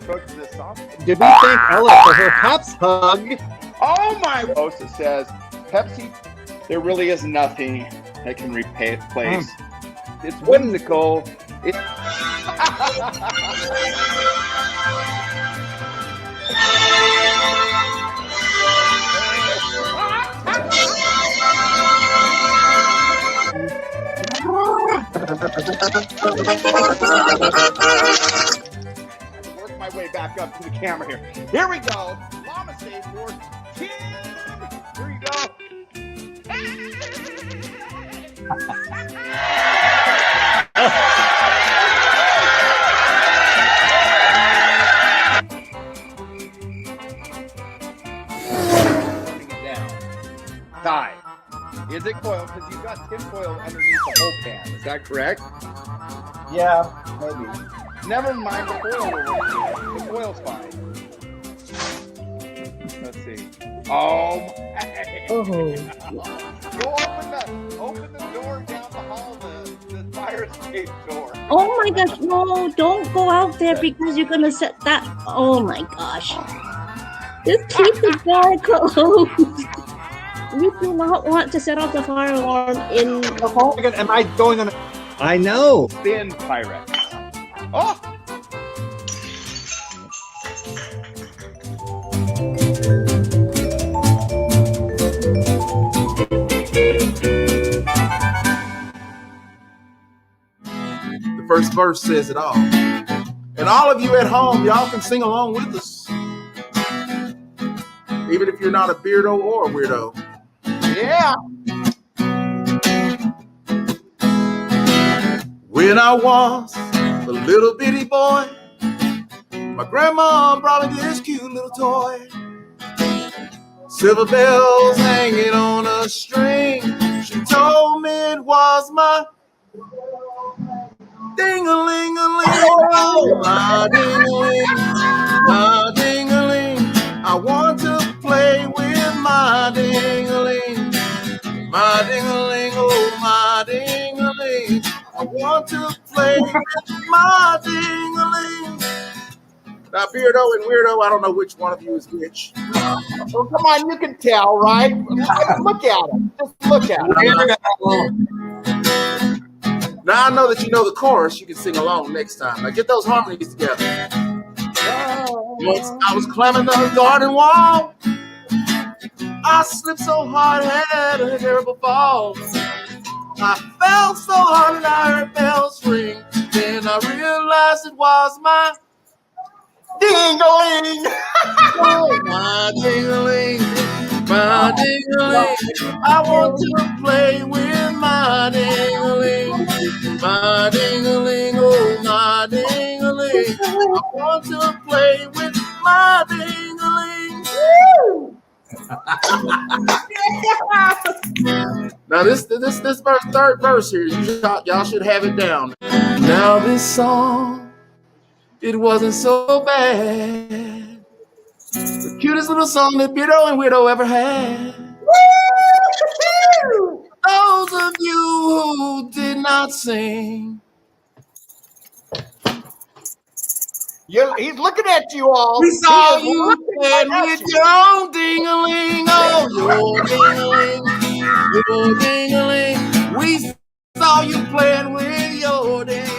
took this song. Did we thank Ella for her Peps hug? Oh my! Post that says Pepsi. There really is nothing that can replace. It's whimsical. Work my way back up to the camera here. Here we go. Mama say for Kim. Here you go. Tie. Is it coil? Because you've got tin foil underneath the whole pan. Is that correct? Yeah, maybe. Never mind the foil over here. The foil's fine. Let's see. Oh my. Oh. Go open the door down the hall, the fire escape door. Oh my gosh, no, don't go out there because you're gonna set that. Oh my gosh. Just keep the door closed. We do not want to set off the fire alarm in the hall. Am I going on? I know. Thin pirate. Oh! The first verse says it all. And all of you at home, y'all can sing along with us. Even if you're not a beardo or a weirdo. Yeah! When I was a little bitty boy, my grandma brought me this cute little toy. Silver bells hanging on a string. She told me it was my ding-a-ling-a-ling, my ding-a-ling, my ding-a-ling. I want to play with my ding-a-ling, my ding-a-ling, oh my ding-a-ling. I want to play with my ding-a-ling. Now, Beardo and Weirdo, I don't know which one of you is which. Oh, come on, you can tell, right? Look at him. Just look at him. Now I know that you know the chorus. You can sing along next time. Now get those harmonies together. Once I was climbing the garden wall, I slipped so hard, had a terrible fall. I fell so hard and I heard bells ring. Then I realized it was my ding-a-ling. Oh, my ding-a-ling, my ding-a-ling. I want to play with my ding-a-ling, my ding-a-ling, oh my ding-a-ling. I want to play with my ding-a-ling. Now this verse, third verse here, y'all should have it down. Now this song, it wasn't so bad. The cutest little song that Beardo and Weirdo ever had. Those of you who did not sing, He's looking at you all. we saw you playing with your own ding-a-ling. Oh, your ding-a-ling, your ding-a-ling. We saw you playing with your ding-a-ling.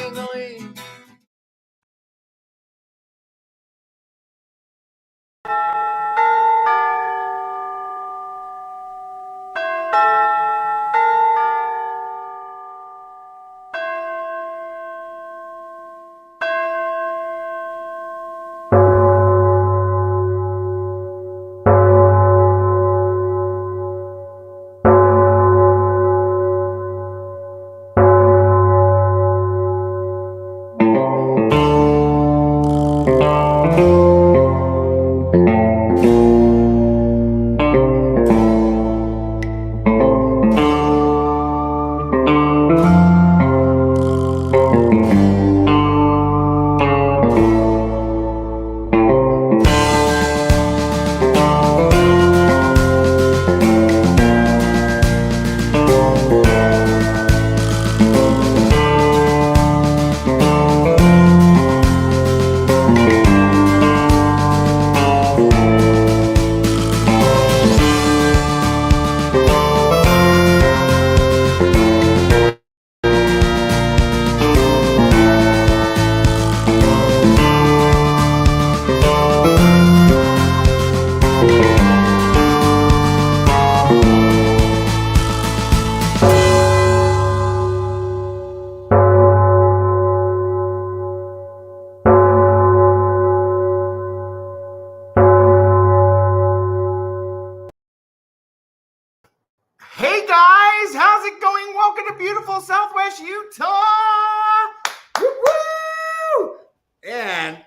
to beautiful Southwest Utah. Woo-woo! And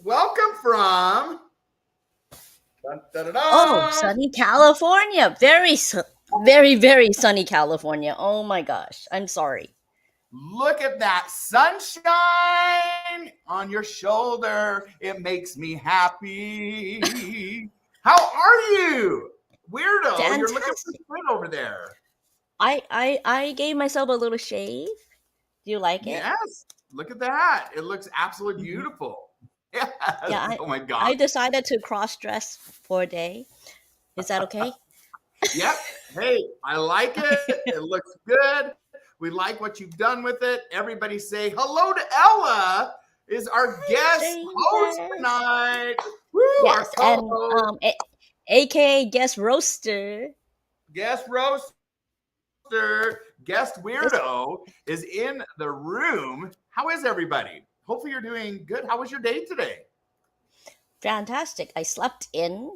welcome from Oh, sunny California. Very, very sunny California. Oh my gosh. I'm sorry. Look at that sunshine on your shoulder. It makes me happy. How are you? Weirdo, Fantastic. you're looking so good over there. I gave myself a little shave. Do you like it? Yes, look at that. It looks absolutely beautiful. Yes. Yeah, Oh my I God. decided to cross dress for a day. Is that okay? Yep. Hey, I like it. It looks good. We like what you've done with it. Everybody say hello to Ella, is our guest host strangers. tonight. Woo, Yes, our and co-host, aka guest roaster. guest roaster, guest weirdo is in the room. How is everybody? Hopefully you're doing good. How was your day today? Fantastic. I slept in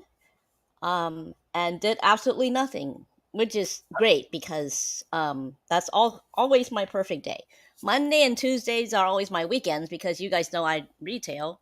and did absolutely nothing, which is great because that's always my perfect day. Monday and Tuesdays are always my weekends because you guys know I retail.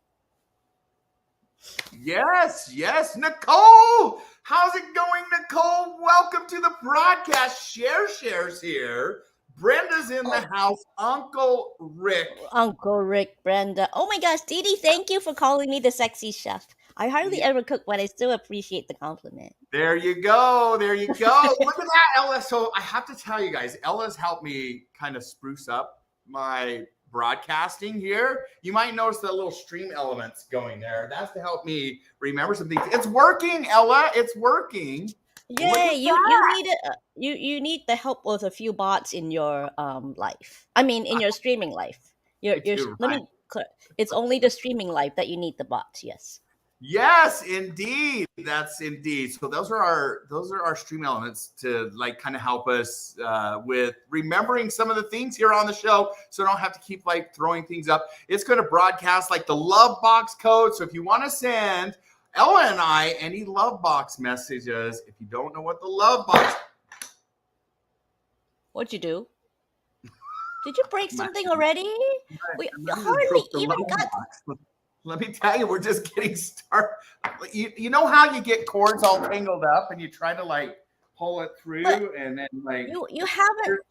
Yes, yes. Nicole, how's it going, Nicole? Welcome to the broadcast. Shares here. Brenda's in the house. Uncle Rick. Uncle Rick, Brenda. Oh my gosh, Dee Dee, thank you for calling me the sexy chef. I hardly ever cook, but I still appreciate the compliment. There you go. There you go. Look at that, Ella. So I have to tell you guys, Ella's helped me kind of spruce up my broadcasting here. You might notice the little stream elements going there. That's to help me remember some things. It's working, Ella. It's working. Yay! You need it. You need the help with a few bots in your life. I mean, in your streaming life. It's only the streaming life that you need the bots. Yes. Yes, indeed. That's indeed. So those are our stream elements to like kind of help us with remembering some of the things here on the show, so I don't have to keep like throwing things up. It's going to broadcast like the love box code. So if you want to send Ella and I any love box messages, if you don't know what the love box, What'd you do? Did you break something already? We hardly even got. Let me tell you, we're just getting started. You know how you get cords all tangled up and you try to like pull it through, and then like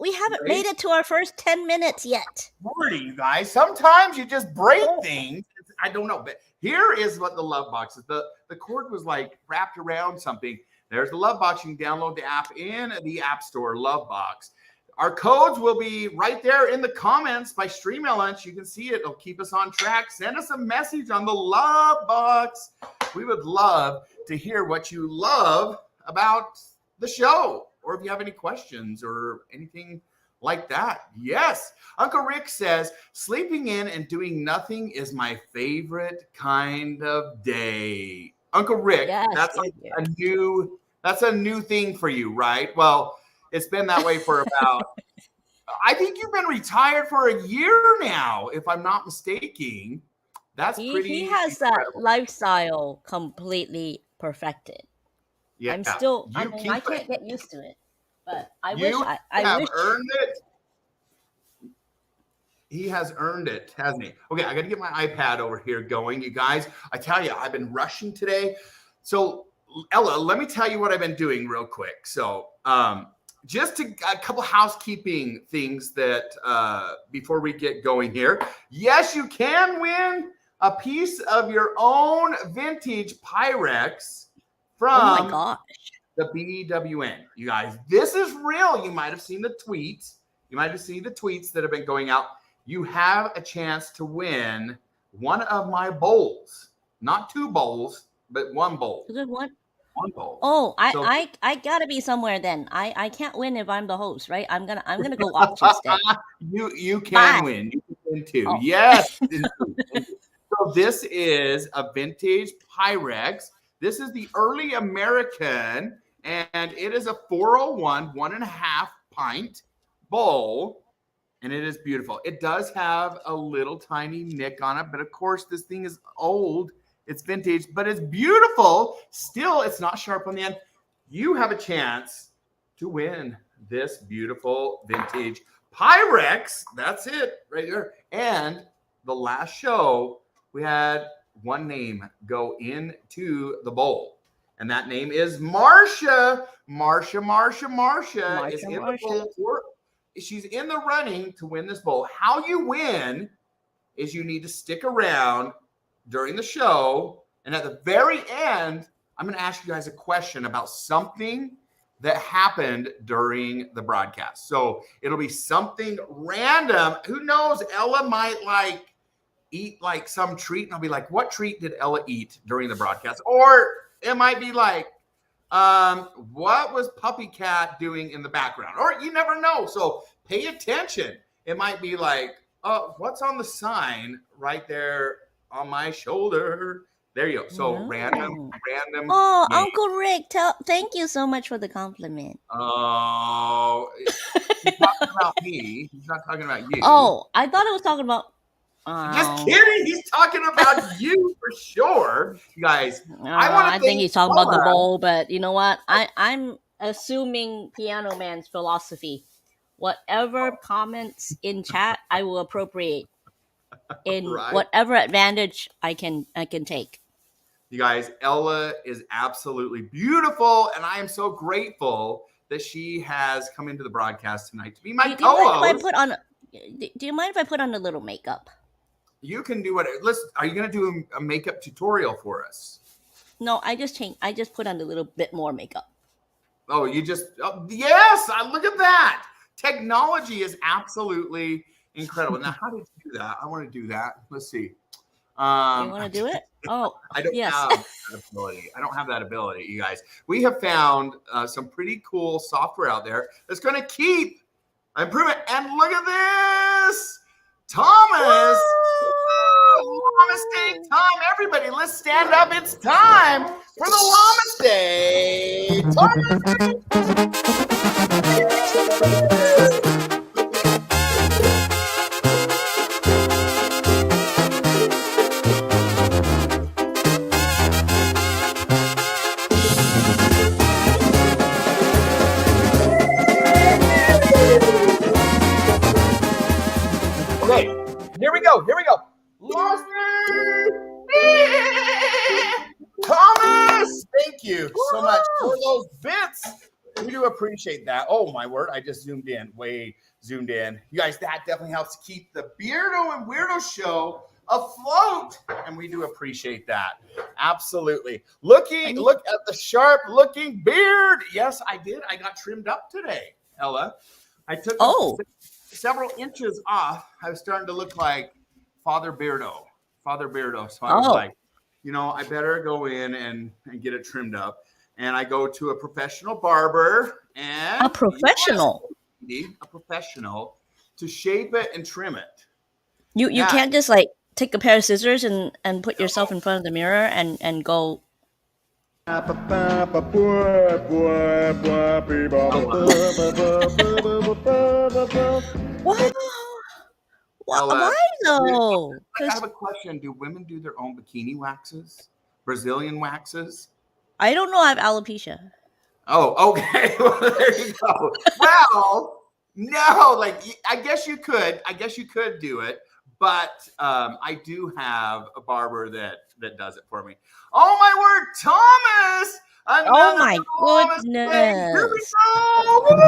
we haven't made it to our first 10 minutes yet. Morty, you guys. Sometimes you just break things. I don't know, but here is what the love box is. The cord was like wrapped around something. There's the love box. You can download the app in the App Store, Love Box. Our codes will be right there in the comments by Stream Lunch. You can see it. It'll keep us on track. Send us a message on the Love Box. We would love to hear what you love about the show, or if you have any questions or anything like that. Yes. Uncle Rick says, sleeping in and doing nothing is my favorite kind of day. Uncle Rick, yes, that's like a new thing for you, right? Well, it's been that way for about, I think you've been retired for a year now, if I'm not mistaken. That's pretty. He has incredible. That lifestyle completely perfected. Yeah, I'm still. I can't get used to it, but I wish I earned it. He has earned it, hasn't he? Okay, I got to get my iPad over here going, you guys. I tell you, I've been rushing today. So, Ella, let me tell you what I've been doing real quick. So, just a couple housekeeping things that before we get going here. Yes, you can win a piece of your own vintage Pyrex from the BWN. You guys, this is real. You might have seen the tweets. You might have seen the tweets that have been going out. You have a chance to win one of my bowls. Not two bowls, but one bowl. Is it one? One bowl. Oh, I gotta be somewhere then. I can't win if I'm the host, right? I'm gonna go watch instead. You can win. You can win too. Oh. Yes. So this is a vintage Pyrex. This is the early American, and it is a 401 1.5 pint bowl, and it is beautiful. It does have a little tiny nick on it, but of course this thing is old. It's vintage, but it's beautiful. Still, it's not sharp on the end. You have a chance to win this beautiful vintage Pyrex. That's it right there. And the last show, we had one name go into the bowl. And that name is Marsha. Marsha is in the bowl. She's in the running to win this bowl. How you win is you need to stick around during the show. And at the very end, I'm going to ask you guys a question about something that happened during the broadcast. So it'll be something random. Who knows? Ella might eat like some treat. And I'll be like, what treat did Ella eat during the broadcast? Or it might be like, what was Puppy Cat doing in the background? Or you never know. So pay attention. It might be like, what's on the sign right there on my shoulder? There you go. So random. Oh, name. Uncle Rick, thank you so much for the compliment. Oh, he's talking about me. He's not talking about you. Oh, I thought it was talking about. Just kidding. He's talking about you for sure, you guys. I think he's talking about the bowl, but you know what? I'm assuming Piano Man's philosophy. Whatever comments in chat, I will appropriate in whatever advantage I can take. You guys, Ella is absolutely beautiful, and I am so grateful that she has come into the broadcast tonight to be my co-host. Do you mind if I put on a little makeup? You can do what. Listen, are you going to do a makeup tutorial for us? No, I just put on a little bit more makeup. Oh, yes! Look at that. Technology is absolutely incredible. Now, how did you do that? I want to do that. Let's see. You want to do it? Oh, I don't have that ability. I don't have that ability, you guys. We have found some pretty cool software out there that's going to keep improving. And look at this, Thomas. Llama Tom, everybody, let's stand up. It's time for the Llama Stay. Okay, here we go. Thomas, thank you so much for those bits. We do appreciate that. Oh my word, I just zoomed in. You guys, that definitely helps keep the Beardo and Weirdo show afloat, and we do appreciate that. Absolutely. Look at the sharp looking beard. Yes, I did. I got trimmed up today, Ella. I took several inches off. I was starting to look like Father Beardo. So I was like, I better go in and get it trimmed up. And I go to a professional barber and a professional to shape it and trim it. You can't just like take a pair of scissors and put yourself in front of the mirror and go. Wow. Why though? I have a question. Do women do their own bikini waxes? Brazilian waxes? I don't know. I have alopecia. Oh, okay. Well, there you go. Well, no, I guess you could. Do it. But I do have a barber that does it for me. Oh my word, Thomas! Oh my goodness! Here we go!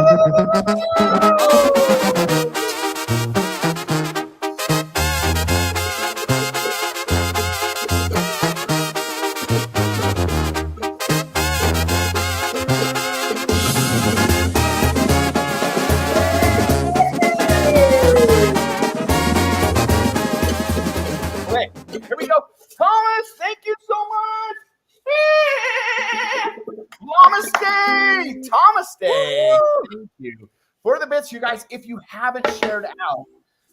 Here we go. Thomas, thank you so much. Thomas Day. Thank you for the bits, you guys. If you haven't shared out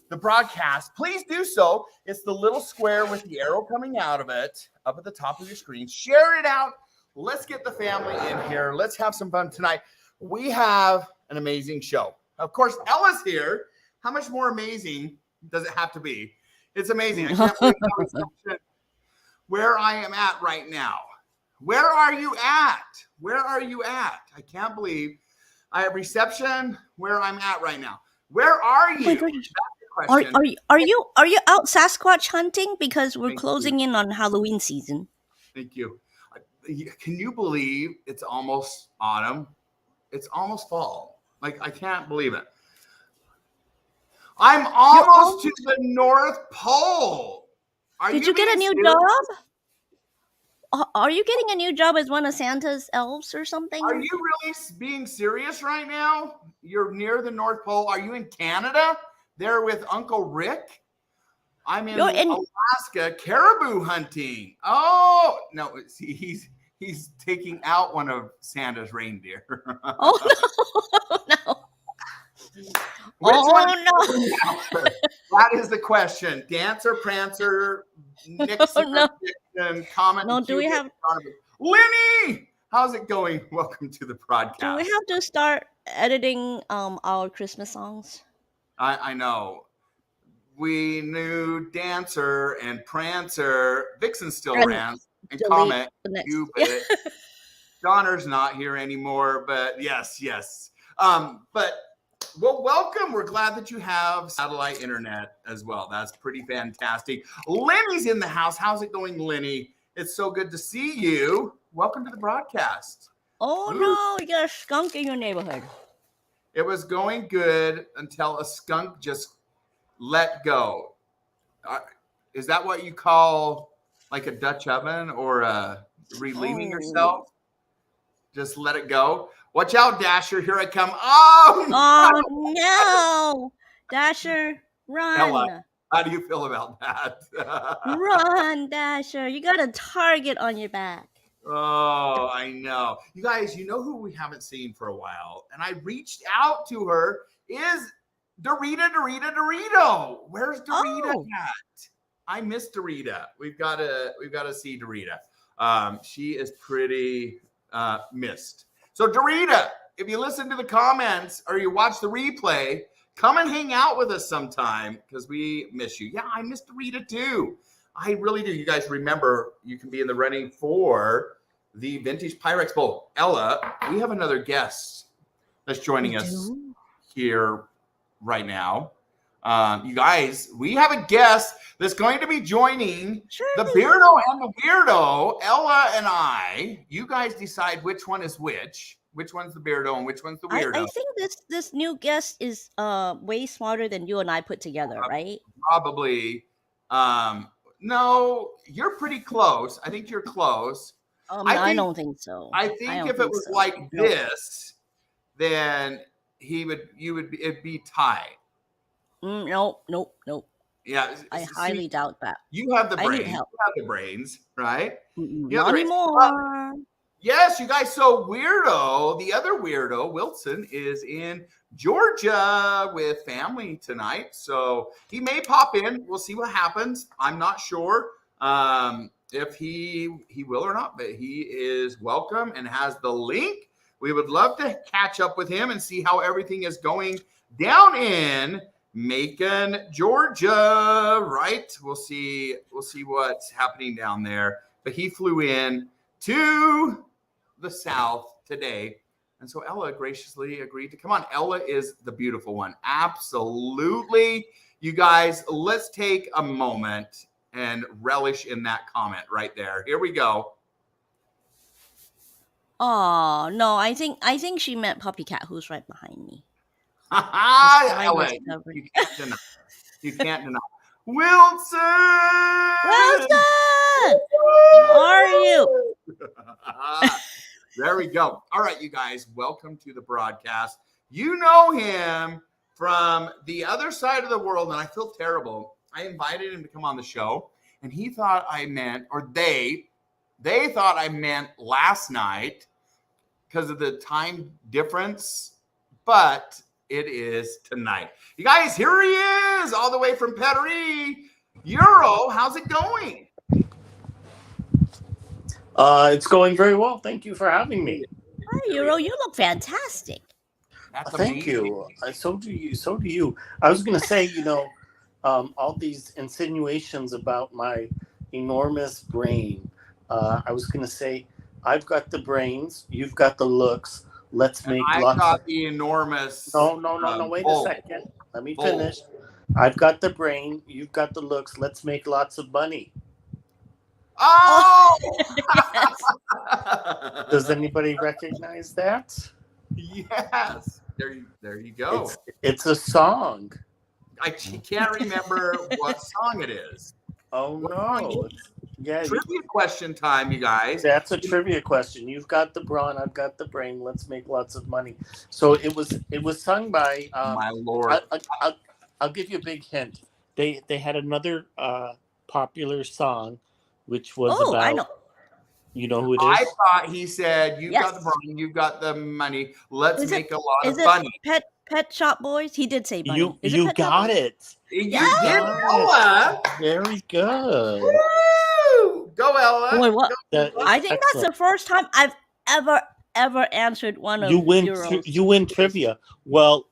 the broadcast, please do so. It's the little square with the arrow coming out of it up at the top of your screen. Share it out. Let's get the family in here. Let's have some fun tonight. We have an amazing show. Of course, Ella's here. How much more amazing does it have to be? It's amazing. I can't believe where I am at right now. Where are you at? I can't believe I have reception where I'm at right now. Where are you? my goodness. That's the question. Are you out Sasquatch hunting? Because we're Thank closing in on Halloween season. Thank you. Can you believe it's almost autumn? It's almost fall. Like, I can't believe it. I'm almost to the North Pole. Did you get a new job? Are you getting a new job as one of Santa's elves or something? Are you really being serious right now? You're near the North Pole. Are you in Canada? There with Uncle Rick? I'm in Alaska caribou hunting. Oh, no, he's taking out one of Santa's reindeer. Oh, no. No. That is the question. Dancer, Prancer, Nixon, No. Comet. No, do we have... Lenny! How's it going? Welcome to the broadcast. Do we have to start editing our Christmas songs? I know. We knew Dancer and Prancer. Vixen still ran. And Comet. You bet. Donner's not here anymore, but yes. But well, welcome. We're glad that you have satellite internet as well. That's pretty fantastic. Lenny's in the house. How's it going, Lenny? It's so good to see you. Welcome to the broadcast. Oh, no, you got a skunk in your neighborhood. It was going good until a skunk just let go. Is that what you call like a Dutch oven or relieving yourself? Just let it go. Watch out, Dasher. Here I come. Oh no. Dasher, run. Ella, how do you feel about that? Run, Dasher. You got a target on your back. Oh, I know. You guys, you know who we haven't seen for a while? And I reached out to her. Is Dorito. Where's Dorita at? I miss Dorita. We've got to see Dorita. She is pretty missed. So Dorita, if you listen to the comments or you watch the replay, come and hang out with us sometime because we miss you. Yeah, I miss Dorita too. I really do. You guys remember you can be in the running for the Vintage Pyrex Bowl. Ella, we have another guest that's joining us here right now. You guys, we have a guest that's going to be joining the Beardo and the Weirdo. Ella and I, you guys decide which one is which one's the Beardo and which one's the Weirdo. I think this new guest is way smarter than you and I put together, right? Probably. No, you're pretty close. I think you're close. I don't think so. I think if it was like this, then it'd be tied. Nope. Yeah, I highly doubt that. You have the brains. You have the brains, right? Not anymore. Yes, you guys. So Weirdo, the other Weirdo, Wilson, is in Georgia with family tonight. So he may pop in. We'll see what happens. I'm not sure if he will or not, but he is welcome and has the link. We would love to catch up with him and see how everything is going down in Macon, Georgia, right? We'll see what's happening down there. But he flew in to the South today. And so Ella graciously agreed to come on. Ella is the beautiful one. Absolutely. You guys, let's take a moment and relish in that comment right there. Here we go. Oh, no, I think she meant Puppy Cat, who's right behind me. Ella, you can't deny. You can't deny. Wilson! How are you? There we go. All right, you guys, welcome to the broadcast. You know him from the other side of the world, and I feel terrible. I invited him to come on the show, and he thought I meant, or they thought I meant last night because of the time difference, but it is tonight. You guys, here he is, all the way from Paris. Euro, how's it going? It's going very well. Thank you for having me. Hi, Euro. You look fantastic. Thank you. So do you. I was going to say, all these insinuations about my enormous brain. I was going to say, I've got the brains. You've got the looks. Let's make I've lots got of. the enormous. No. Wait a bowl. second. Let me Bowl. finish. I've got the brain. You've got the looks. Let's make lots of money. Oh! Yes. Does anybody recognize that? Yes. There you go. It's a song. I can't remember what song it is. Oh no! Trivia question time, you guys. That's a trivia question. You've got the brawn. I've got the brain. Let's make lots of money. So it was sung by. My Lord. I'll give you a big hint. They had another popular song, which was about. I know. You know who it is? I thought he said, "You've got the Yes. brawn, you've got the money. Let's Is make it- a lot Is of it money." Pet Shop Boys? He did say bunny. Is it You Pet Shop got Boys? it. You Yes. did, Ella. Very good. Woo! Go, Ella. Boy, what? That is I think that's excellent. the first time I've ever answered one of You win. Bureau's. You win trivia. Well,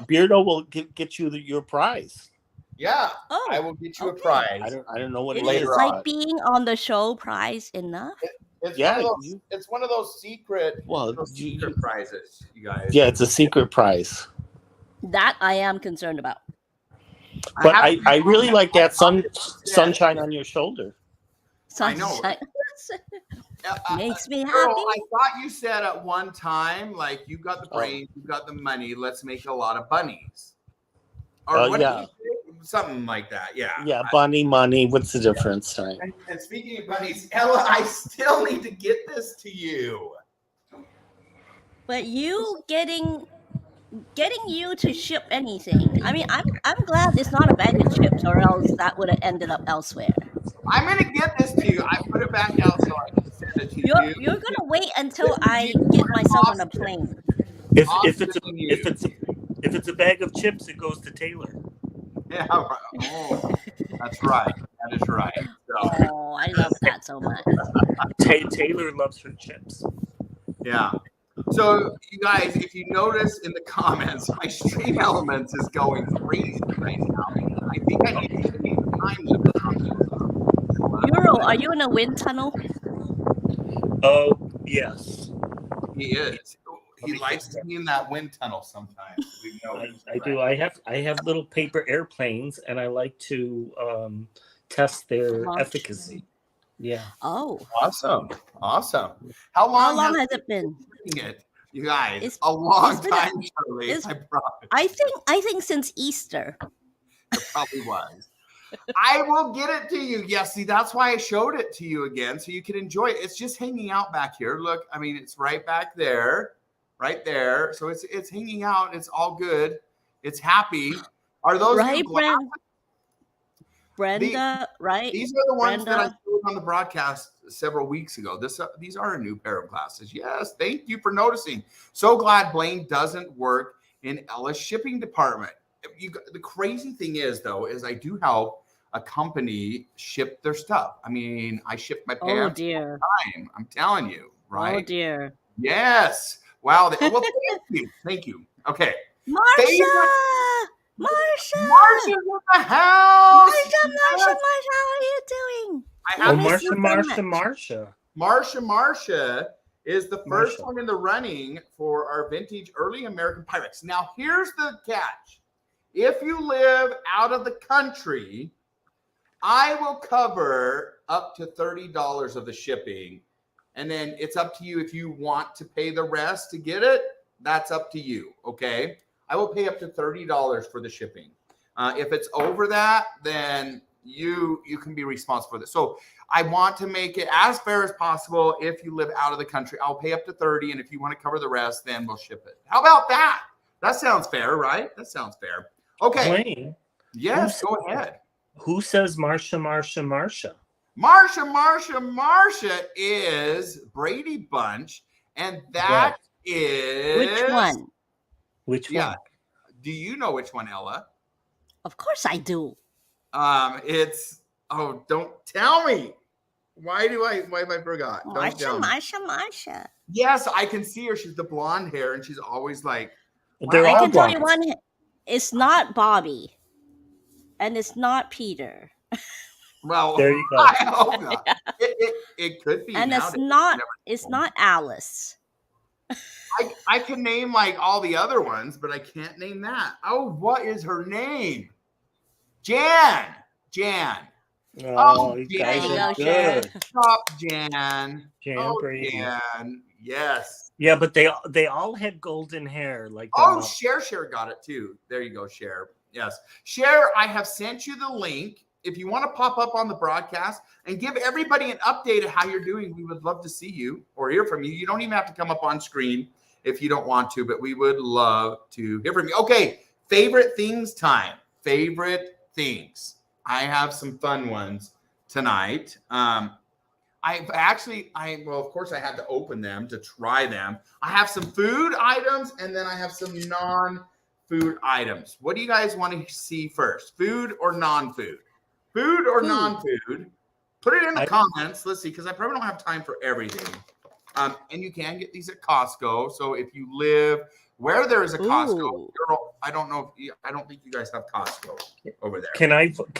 Beardo will get you your prize. Yeah, Oh, I will get you a okay. prize. I don't know what it Is Later is. on. like being on the show prize enough? It's Yeah, one of those. It's one of those secret. Well, those secret prizes, you guys. yeah, it's a secret prize. That I am concerned about. But have to I be really honest, like that Yeah. sunshine on your shoulder. I know. Sunshine makes me happy. Girl, I thought you said at one time, like, you got the Oh. brains, you got the money. Let's make a lot of bunnies. Or what yeah. did you say? Something like that. Yeah. Yeah, bunny money. What's the difference, right? And speaking of bunnies, Ella, I still need to get this to you. But you getting you to ship anything. I mean, I'm glad it's not a bag of chips, or else that would have ended up elsewhere. I'm gonna get this to you. I put it back out so I can send it to you. You're gonna wait until I get myself on a plane. If Austin it's and you. if it's a bag of chips, it goes to Taylor. Yeah, right. Oh, that's right. That is right. So, Oh, I love that so much. Taylor loves her chips. yeah. So, you guys, if you notice in the comments, my stream elements is going crazy right now. I think I need to change the time limit on this. Euro, are you in a wind tunnel? Oh yes, He is. He likes to be in that wind tunnel sometimes. We've noticed. I do. I have little paper airplanes, and I like to Launch. test their efficacy. Yeah. Oh, Awesome. How long has it been? it? You guys, It's- a long it's been a- time, Shirley. it's- I promise. I think since Easter. It probably was. I will get it to you. Yes, see, that's why I showed it to you again, so you can enjoy it. It's just hanging out back here. Look, I mean, it's right back there, right there. So it's hanging out. It's all good. It's happy. Are those Right, new glasses? Brenda, right? These are the ones that I Brenda. showed on the broadcast several weeks ago. These are a new pair of glasses. Yes, thank you for noticing. So glad Blaine doesn't work in Ella's shipping department. The crazy thing is, though, is I do help a company ship their stuff. I mean, I ship my Oh pants dear. time. I'm telling you, right? Oh dear. Yes. Wow. Well, thank you. Okay. Marsha! Marsha! Marsha's in the house. Marsha, how are you doing? I Oh, have miss you so Marsha. Marsha is the first Marsha. one in the running for our vintage early American Pyrex. Now, here's the catch. If you live out of the country, I will cover up to $30 of the shipping. And then it's up to you if you want to pay the rest to get it. That's up to you, okay? I will pay up to $30 for the shipping. If it's over that, then you can be responsible for this. So I want to make it as fair as possible. If you live out of the country, I'll pay up to 30, and if you want to cover the rest, then we'll ship it. How about that? That sounds fair, right? That sounds fair. Okay. Blaine, Yes, go ahead. who says Marsha? Marsha is Brady Bunch, and that is Which one? Which one? Yeah. Do you know which one, Ella? Of course I do. Don't tell me. Why have I forgot? Don't tell me. Marsha. Yes, I can see her. She's the blonde hair, and she's always like, They're I all can tell you blondes. one. It's not Bobby, and it's not Peter, well, There you go. I hope not. It could be. and nowadays. it's not Alice. I can name like all the other ones, but I can't name that. Oh, what is her name? Jan. Oh, you Jan. guys There are you go, Cher. good. Stop, Jan. Jan Brady. Jan. Yes. Yeah, but they all had golden hair like their Oh, mom. Cher got it too. There you go, Cher. Yes. Cher, I have sent you the link. If you want to pop up on the broadcast and give everybody an update of how you're doing, we would love to see you or hear from you. You don't even have to come up on screen if you don't want to, but we would love to hear from you. Okay, favorite things time. Favorite things. I have some fun ones tonight. Well, of course I had to open them to try them. I have some food items and then I have some non-food items. What do you guys want to see first? Food or non-food? Food or non-food? Put it in the comments. Let's see, because I probably don't have time for everything. And you can get these at Costco. So if you live where there is a Costco, I don't think you guys have Costco over there. Can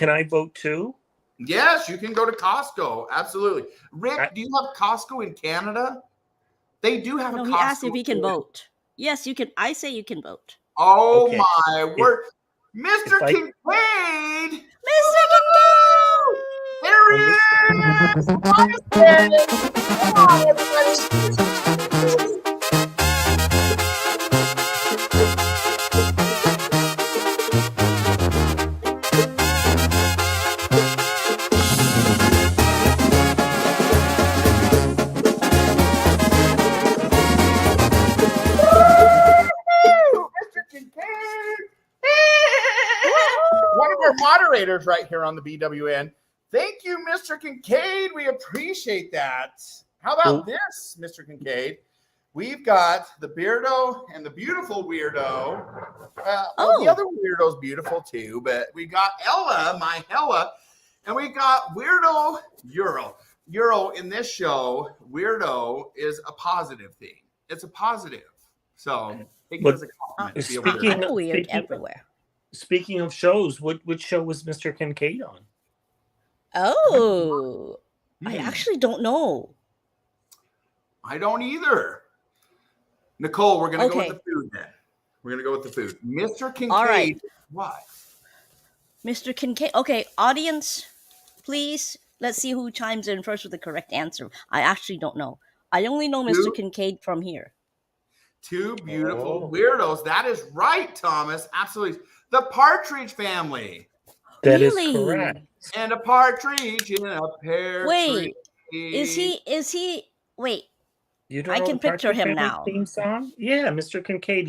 I vote too? Yes, you can go to Costco. Absolutely. Rick, do you have Costco in Canada? They do have a Costco. He asked if he can vote. Yes, you can. I say you can vote. Oh, okay. My word. Mr. Kincaid! Mr. Kincaid! There he is! Come on, everybody. One of our moderators right here on the BWN. Thank you, Mr. Kincaid. We appreciate that. How about this, Mr. Kincaid? We've got the Beardo and the beautiful Weirdo. The other Weirdo's beautiful too, but we got Ella, my Hella, and we got Weirdo Euro. Euro in this show, Weirdo is a positive thing. It's a positive. So take it as a compliment. I'm weird everywhere. Speaking of shows, which show was Mr. Kincaid on? Oh, I actually don't know. I don't either. Nicole, we're going to go with the food then. We're going to go with the food. Mr. Kincaid. All right. What? Mr. Kincaid. Okay, audience, please, let's see who chimes in first with the correct answer. I actually don't know. I only know Mr. Kincaid from here. Two beautiful weirdos. That is right, Thomas. Absolutely. The Partridge Family. That is correct. And a partridge in a pear tree. Wait, is he? Wait. You don't I can picture him now. Theme song? Yeah, Mr. Kincaid.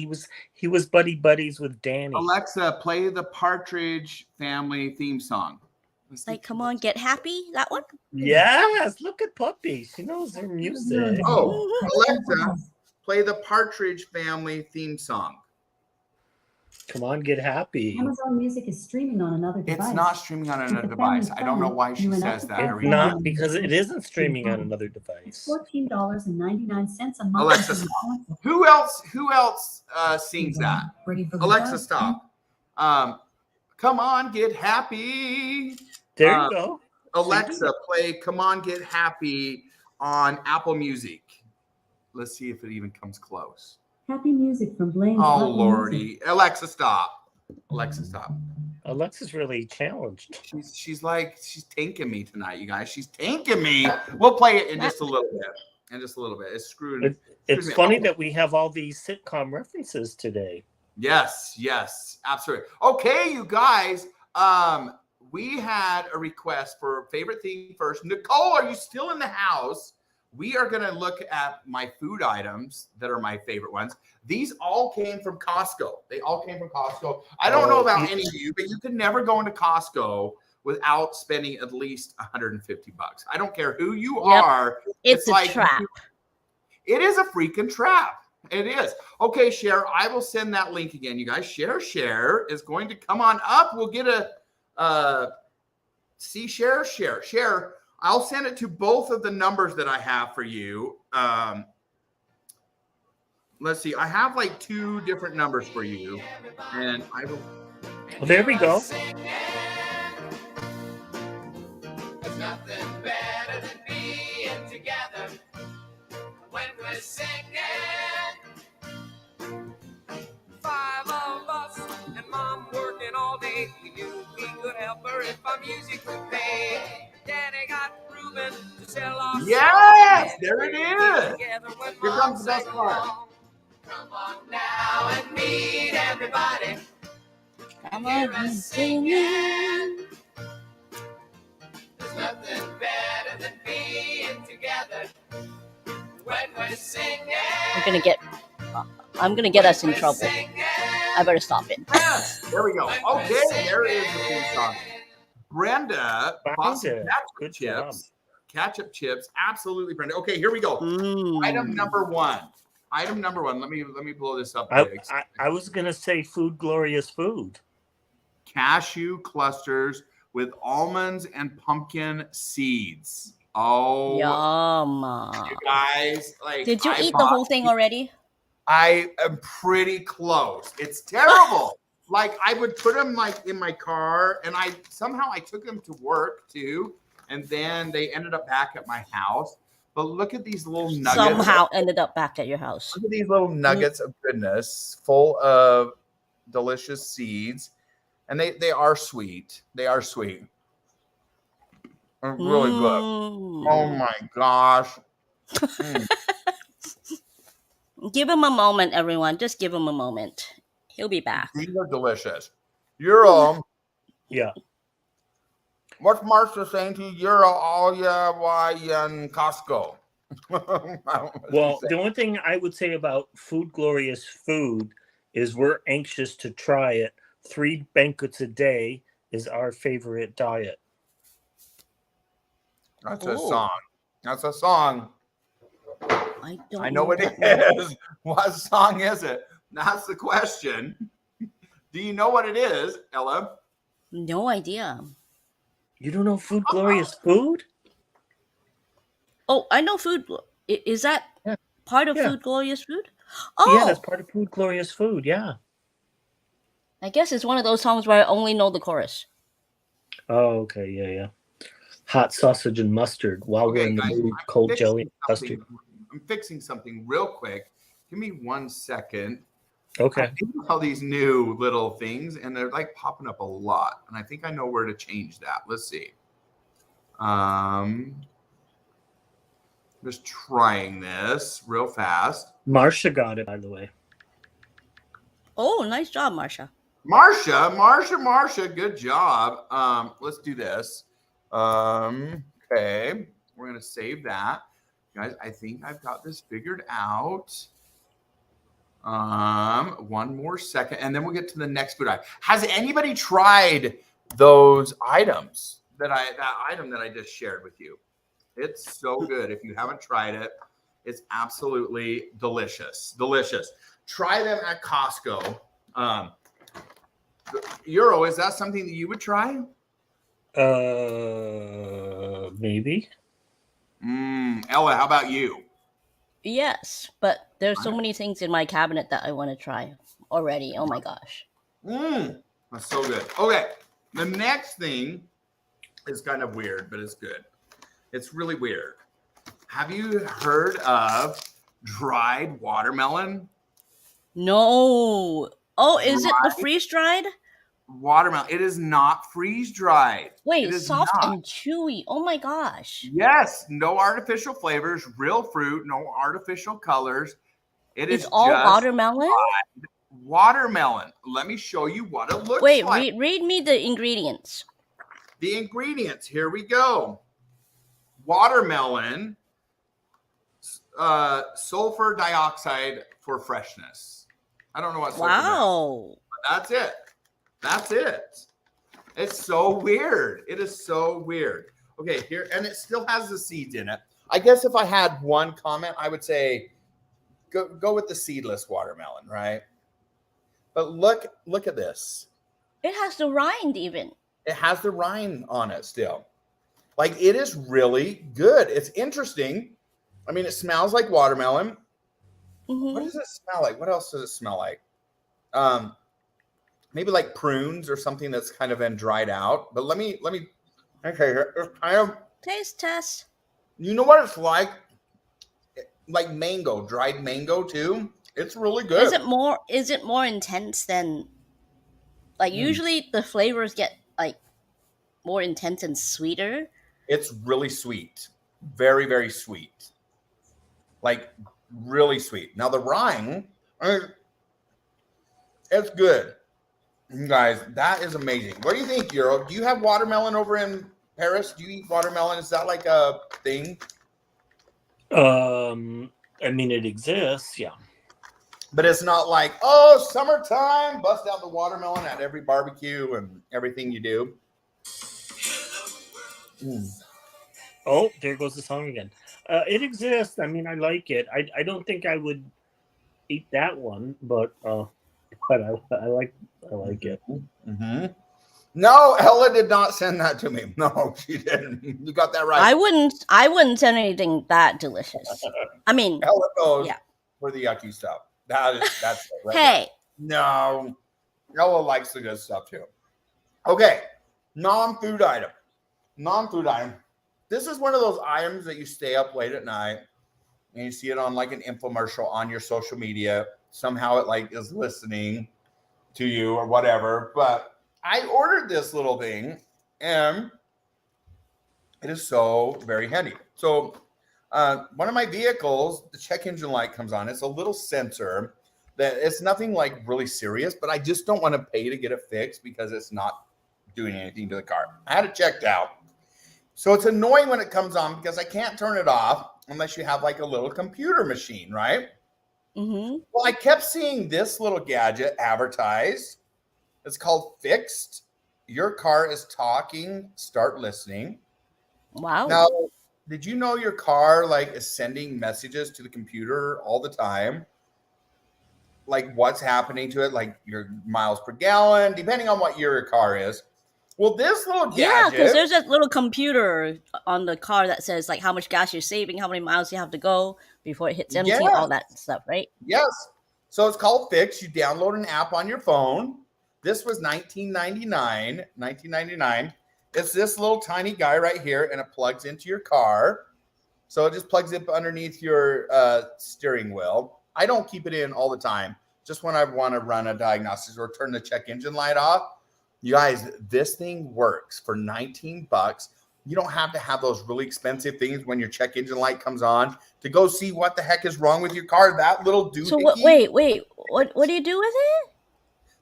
He was buddies with Danny. Alexa, play the Partridge Family theme song. Like, come on, get happy. That one. Yes. Look at Puppy. She knows her music. Oh, Alexa, play the Partridge Family theme song. Come on, get happy. Amazon Music is streaming on another device. It's not streaming on another device. I don't know why she says that. It's not, because it isn't streaming on another device. $14.99 a month. Alexa, stop. Who else sings that? Alexa, stop. Come on, get happy. There you go. Alexa, play Come On, Get Happy on Apple Music. Let's see if it even comes close. Happy music from Blaine. Oh, Lordy. Alexa, stop. Alexa, stop. Alexa's really challenged. She's tanking me tonight, you guys. She's tanking me. We'll play it in just a little bit. It's screwed. It's funny that we have all these sitcom references today. Yes, absolutely. Okay, you guys. We had a request for favorite thing first. Nicole, are you still in the house? We are going to look at my food items that are my favorite ones. These all came from Costco. They all came from Costco. I don't know about any of you, but you can never go into Costco without spending at least $150. I don't care who you are. It's a trap. It is a freaking trap. It is. Okay, Cher, I will send that link again, you guys. Cher is going to come on up. We'll get see Cher. I'll send it to both of the numbers that I have for you. Let's see. I have like 2 different numbers for you. And I will. Well, there we go. There's nothing better than being together when we're singing. if our music would pay. Daddy got Ruben to sell our Yes, songs. there it is. Together when Here Mom comes the best sang part. along. Come on now and meet everybody. Come Hear on, us singing. singing. There's nothing better than being together when we're singing. I'm gonna get us in trouble. I better stop it. Yes, there we go. Okay, there is the theme song. Brenda bought some Found it. ketchup Good job. chips. Ketchup chips, absolutely, Brenda. Okay, here we go. Item number one. Item number one. Let me blow this up. I was gonna say food, glorious food. Cashew clusters with almonds and pumpkin seeds. Oh, Yum. you guys! Like, Did you I eat the bought whole thing already? I am pretty close. It's terrible. Like, I would put them like in my car, and I took them to work too, and then they ended up back at my house. But look at these little nuggets. Somehow ended up back at your house. Look at these little nuggets of goodness, full of delicious seeds, and they are sweet. They are sweet. They're really good. Oh my gosh. Give him a moment, everyone. Just give him a moment. He'll be back. These are delicious. Euro. Yeah. What's Marsha saying to you? Euro, all yeah, in Costco. Well, the only thing I would say about food, glorious food is we're anxious to try it. 3 banquets a day is our favorite diet. That's a song. That's a song. I know what it is. What song is it? That's the question. Do you know what it is, Ella? No idea. You don't know food, glorious food? Oh, I know food. Is that part of food, glorious food? Oh, Yeah, that's part of food, glorious food. Yeah. I guess it's one of those songs where I only know the chorus. Oh, okay. Yeah. Hot sausage and mustard. While we're in the mood, cold jelly and custard. I'm fixing something real quick. Give me 1 second. Okay. I think all these new little things, and they're like popping up a lot. And I think I know where to change that. Let's see. Just trying this real fast. Marsha got it, by the way. Oh, nice job, Marsha. Marsha, good job. Let's do this. Okay, we're gonna save that. Guys, I think I've got this figured out. 1 more second, and then we'll get to the next food item. Has anybody tried those items that item that I just shared with you? It's so good. If you haven't tried it, it's absolutely delicious. Try them at Costco. Euro, is that something that you would try? Maybe. Ella, how about you? Yes, but there's so many things in my cabinet that I want to try already. Oh my gosh. That's so good. Okay, the next thing is kind of weird, but it's good. It's really weird. Have you heard of dried watermelon? No. Oh, is it the freeze dried? Watermelon. It is not freeze dried. Wait, soft and chewy. Oh my gosh. Yes, no artificial flavors, real fruit, no artificial colors. It's all watermelon? Watermelon. Let me show you what it looks like. Wait, read me the ingredients. The ingredients, here we go. Watermelon, sulfur dioxide for freshness. I don't know what sulfur dioxide, but that's it. It's so weird. It is so weird. Okay, here, and it still has the seeds in it. I guess if I had one comment, I would say go with the seedless watermelon, right? But look at this. It has the rind even. It has the rind on it still. Like, it is really good. It's interesting. I mean, it smells like watermelon. Mm-hmm. What does it smell like? What else does it smell like? Maybe like prunes or something that's kind of been dried out. But let me. Okay, it's kind of taste test. You know what it's like? Like mango, dried mango too. It's really good. Is it more intense than like usually the flavors get like more intense and sweeter. It's really sweet. Very, very sweet. Like, really sweet. Now, the rind, it's good. You guys, that is amazing. What do you think, Euro? Do you have watermelon over in Paris? Do you eat watermelon? Is that like a thing? I mean, it exists, yeah. But it's not like, oh, summertime, bust out the watermelon at every barbecue and everything you do. Oh, there goes the song again. It exists. I mean, I like it. I don't think I would eat that one, but I like it. Mm-hmm. No, Ella did not send that to me. No, she didn't. You got that right. I wouldn't send anything that delicious. I mean, Ella goes yeah. for the yucky stuff. That's right. Hey. No, Ella likes the good stuff too. Okay, non-food item. This is one of those items that you stay up late at night and you see it on like an infomercial on your social media. Somehow it like is listening to you or whatever. But I ordered this little thing and it is so very handy. So one of my vehicles, the check engine light comes on. It's a little sensor that it's nothing like really serious, but I just don't want to pay to get it fixed because it's not doing anything to the car. I had it checked out. So it's annoying when it comes on because I can't turn it off unless you have like a little computer machine, right? Mm-hmm. Well, I kept seeing this little gadget advertised. It's called Fixed. Your car is talking. Start listening. Wow. Now, did you know your car like is sending messages to the computer all the time? Like what's happening to it, like your miles per gallon, depending on what your car is. Well, this little gadget. Yeah, because there's a little computer on the car that says like how much gas you're saving, how many miles you have to go before it hits empty, all that stuff, right? Yes. So it's called Fix. You download an app on your phone. This was $19.99. It's this little tiny guy right here, and it plugs into your car. So it just plugs it underneath your steering wheel. I don't keep it in all the time, just when I want to run a diagnostics or turn the check engine light off. You guys, this thing works for $19. You don't have to have those really expensive things when your check engine light comes on to go see what the heck is wrong with your car. That little doohickey. So wait, what do you do with it?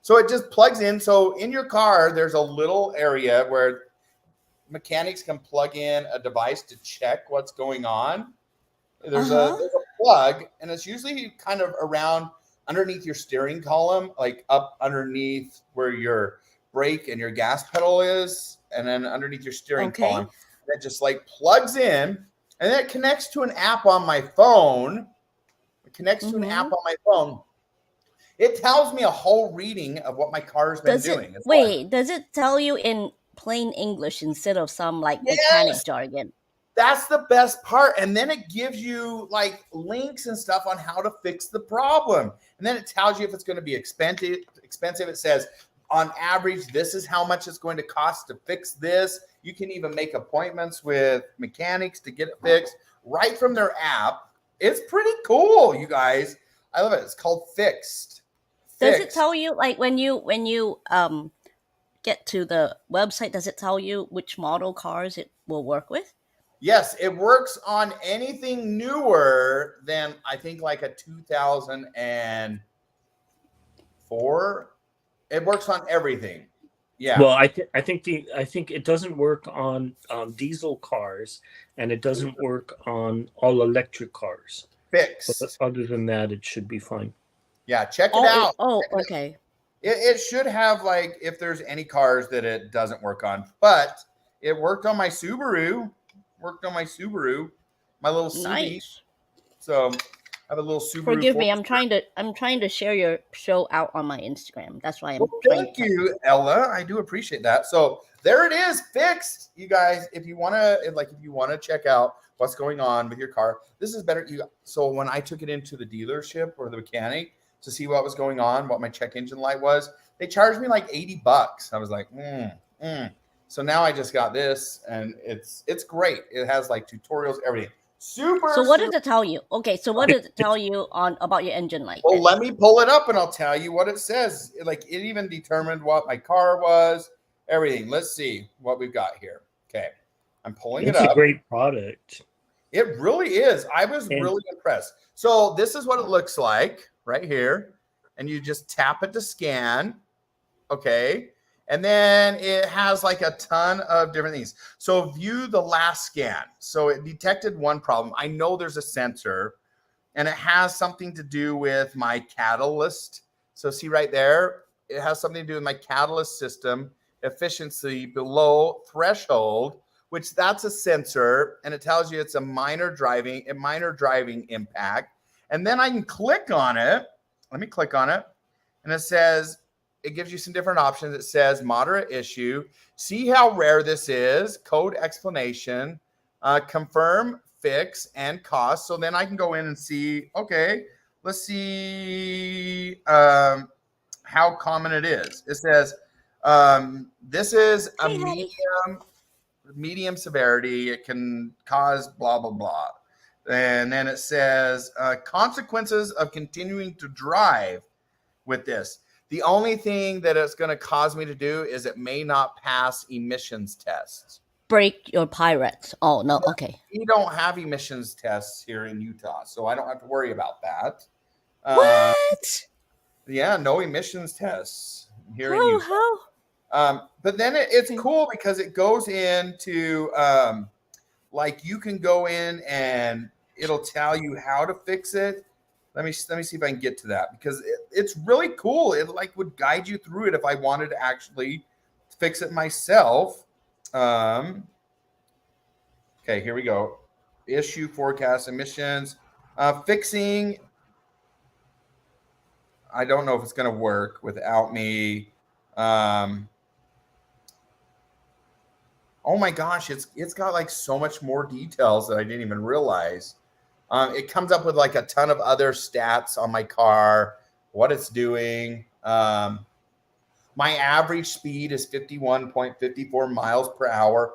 So it just plugs in. So in your car, there's a little area where mechanics can plug in a device to check what's going on. There's a plug, and it's usually kind of around underneath your steering column, like up underneath where your brake and your gas pedal is, and then underneath your steering column. That just like plugs in, and then it connects to an app on my phone. It tells me a whole reading of what my car's been doing. Does it tell you in plain English instead of some like mechanic jargon? That's the best part. And then it gives you like links and stuff on how to fix the problem. And then it tells you if it's going to be expensive. It says, on average, this is how much it's going to cost to fix this. You can even make appointments with mechanics to get it fixed right from their app. It's pretty cool, you guys. I love it. It's called Fixed. Does it tell you, like, when you get to the website, does it tell you which model cars it will work with? Yes, it works on anything newer than, I think, like a 2004. It works on everything. Yeah. Well, I think it doesn't work on diesel cars, and it doesn't work on all electric cars. Fixed. But other than that, it should be fine. Yeah, check it out. Okay. It should have, like, if there's any cars that it doesn't work on, but it worked on my Subaru. My little Subaru. Nice. So I have a little Subaru. Forgive me, I'm trying to share your show out on my Instagram. That's why I'm. Thank you, Ella. I do appreciate that. So there it is, Fixed, you guys. If you wanna check out what's going on with your car, this is better. So when I took it into the dealership or the mechanic to see what was going on, what my check engine light was, they charged me like $80. I was like, So now I just got this, and it's great. It has like tutorials, everything. Super. So what did it tell you? Okay, so what did it tell you about your engine light? Well, let me pull it up, and I'll tell you what it says. Like, it even determined what my car was. everything. Let's see what we've got here. Okay. I'm pulling It's it up. a great product. It really is. I was really impressed. So this is what it looks like right here. And you just tap it to scan. Okay. And then it has like a ton of different things. So view the last scan. So it detected one problem. I know there's a sensor and it has something to do with my catalyst. So see right there, it has something to do with my catalyst system efficiency below threshold, which that's a sensor, and it tells you it's a minor driving impact. And then I can click on it. Let me click on it. And it says, it gives you some different options. It says moderate issue. See how rare this is. Code explanation, confirm, fix, and cost. So then I can go in and see, okay, let's see how common it is. It says, this is a medium severity. It can cause blah, blah, blah. And then it says consequences of continuing to drive with this. The only thing that it's going to cause me to do is it may not pass emissions tests. Break your pirates. Oh, no. Okay. We don't have emissions tests here in Utah, so I don't have to worry about that. What? Yeah, no emissions tests here in Utah. How? But then it's cool because it goes into like you can go in and it'll tell you how to fix it. Let me see if I can get to that because it's really cool. It like would guide you through it if I wanted to actually fix it myself. Okay, here we go. Issue, forecast, emissions, fixing. I don't know if it's going to work without me. Oh my gosh, it's got like so much more details that I didn't even realize. It comes up with like a ton of other stats on my car, what it's doing. My average speed is 51.54 miles per hour.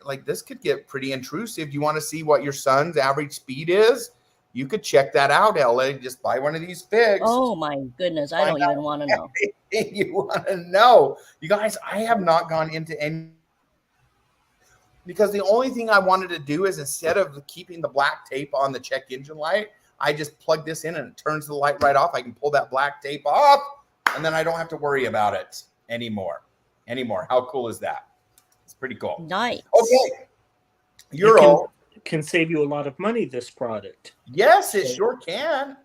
Like this could get pretty intrusive. You want to see what your son's average speed is? You could check that out, Ella. Just buy one of these fixed. Oh my goodness. I don't even want to know. You want to know. You guys, I have not gone into any because the only thing I wanted to do is instead of keeping the black tape on the check engine light, I just plug this in and it turns the light right off. I can pull that black tape off and then I don't have to worry about it anymore. How cool is that? It's pretty cool. Nice. Okay. Euro can save you a lot of money, this product. Yes, it sure can.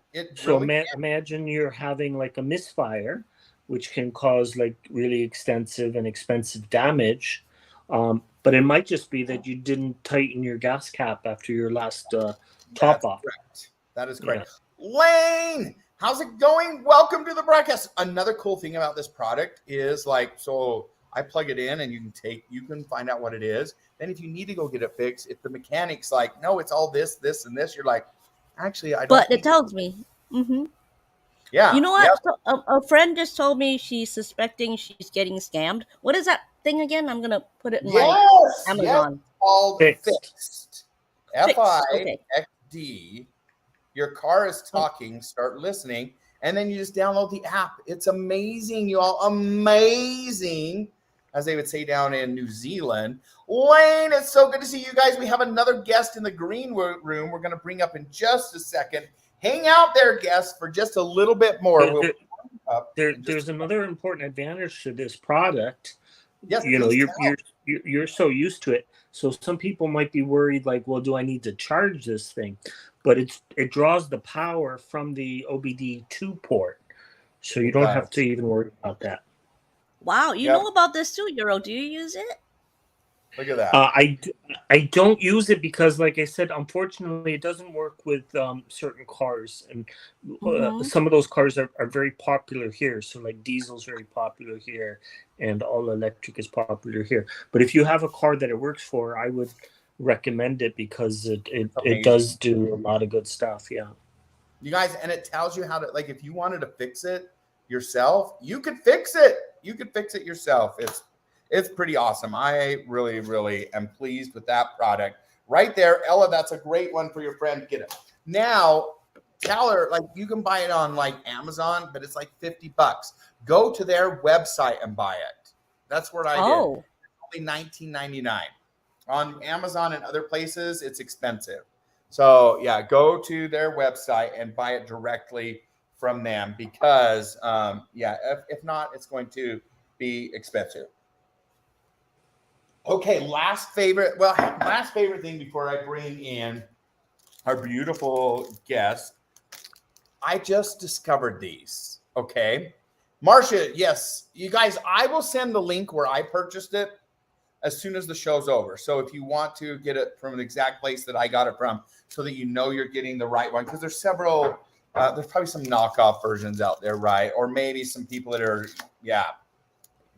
Imagine you're having like a misfire, which can cause like really extensive and expensive damage. But it might just be that you didn't tighten your gas cap after your last top off. Correct. That is correct. Yeah. Lane, how's it going? Welcome to the broadcast. Another cool thing about this product is so I plug it in and you can find out what it is. Then if you need to go get it fixed, if the mechanic's like, no, it's all this, and this, you're like, actually, I don't. But it tells me. Mm-hmm. Yeah. You know what? Yeah. So a friend just told me she's suspecting she's getting scammed. What is that thing again? I'm gonna put it in my Amazon. Yes, called Fixed. Okay. FIXD. Your car is talking. Start listening, and then you just download the app. It's amazing, y'all. Amazing, as they would say down in New Zealand. Lane, it's so good to see you guys. We have another guest in the green room. We're going to bring up in just a second. Hang out there, guests, for just a little bit more. There's another important advantage to this product. Yes, you're so used to it. So some people might be worried, like, well, do I need to charge this thing? But it draws the power from the OBD2 port, so you don't have to even worry about that. Wow, you know about this too, Euro? Do you use it? Look at that. I don't use it because, like I said, unfortunately, it doesn't work with certain cars, and some of those cars are very popular here. So, like diesel's very popular here, and all electric is popular here. But if you have a car that it works for, I would recommend it because it does do a lot of good stuff. Yeah, you guys, and it tells you how to, like, if you wanted to fix it yourself, you could fix it. You could fix it yourself. It's pretty awesome. I really, really am pleased with that product right there. Ella, that's a great one for your friend. Get it. Now, tell her, like, you can buy it on like Amazon, but it's like $50. Go to their website and buy it. That's what I did. Oh, Only $19.99. On Amazon and other places, it's expensive. So yeah, go to their website and buy it directly from them because if not, it's going to be expensive. Okay, last favorite thing before I bring in our beautiful guest. I just discovered these. Okay. Marcia, yes, you guys, I will send the link where I purchased it as soon as the show's over. So if you want to get it from an exact place that I got it from, so that you know you're getting the right one, because there's several, there's probably some knockoff versions out there, right? Or maybe some people that are,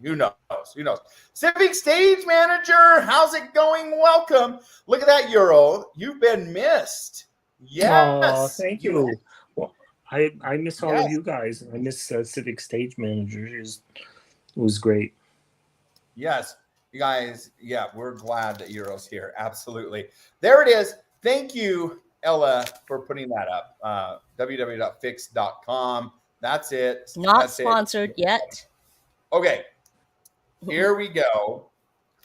who knows? Who knows? Civic Stage Manager, how's it going? Welcome. Look at that, Euro. You've been missed. Yes. Oh, thank you. Well, I miss all of you guys. I miss Civic Stage Manager. It was great. Yes. You guys, we're glad that Euro's here. Absolutely. There it is. Thank you, Ella, for putting that up. www.fix.com. That's it. not sponsored yet. Okay. Here we go.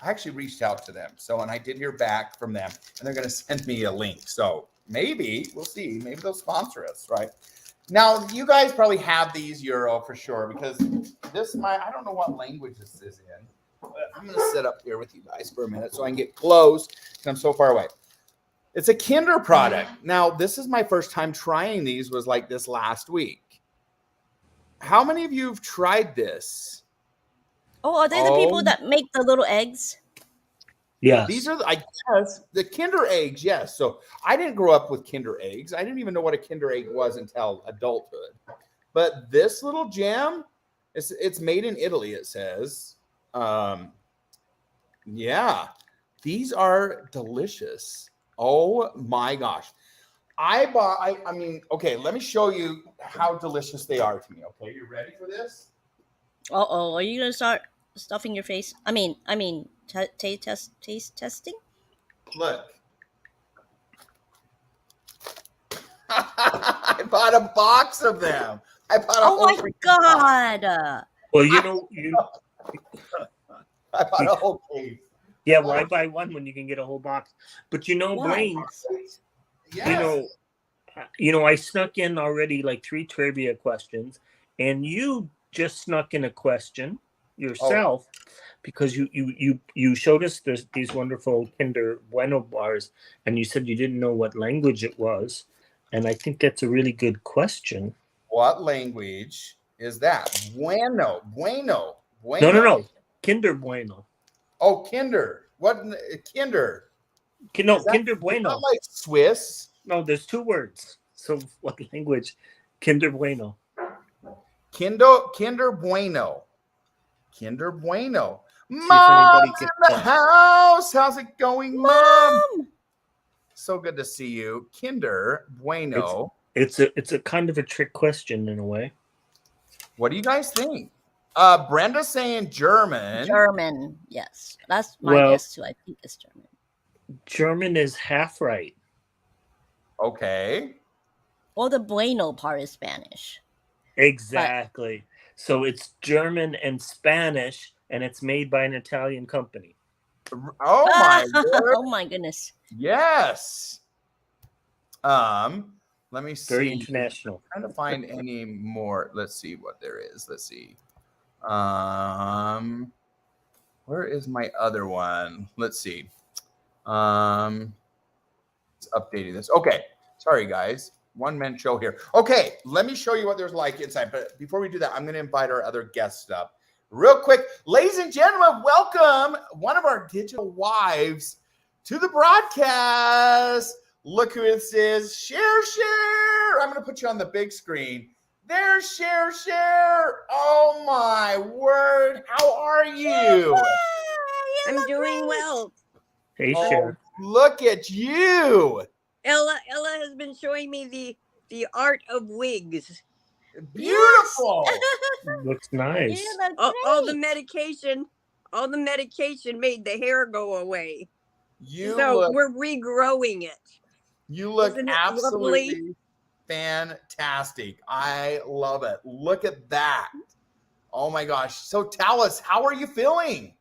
I actually reached out to them. And I did hear back from them, and they're going to send me a link. So maybe we'll see. Maybe they'll sponsor us, right? Now, you guys probably have these Euro for sure, because I don't know what language this is in. I'm going to sit up here with you guys for a minute so I can get close, and I'm so far away. It's a Kinder product. Now, this is my first time trying these, was like this last week. How many of you have tried this? Oh, are they the people that make the little eggs? Yeah. These are, I guess, the Kinder eggs, yes. So I didn't grow up with Kinder eggs. I didn't even know what a Kinder egg was until adulthood. But this little gem, it's made in Italy, it says. These are delicious. Oh my gosh. Okay, let me show you how delicious they are to me. Okay, you ready for this? Are you gonna start stuffing your face? Taste testing. Look. I bought a box of them. Oh my god! Well, I bought a whole case. Yeah, why buy one when you can get a whole box? But Blaine, yes. I snuck in already like 3 trivia questions, and you just snuck in a question yourself because you showed us these wonderful Kinder Bueno bars, and you said you didn't know what language it was, and I think that's a really good question. What language is that? Bueno. No. Kinder Bueno. Oh, Kinder. What Kinder? Kinder Bueno. Not like Swiss. No, there's 2 words. So what language? Kinder Bueno. Kinder Bueno. Kinder Bueno. Mom's in the house. How's it going, Mom? So good to see you. Kinder Bueno. It's a kind of a trick question in a way. What do you guys think? Brenda's saying German. German, yes. That's my guess too. I think it's German. German is half right. Okay. Well, the bueno part is Spanish. Exactly. So it's German and Spanish, and it's made by an Italian company. Oh my oh my goodness. Yes. Let me see. Very international. I'm trying to find any more. Let's see what there is. Let's see. Where is my other one? Let's see. It's updating this. Okay. Sorry, guys. One-man show here. Okay. Let me show you what there's like inside. But before we do that, I'm going to invite our other guests up real quick. Ladies and gentlemen, welcome one of our digital wives to the broadcast. Look who this is. Share. I'm going to put you on the big screen. There's Share. Oh my word. How are you? I'm doing well. Hey, Share. Look at you. Ella has been showing me the art of wigs. Beautiful. Looks nice. Yeah, all the medication made the hair go away. We're regrowing it. You look Isn't it absolutely lovely? fantastic. I love it. Look at that. Oh my gosh. So tell us, how are you feeling?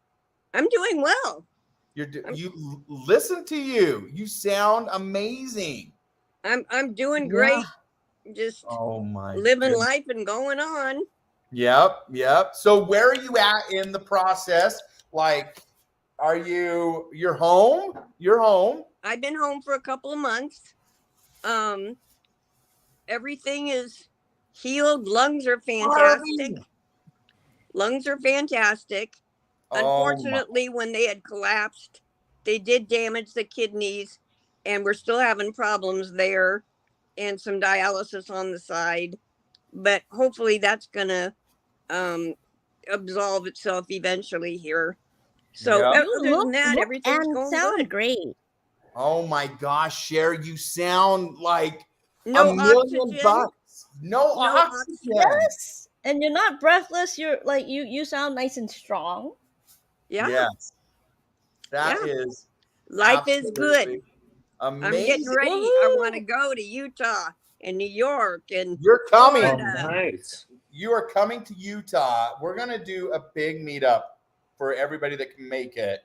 I'm doing well. You listen to you. You sound amazing. I'm doing great. Just living life and going on. Yep. So where are you at in the process? Like, you're home? You're home. I've been home for a couple of months. Everything is healed. Lungs are fantastic. Lungs are fantastic. Unfortunately, when they had collapsed, they did damage the kidneys, and we're still having problems there and some dialysis on the side. But hopefully that's going to absolve itself eventually here. So other than that, everything's going sound good. great. Oh my gosh, Cher, you sound like no $1 million oxygen. bucks. No oxygen. Yes. And you're not breathless. You're like you sound nice and strong. Yeah. Yes. That is life is good. Amazing. I'm getting ready. I want to go to Utah and New York and you're coming. Nice. You are coming to Utah. We're gonna do a big meetup for everybody that can make it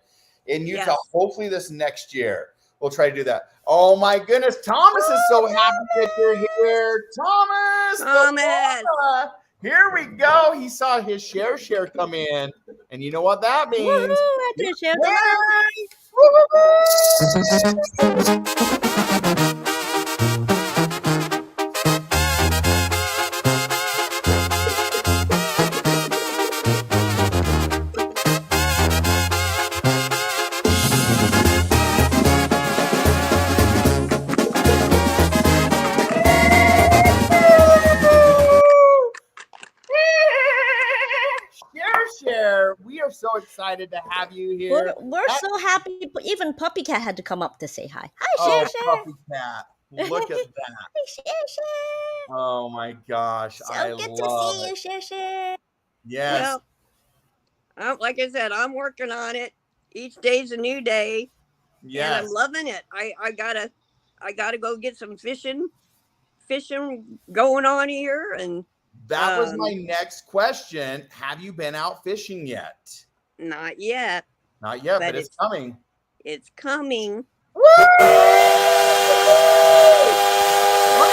in Utah. Hopefully this next year. We'll try to do that. Oh my goodness. Thomas is so happy that you're here. Thomas. Here we go. He saw his share come in. And you know what that means? Share. We are so excited to have you here. We're so happy. Even Puppy Cat had to come up to say hi. Hi, Share. Puppy Cat. Look at that. Hi, Share. Oh my gosh. So good to see you, Share. Yes. Well, like I said, I'm working on it. Each day's a new day. Yes. And I'm loving it. I gotta go get some fishing going on here. And that was my next question. Have you been out fishing yet? Not yet. Not yet, but it's coming. It's coming. Woo! What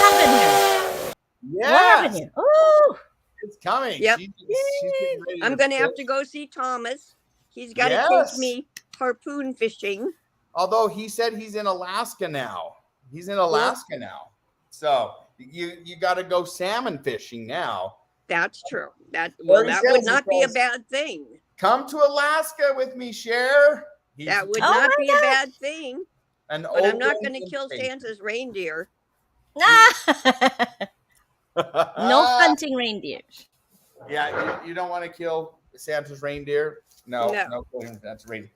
happened here? Yeah. What happened here? Oh, it's coming. Yep. She's ready I'm gonna have to go see Thomas. He's got to take me harpoon fishing. Although he said he's in Alaska now. Now. So you got to go salmon fishing now. That would not be a bad thing. Come to Alaska with me, Cher. That would not be a bad thing. But I'm not going to kill Santa's reindeer. No hunting reindeers. Yeah, you don't want to kill Santa's reindeer. No, that's reindeer.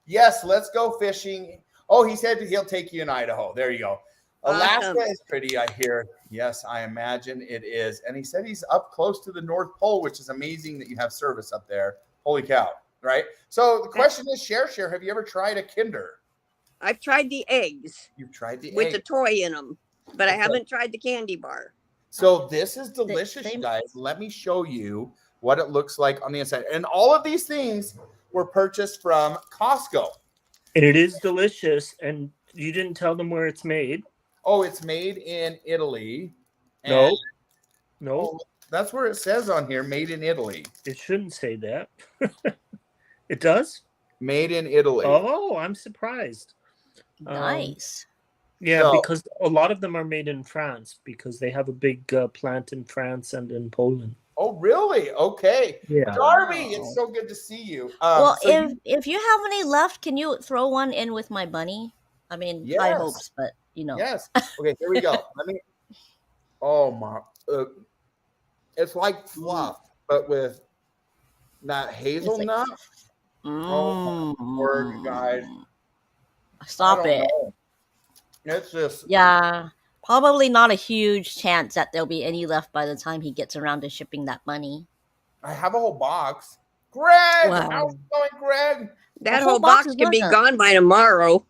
Yes, let's go fishing. Oh, he said he'll take you in Idaho. There you go. Alaska is pretty, I hear. Yes, I imagine it is. And he said he's up close to the North Pole, which is amazing that you have service up there. Holy cow, right? So the question is, Cher, have you ever tried a Kinder? I've tried the eggs. You've tried the eggs. With the toy in them, but I haven't tried the candy bar. So this is delicious, you guys. Let me show you what it looks like on the inside. And all of these things were purchased from Costco. And it is delicious. And you didn't tell them where it's made. Oh, it's made in Italy. No. Oh, that's where it says on here, made in Italy. It shouldn't say that. It does? Made in Italy. Oh, I'm surprised. Nice. Because a lot of them are made in France because they have a big plant in France and in Poland. Oh, really? Okay. Yeah. Darby, it's so good to see you. Well, if you have any left, can you throw one in with my bunny? I mean, high hopes, but you know. Yes. Okay, here we go. Let me. Oh my! It's like fluff, but with that hazelnut. Oh my word, guys! Stop it! Know. It's just probably not a huge chance that there'll be any left by the time he gets around to shipping that money. I have a whole box. Greg, how's it going, Greg? That whole box can be gone by tomorrow.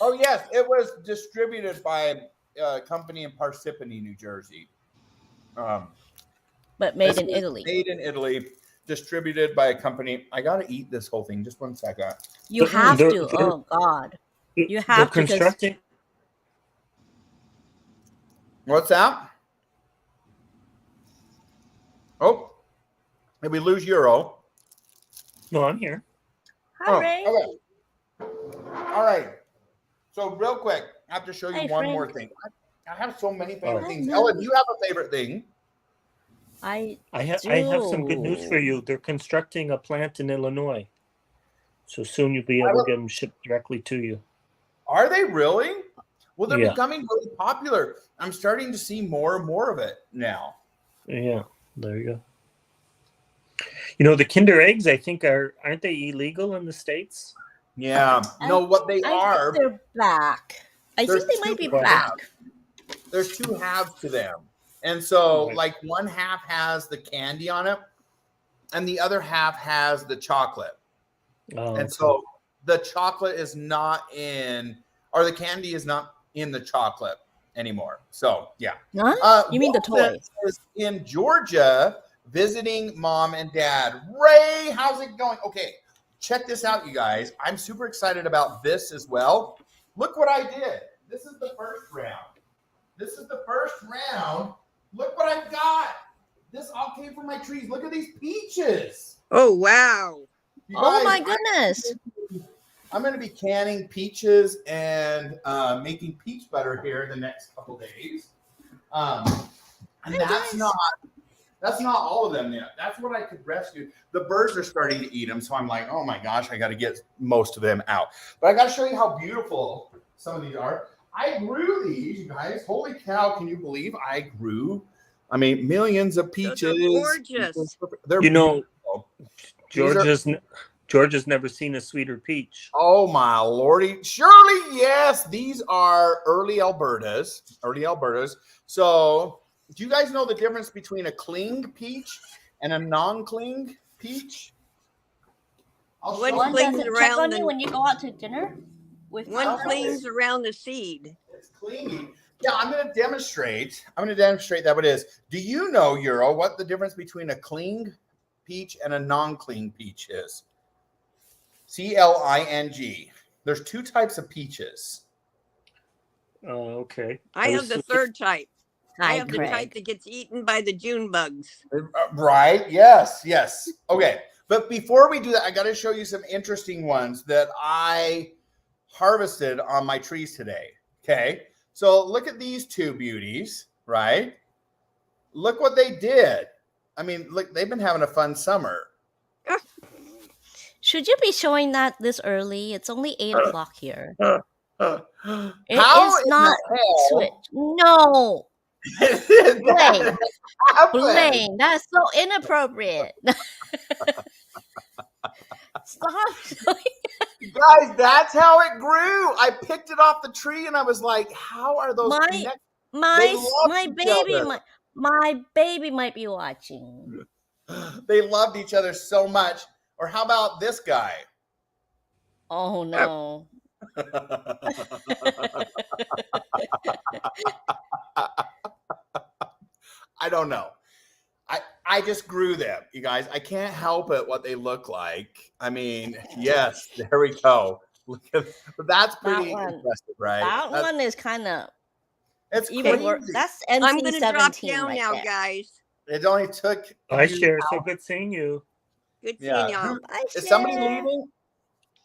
Oh yes, it was distributed by a company in Parsippany, New Jersey. But But made This in is Italy. Made in Italy, distributed by a company. I gotta eat this whole thing. Just 1 second. You have They're- to. they're- Oh God. You They're have to, 'cause constructing. What's that? Oh, did we lose Euro? No, I'm here. Hi, Ray. Okay. All right. So real quick, I have to show you Hey, one friend. more thing. I have so many favorite Oh. things. Hi, Ella, love. do you have a favorite thing? I have some good news for do. you. They're constructing a plant in Illinois, so soon you'll be able to get them shipped directly to you. Are they really? Well, they're Yeah. becoming really popular. I'm starting to see more and more of it now. Yeah, there you go. You know, the Kinder eggs, I think, aren't they illegal in the States? Yeah. No, what they I are. think they're back. I There's think they might two be back. There's 2 halves to them. And so, Right. like, one half has the candy on it, and the other half has the chocolate. Oh, And so the chocolate is not in, or the candy is not in the chocolate anymore. So, yeah. Huh? You mean the Wilson toy? is in Georgia visiting mom and dad. Ray, how's it going? Okay, check this out, you guys. I'm super excited about this as well. Look what I did. This is the first round. Look what I've got. This all came from my trees. Look at these peaches. Oh, wow. You Oh guys, my goodness. I'm going to be canning peaches and making peach butter here the next couple days. And that's not all of them yet. That's what I could rescue. The birds are starting to eat them, so I'm like, oh my gosh, I got to get most of them out. But I got to show you how beautiful some of these are. I grew these, you guys. Holy cow! Can you believe I grew? I mean, millions of peaches. Those are gorgeous. They're You know, beautiful. Georgia's never seen a sweeter peach. Oh my lordy! Surely, yes. These are early Albertas. So, do you guys know the difference between a cling peach and a non-cling peach? One One clings doesn't check around on the you when you go out to dinner? one clings around the seed. It's clingy. Yeah, I'm going to demonstrate. That what it is. Do you know, Euro, what the difference between a cling peach and a non-cling peach is? CLING. There's 2 types of peaches. Okay. I have the third type. I Hi, have the type Greg. that gets eaten by the June bugs. Right? Yes. Okay. But before we do that, I got to show you some interesting ones that I harvested on my trees today. Okay. So look at these 2 beauties, right? Look what they did. I mean, look, they've been having a fun summer. Should you be showing that this early? It's only 8 o'clock here. It How is in not the hell switch. No. did that happen? Blaine, that's so inappropriate. Stop. Guys, that's how it grew. I picked it off the tree and I was like, how are those connected? My baby might be watching. They loved each other so much. Or how about this guy? Oh no. I don't know. I just grew them, you guys. I can't help it what they look like. I mean, yes, there we go. Look at, but that's pretty impressive, right? That one is kind of it's even worse. crazy. That's I'm NC-17 going to drop down right now, there. guys. It only took. Hi, Cher. So good seeing you. Good seeing y'all. Is somebody leaving?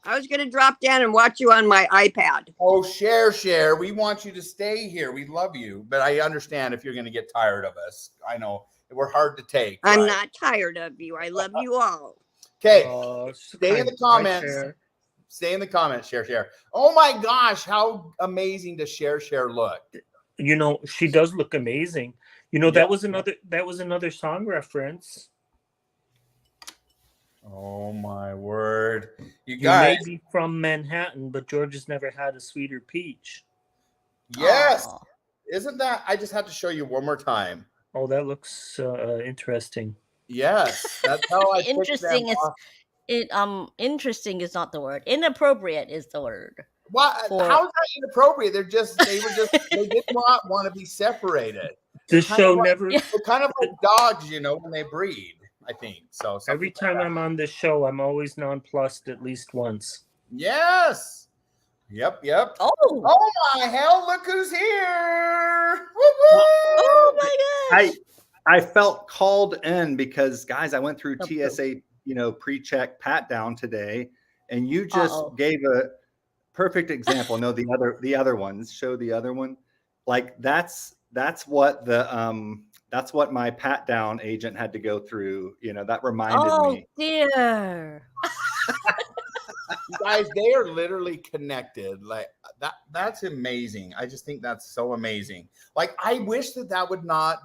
I was going to drop down and watch you on my iPad. Oh, share. We want you to stay here. We love you, but I understand if you're going to get tired of us. I know we're hard to take. I'm right? not tired of you. I love you all. Okay, Oh, stay in the comments. Stay in the comments. Share. Oh my gosh, how amazing does Share look? You know, she does look amazing. You know, that was another song reference. Oh my word. You You guys. may be from Manhattan, but Georgia's never had a sweeter peach. Yes. Aw. Isn't that? I just had to show you one more time. Oh, that looks interesting. Yes. That's how I picked them Interesting is off. interesting is not the word. Inappropriate is the word. What? How is that inappropriate? They did not want to be separated. The show never. They're kind of like dogs, you know, when they breed. I think so. Every time I'm on this show, I'm always nonplussed at least once. Yes. Yep. Oh. Oh my hell! Look who's here! Woo-woo! Oh my gosh. I felt called in because, guys, I went through TSA, pre-check pat down today, and you just gave a perfect example. No, the other ones. Show the other one. Like that's what that's what my pat down agent had to go through. That reminded me. Oh dear. You guys, they are literally connected. Like that's amazing. I just think that's so amazing. Like I wish that would not,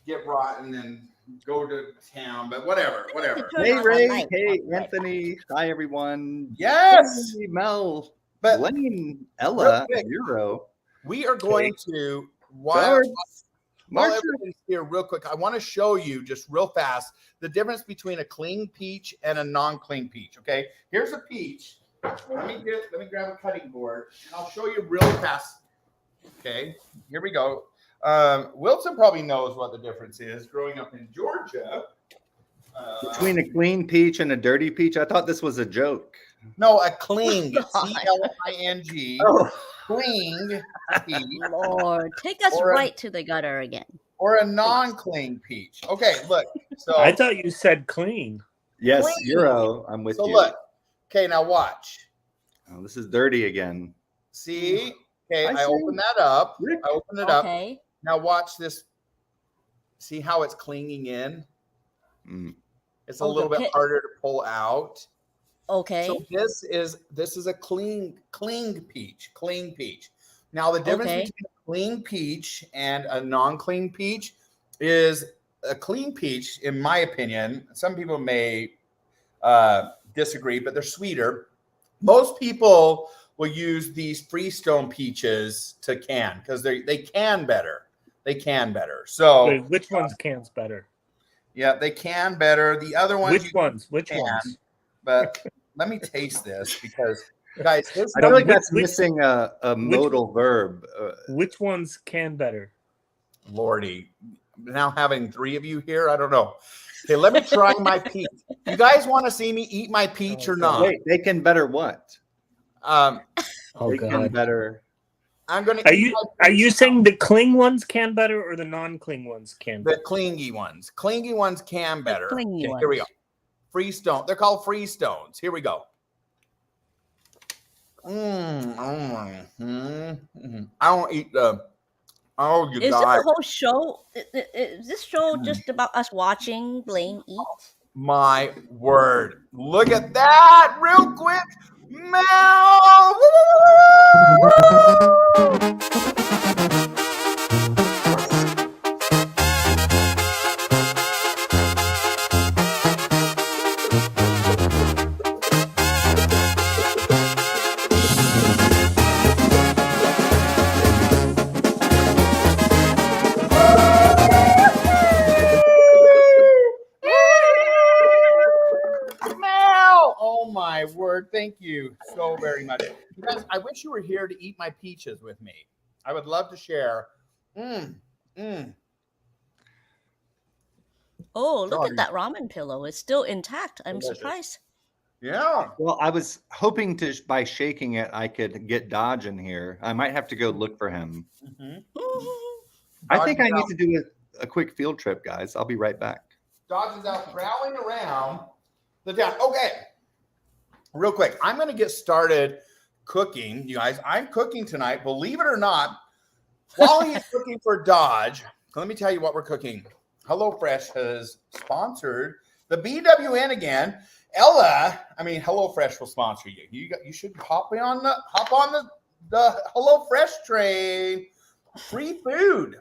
get rotten and go to town, but whatever. Hey Ray, hey Anthony, hi everyone. Yes, hey, Mel, but Blaine, Ella, Beardo. We are going to while everybody's here, real quick. I want to show you just real fast the difference between a clean peach and a non-clean peach. Okay, here's a peach. Let me grab a cutting board and I'll show you really fast. Okay, here we go. Wilson probably knows what the difference is growing up in Georgia. Between a clean peach and a dirty peach, I thought this was a joke. No, a cling. C-L-I-N-G. Cling peach. Lord, take us right to the gutter again. Or a non-clean peach. Okay, look. So I thought you said clean. Yes, clean. Euro. I'm with you. So look. Okay, now watch. Oh, this is dirty again. See? Okay, I open that up. I open it up. Okay. Now watch this. See how it's clinging in? It's a little bit harder to pull out. Okay. So this is a clean peach. Clean peach. Now the difference between a clean peach and a non-clean peach is a clean peach, in my opinion. Some people may disagree, but they're sweeter. Most people will use these Freestone peaches to can because they can better. They can better. So wait, which one's cans better? Yeah, they can better. The other ones. Which ones? But let me taste this because, guys, I feel like that's missing a modal verb. Which ones can better? Lordy, now having three of you here, I don't know. Okay, let me try my peach. You guys want to see me eat my peach or not? Wait, they can better what? They can better. I'm gonna. Are you saying the cling ones can better or the non-cling ones can better? The clingy ones. Clingy ones can better. Okay, here we go. Freestone. They're called Freestones. Here we go. I don't eat the. Oh, you Is guys. this a whole show? Is this show just about us watching Blaine eat? My word. Look at that real quick. Mel. Oh my word. Thank you so very much. You guys, I wish you were here to eat my peaches with me. I would love to share. Oh, look at that ramen pillow. It's still intact. I'm surprised. Yeah. Well, I was hoping by shaking it, I could get Dodge in here. I might have to go look for him. I think I need to do a quick field trip, guys. I'll be right back. Dodge is out prowling around the town. Okay. Real quick, I'm going to get started cooking. You guys, I'm cooking tonight. Believe it or not, while he's cooking for Dodge, let me tell you what we're cooking. HelloFresh has sponsored the BWN again. Ella, HelloFresh will sponsor you. You should hop on the HelloFresh train. Free food.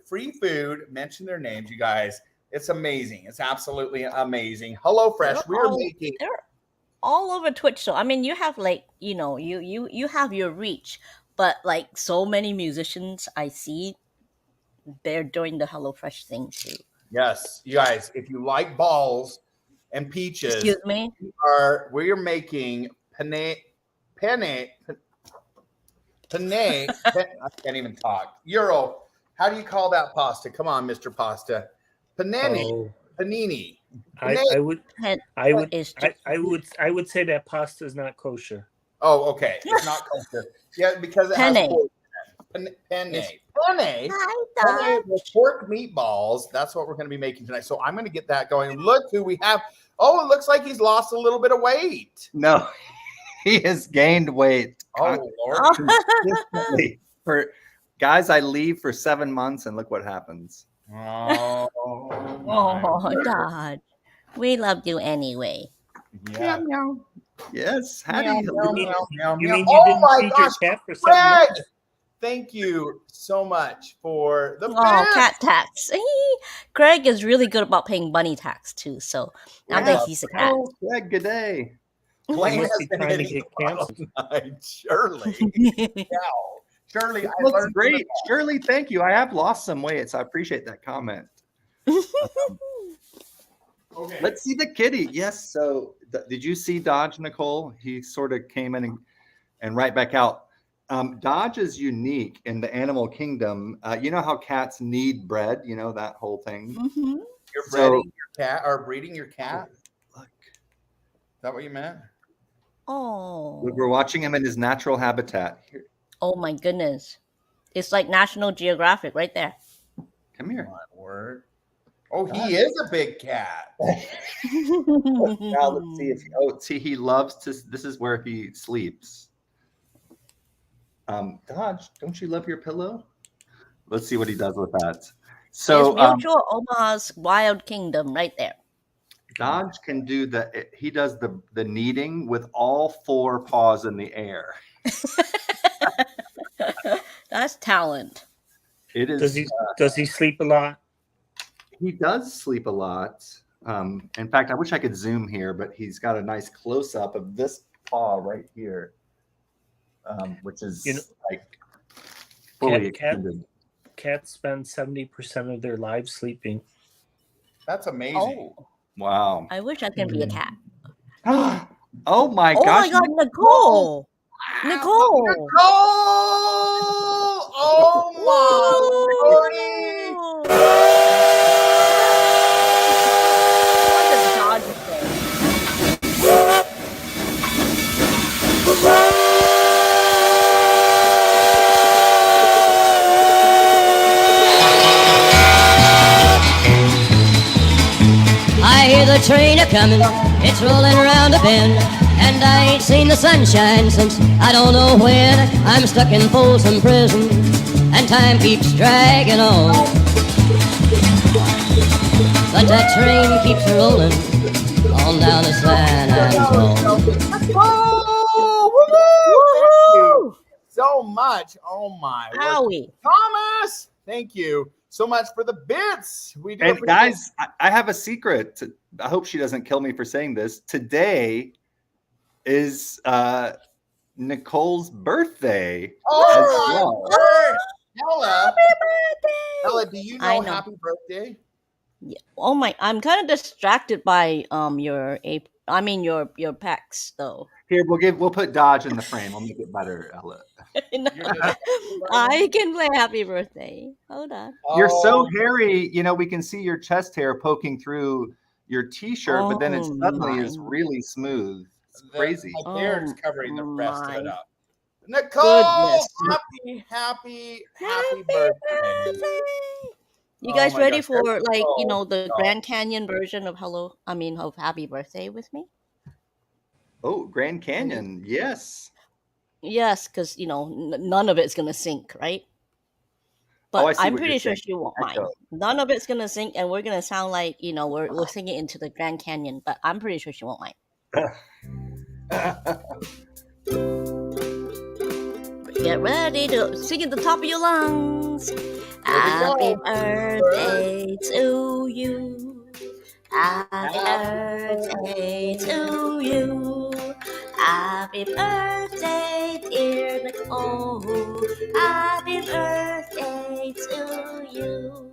Mention their names, you guys. It's amazing. It's absolutely amazing. HelloFresh. They're all over Twitch. So you have you have your reach, but like so many musicians I see, they're doing the HelloFresh thing too. Yes, you guys, if you like balls and peaches, excuse me, we're making penne. I can't even talk. Euro How do you call that pasta? Come on, Mr. Pasta. Panini. Oh. Panini. I would Is I would say that pasta is not kosher. Oh, okay. It's not kosher. Yeah, because it has Penne. pork. Penne. Penne with pork meatballs. That's what we're going to be making tonight. So I'm going to get that going. Look who we have. Oh, it looks like he's lost a little bit of weight. No, he has gained weight. Oh, Lord. Consistently. For guys, I leave for 7 months and look what happens. Oh, Oh, Dad. We love you anyway. yeah. Yes, Hattie. Meow, meow, meow, You meow. mean you Oh didn't my feed gosh, your cat for 7 Greg! months? Thank you so much for the Oh, cat tax. Greg is really good about paying bunny tax too. So now that he's a cat. Oh, Greg, good day. Blaine Must has be been trying to hitting get the bottom canceled. line. Shirley. Wow. Shirley, I Looks learned great. Shirley, thank you. I have lost some weight, so I appreciate that comment. Okay. Let's see the kitty. Yes. So did you see Dodge, Nicole? He sort of came in and right back out. Dodge is unique in the animal kingdom. You know how cats need bread, you know, that whole thing. Mm-hmm. You're So- breeding your cat or breeding your cat? Look, Is that what you meant? Oh. we're watching him in his natural habitat. Here, Oh my goodness. It's like National Geographic right there. come here. My word. Oh, he is a big cat. Now let's see if see he loves to. This is where he sleeps. Dodge, don't you love your pillow? Let's see what he does with that. So It's Mutual Omaha's Wild Kingdom right there. Dodge can do he does the kneading with all 4 paws in the air. That's talent. It is. Does he sleep a lot? He does sleep a lot. In fact, I wish I could zoom here, but he's got a nice close up of this paw right here, which is like fully extended. Cats spend 70% of their lives sleeping. That's amazing. Oh, Wow. I wish I could be a cat. Oh my Oh gosh. my God, Nicole! Nicole! Nicole! Oh my lordy! What does Dodge say? I hear the train a comin', it's rollin' around a bend, and I ain't seen the sunshine since I don't know when. I'm stuck in Folsom Prison, and time keeps dragging on. But that train keeps rollin' on down to San Antonio. Oh, thank you so much. Oh my word. Howie. Thomas, thank you so much for the bits. We do And appreciate guys, I have a secret. I hope she doesn't kill me for saying this. Today is Nicole's birthday. Oh as my well. word. Ella, birthday! Ella, do you I know know. happy birthday? Yeah. Oh my! I'm kind of distracted by your pecs though. Here, we'll put Dodge in the frame. We'll make it better, Ella. I can play Happy Birthday. Hold on. You're so Oh, hairy, we can see your chest hair poking through your t-shirt, but then it Oh suddenly is my. really smooth. It's crazy. My beard's Oh covering the rest of it my up. Nicole, goodness. happy Happy birthday. birthday! You Oh guys my ready gosh, for that's so the soft. Grand Canyon version of of Happy Birthday with me? Oh, Grand Canyon. Yes. Yes, because none of it's gonna sink, right? Oh, I But see I'm what you're pretty sure saying. she won't mind. Echo. None of it's gonna sink, and we're gonna sound like we're singing into the Grand Canyon. But I'm pretty sure she won't mind. Get ready to sing at the top of your lungs. Happy birthday to you. Happy birthday to you. Happy birthday, dear Nicole. Happy birthday to you.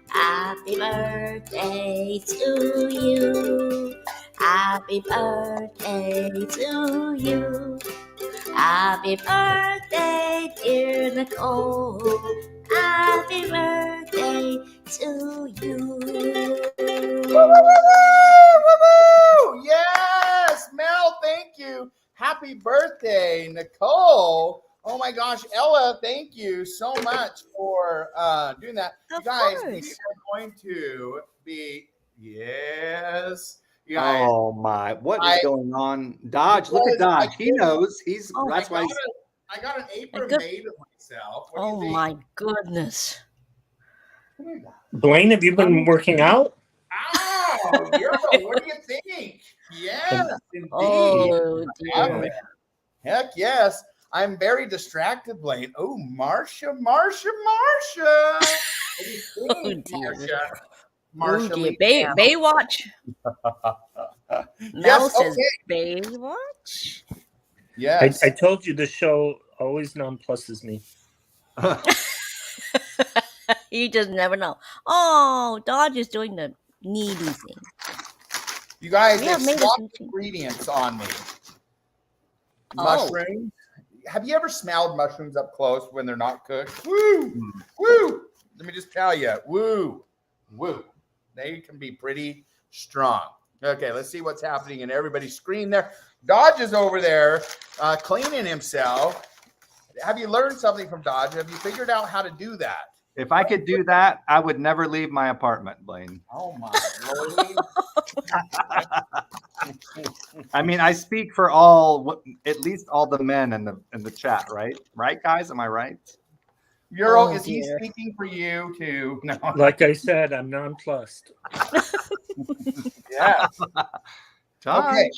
Happy birthday to you. Happy birthday to you. Happy birthday, dear Nicole. Happy birthday to you. Woo! Yes, Mel, thank you. Happy birthday, Nicole. Oh my gosh, Ella, thank you so much for doing that. You guys, we are going to be, yes. You guys, Oh my, what is going on? Dodge, look at Dodge. He knows. He's that's why I got an apron made of myself. What do you think? My goodness. Blaine, have you been working out? Oh, Beardo, what do you think? Yes, indeed. Oh, dear. Heck yes. I'm very distracted, Blaine. Oh, Marcia. What do you think, Marcia? Oh, dear. Baywatch. Mel Yes, says okay. Baywatch. Yes. I told you the show always nonpluses me. You just never know. Oh, Dodge is doing the needy thing. You guys, We they have made swapped a few- ingredients on me. Oh. Mushrooms. Have you ever smelled mushrooms up close when they're not cooked? Woo! Woo! Let me just tell you, woo! Woo! They can be pretty strong. Okay, let's see what's happening in everybody's screen there. Dodge is over there cleaning himself. Have you learned something from Dodge? Have you figured out how to do that? if I could do that, I would never leave my apartment, Blaine. Oh my lordy. I mean, I speak for all, at least all the men in the chat, right? Right, guys? Am I right? Euro, is he speaking for you too? No. Like I said, I'm nonplussed. Yeah. Dodge. Okay.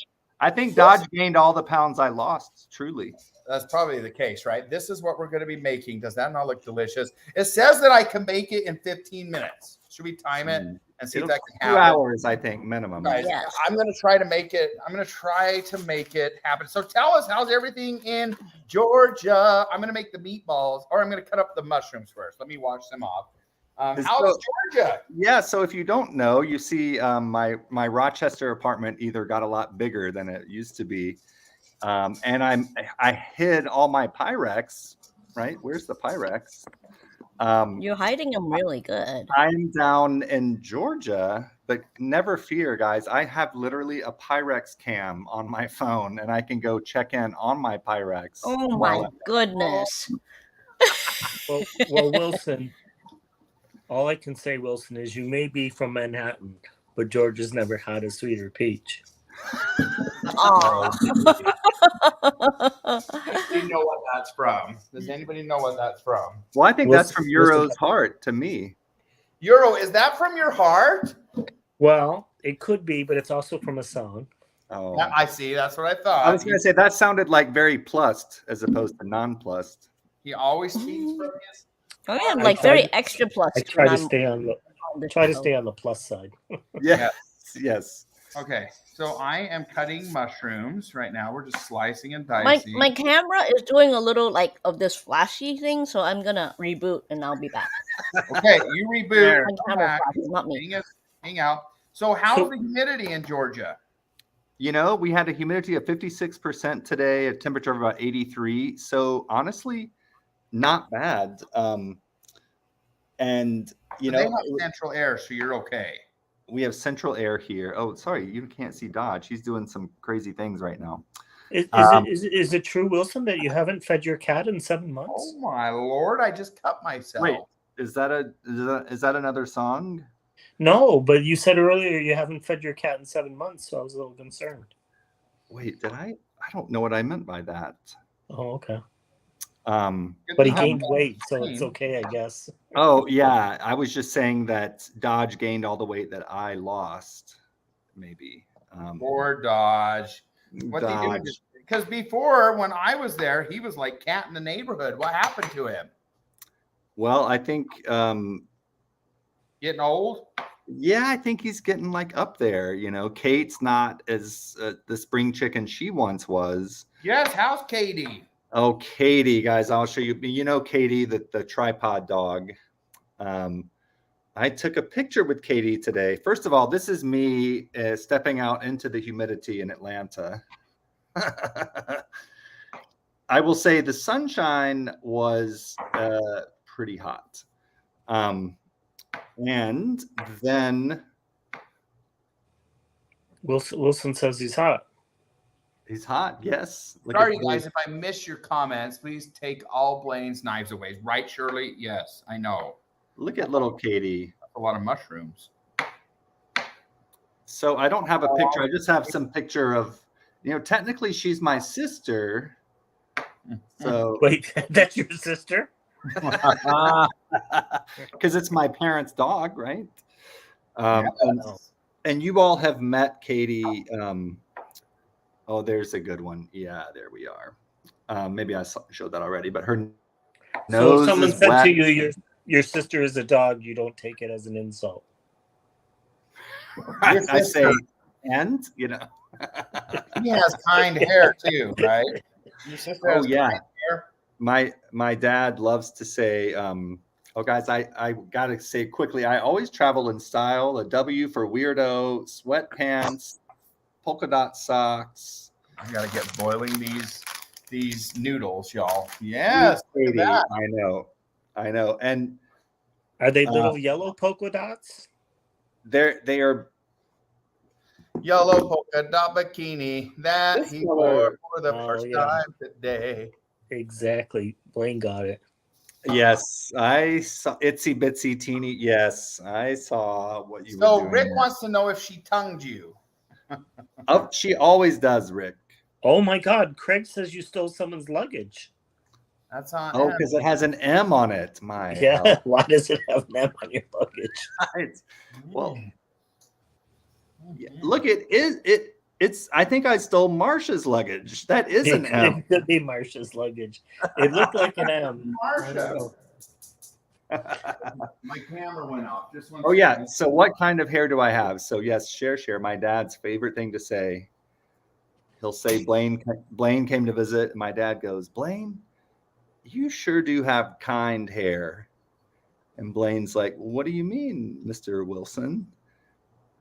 I think Dodge gained all the pounds I lost, truly. That's probably the case, right? This is what we're going to be making. Does that not look delicious? It says that I can make it in 15 minutes. Should we time it and see if that can happen? 2 hours, I think, minimum. Guys, I'm going to try to make it. I'm going to try to make it happen. So tell us, how's everything in Georgia? I'm going to make the meatballs, or I'm going to cut up the mushrooms first. Let me wash them off. How's Georgia? Yeah, so if you don't know, you see my Rochester apartment either got a lot bigger than it used to be. And I hid all my Pyrex, right? Where's the Pyrex? You're hiding them really good. I'm down in Georgia, but never fear, guys. I have literally a Pyrex cam on my phone, and I can go check in on my Pyrex. Oh my goodness. Well, Wilson, all I can say, Wilson, is you may be from Manhattan, but Georgia's never had a sweeter peach. Oh. Do you know what that's from? Does anybody know what that's from? Well, I think that's from Euro's heart to me. Euro, is that from your heart? Well, it could be, but it's also from a song. Oh, Yeah, I see. That's what I thought. I was going to say that sounded like very plussed as opposed to non-plussed. He always speaks from his. Oh yeah, like very extra plus. I try to stay on the plus side. Yes, yes. Okay, so I am cutting mushrooms right now. We're just slicing and dicing. My camera is doing a little like of this flashy thing, so I'm gonna reboot and I'll be back. Okay, you reboot. My camera flashes, not me. Hang out. So how's the humidity in Georgia? You know, we had a humidity of 56% today, a temperature of about 83. So honestly, not bad. And you know, they have central air, so you're okay. We have central air here. Oh, sorry, you can't see Dodge. He's doing some crazy things right now. Is it true, Wilson, that you haven't fed your cat in 7 months? Oh my Lord! I just cut myself. Wait, is that another song? No, but you said earlier you haven't fed your cat in 7 months, so I was a little concerned. Wait, did I? I don't know what I meant by that. Oh, okay. But he gained weight, so it's okay, I guess. Oh yeah, I was just saying that Dodge gained all the weight that I lost. Maybe. Poor Dodge. What they do? Because before, when I was there, he was like cat in the neighborhood. What happened to him? Well, I think getting old. Yeah, I think he's getting like up there. You know, Kate's not as the spring chicken she once was. Yes, how's Katie? Oh, Katie, guys, I'll show you. You know, Katie, the tripod dog. I took a picture with Katie today. First of all, this is me stepping out into the humidity in Atlanta. I will say the sunshine was pretty hot. And then Wilson says he's hot. He's hot, yes. Sorry, guys, if I miss your comments, please take all Blaine's knives away. Right, Shirley? Yes, I know. Look at little Katie. That's a lot of mushrooms. So I don't have a picture. I just have some picture of, technically she's my sister. So wait, that's your sister? Because it's my parents' dog, right? And you all have met Katie. Oh, there's a good one. Yeah, there we are. Maybe I showed that already, but her nose. So if someone is said wet. to you, your sister is a dog, you don't take it as an insult. I say, and He has kind hair too, right? Your sister has yeah. kind hair. My dad loves to say, guys, I gotta say quickly, I always travel in style. A W for weirdo, sweatpants, polka dot socks. I gotta get boiling these noodles, y'all. Yes, Katie, I know. And are they little yellow polka dots? They are yellow polka dot bikini that he wore for the first time today. Exactly. Blaine got it. Yes, I saw itsy bitsy teeny. Yes, I saw what you were So doing. Rick wants to know if she tongued you. Oh, she always does, Rick. Oh my God, Craig says you stole someone's luggage. That's on. Oh, because it has an M on it. My yeah. Why does it have an M on your luggage? Well, look, it's. I think I stole Marsha's luggage. That is an M. It could be Marsha's luggage. It looked like an M. Marsha. My camera went off. Just one Oh yeah. second. So what kind of hair do I have? So yes, share. My dad's favorite thing to say. He'll say Blaine came to visit. And my dad goes, Blaine, you sure do have kind hair. And Blaine's like, what do you mean, Mr. Wilson?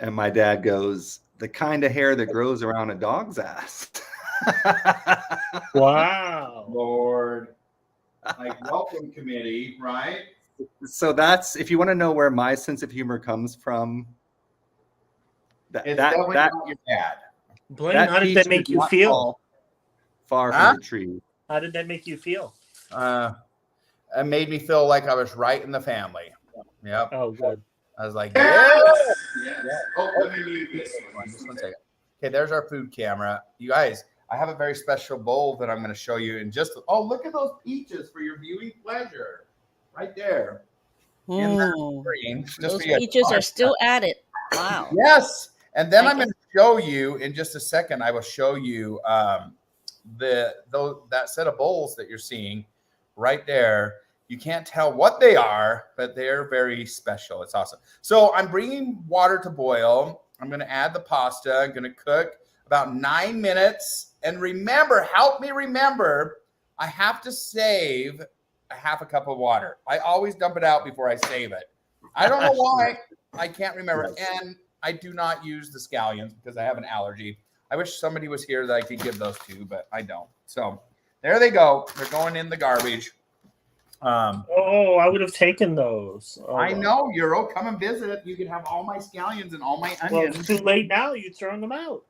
And my dad goes, the kind of hair that grows around a dog's ass. Wow. Lord. Like welcome committee, right? So that's, if you want to know where my sense of humor comes from, It's definitely not your dad. Blaine, how did that make you feel? Far from the tree. How did that make you feel? It made me feel like I was right in the family. Yep. Oh, good. I was like, yes. Yeah. Oh, let me mute this one. Just one second. Okay, there's our food camera. You guys, I have a very special bowl that I'm going to show you in just. Oh, look at those peaches for your viewing pleasure, right there. In that screen, those peaches are still at it. Wow. Yes, and then I'm going to show you in just a second. I will show you that set of bowls that you're seeing right there. You can't tell what they are, but they're very special. It's awesome. So I'm bringing water to boil. I'm going to add the pasta. I'm going to cook about 9 minutes. And remember, help me remember, I have to save a half a cup of water. I always dump it out before I save it. I don't know why. I can't remember. And I do not use the scallions because I have an allergy. I wish somebody was here that I could give those to, but I don't. So there they go. They're going in the garbage. I would have taken those. Oh, I know, Euro. Come and visit. You can have all my scallions and all my onions. Well, it's too late now. You're throwing them out.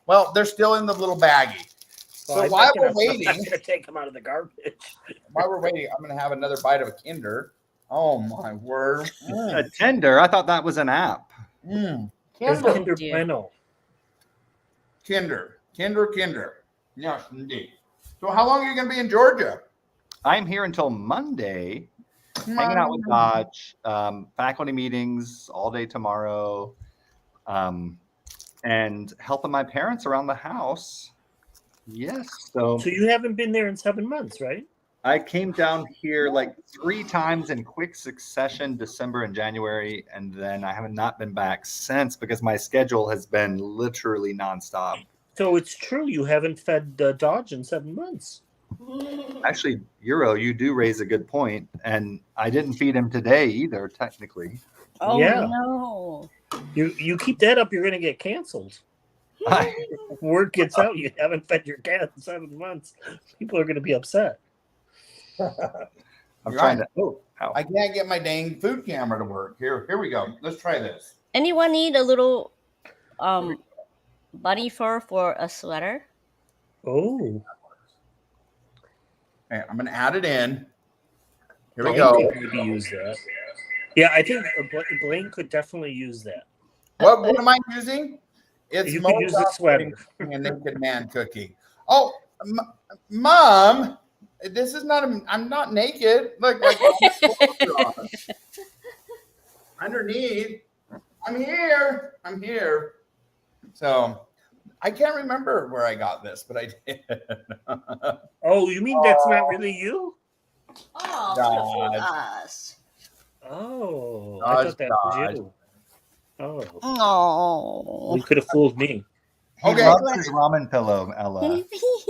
Well, they're still in the little baggie. So while we're waiting, I'm gonna take them out of the garbage. While we're waiting, I'm gonna have another bite of a Kinder. Oh my word! A Tinder? I thought that was an app. Kinder Bueno. Kinder. Yes, indeed. So how long are you gonna be in Georgia? I'm here until Monday, hanging out with Dodge, faculty meetings all day tomorrow, and helping my parents around the house. Yes. So you haven't been there in 7 months, right? I came down here like 3 times in quick succession, December and January, and then I have not been back since because my schedule has been literally nonstop. So it's true you haven't fed Dodge in 7 months. Actually, Euro, you do raise a good point, and I didn't feed him today either, technically. Oh yeah. No! You keep that up, you're going to get canceled. Word gets out you haven't fed your cat in 7 months. People are going to be upset. I'm trying to. Oh, I can't get my dang food camera to work. Here we go. Let's try this. Anyone need a little bunny fur for a sweater? Oh. Okay, I'm gonna add it in. Here we Blaine go. could maybe use that. Yeah, I think Blaine could definitely use that. What am I using? It's You could use the sweater. a naked man cooking. Oh, Mom, this is not. I'm not naked. Look, like underneath. I'm here. So I can't remember where I got this, but I did. Oh, you mean that's not really you? Oh, God. us. Oh, I Gosh, thought that was you. Oh, Oh. you could have fooled me. He Okay. loves his ramen pillow, Ella.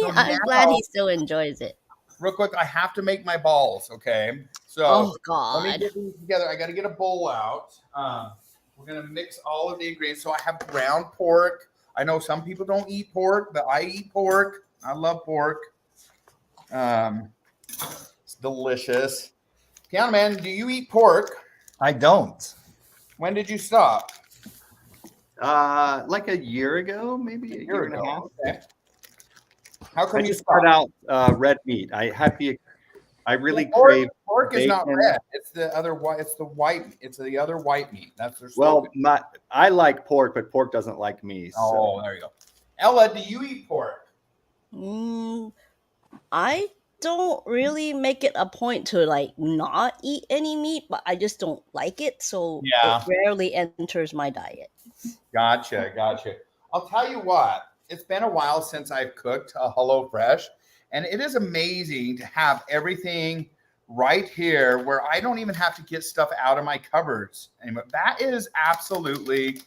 I'm glad he still enjoys it. Real quick, I have to make my balls. Okay, so Oh let me God. get these together. I got to get a bowl out. We're gonna mix all of the ingredients. So I have ground pork. I know some people don't eat pork, but I eat pork. I love pork. It's delicious. Piano Man, do you eat pork? I don't. When did you stop? Like a year ago, maybe a year and a half. Okay. How come I you just stopped? start out red meat. I really Pork- crave pork is not bacon. red. It's the other white. It's the white. It's the other white meat. That's their Well, slogan. I like pork, but pork doesn't like me. So. Oh, there you go. Ella, do you eat pork? I don't really make it a point to like not eat any meat, but I just don't like it, so Yeah. it rarely enters my diet. Gotcha. I'll tell you what. It's been a while since I've cooked a HelloFresh, and it is amazing to have everything right here where I don't even have to get stuff out of my cupboards anymore. That is absolutely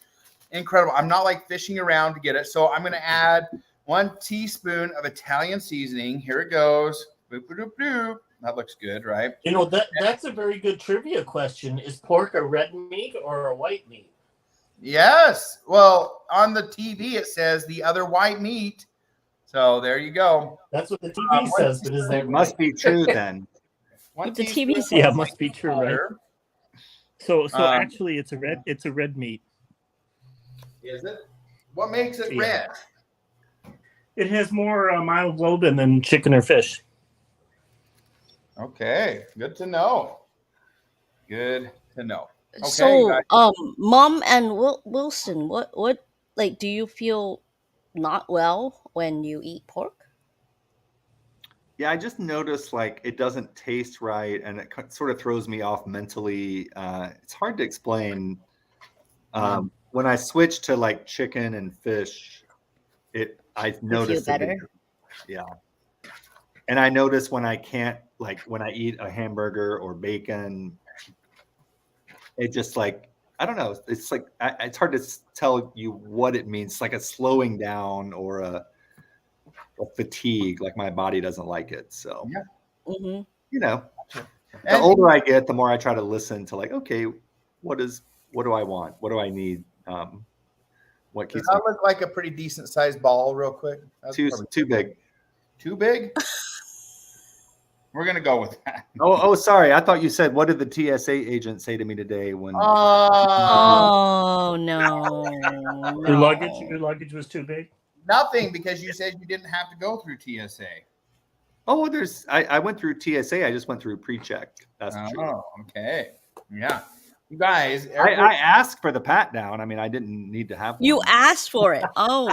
incredible. I'm not like fishing around to get it. So I'm going to add 1 teaspoon of Italian seasoning. Here it goes. Boop, boop, boop, boop. That looks good, right? You know, that's a very good trivia question. Is pork a red meat or a white meat? Yes. Well, on the TV, it says the other white meat. So there you go. That's what the TV says, but is that It must be true then. One The teaspoon TV of says. Yeah, it must be true, right? butter. So actually, it's a red meat. Is it? What makes it Yeah. red? It has more myoglobin than chicken or fish. Okay, good to know. Good to know. Okay, So, guys. Mom and Wilson, what like do you feel not well when you eat pork? Yeah, I just noticed like it doesn't taste right, and it sort of throws me off mentally. It's hard to explain. When I switch to like chicken and fish, I notice better? Yeah, and I notice when I can't, like when I eat a hamburger or bacon, it just like I don't know. It's like it's hard to tell you what it means. It's like a slowing down or a fatigue. Like my body doesn't like it. So Yeah. Mm-hmm. you know, the And- older I get, the more I try to listen to like, okay, what do I want? What do I need? What Does keeps me that look like a pretty decent sized ball, real quick? That's too probably big? too big. We're gonna go with that. Oh, sorry. I thought you said, what did the TSA agent say to me today when? Oh no. Your luggage was too big. Nothing, because you said you didn't have to go through TSA. Oh, I went through TSA. I just went through pre-check. That's true. Oh, okay. Yeah. You guys, I asked for the pat down. I mean, I didn't need to have one. You asked for it. Oh.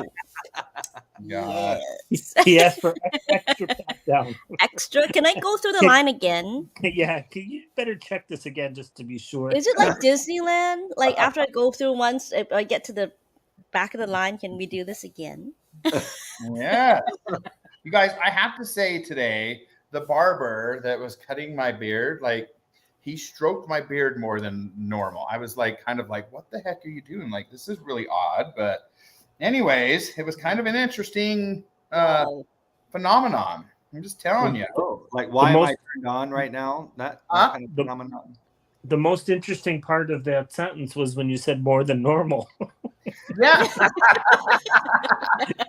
God. Yes. He asked for extra pat down. Extra. Can I go through the line again? Yeah, you better check this again just to be sure. Is it like Disneyland? Like after I go through once, if I get to the back of the line, can we do this again? Yeah. You guys, I have to say today, the barber that was cutting my beard, like he stroked my beard more than normal. I was like, kind of like, what the heck are you doing? Like, this is really odd. But anyways, it was kind of an interesting phenomenon. I'm just telling you. Oh, like, why am I turned on right now? That kind of phenomenon. The most interesting part of that sentence was when you said more than normal. Yeah.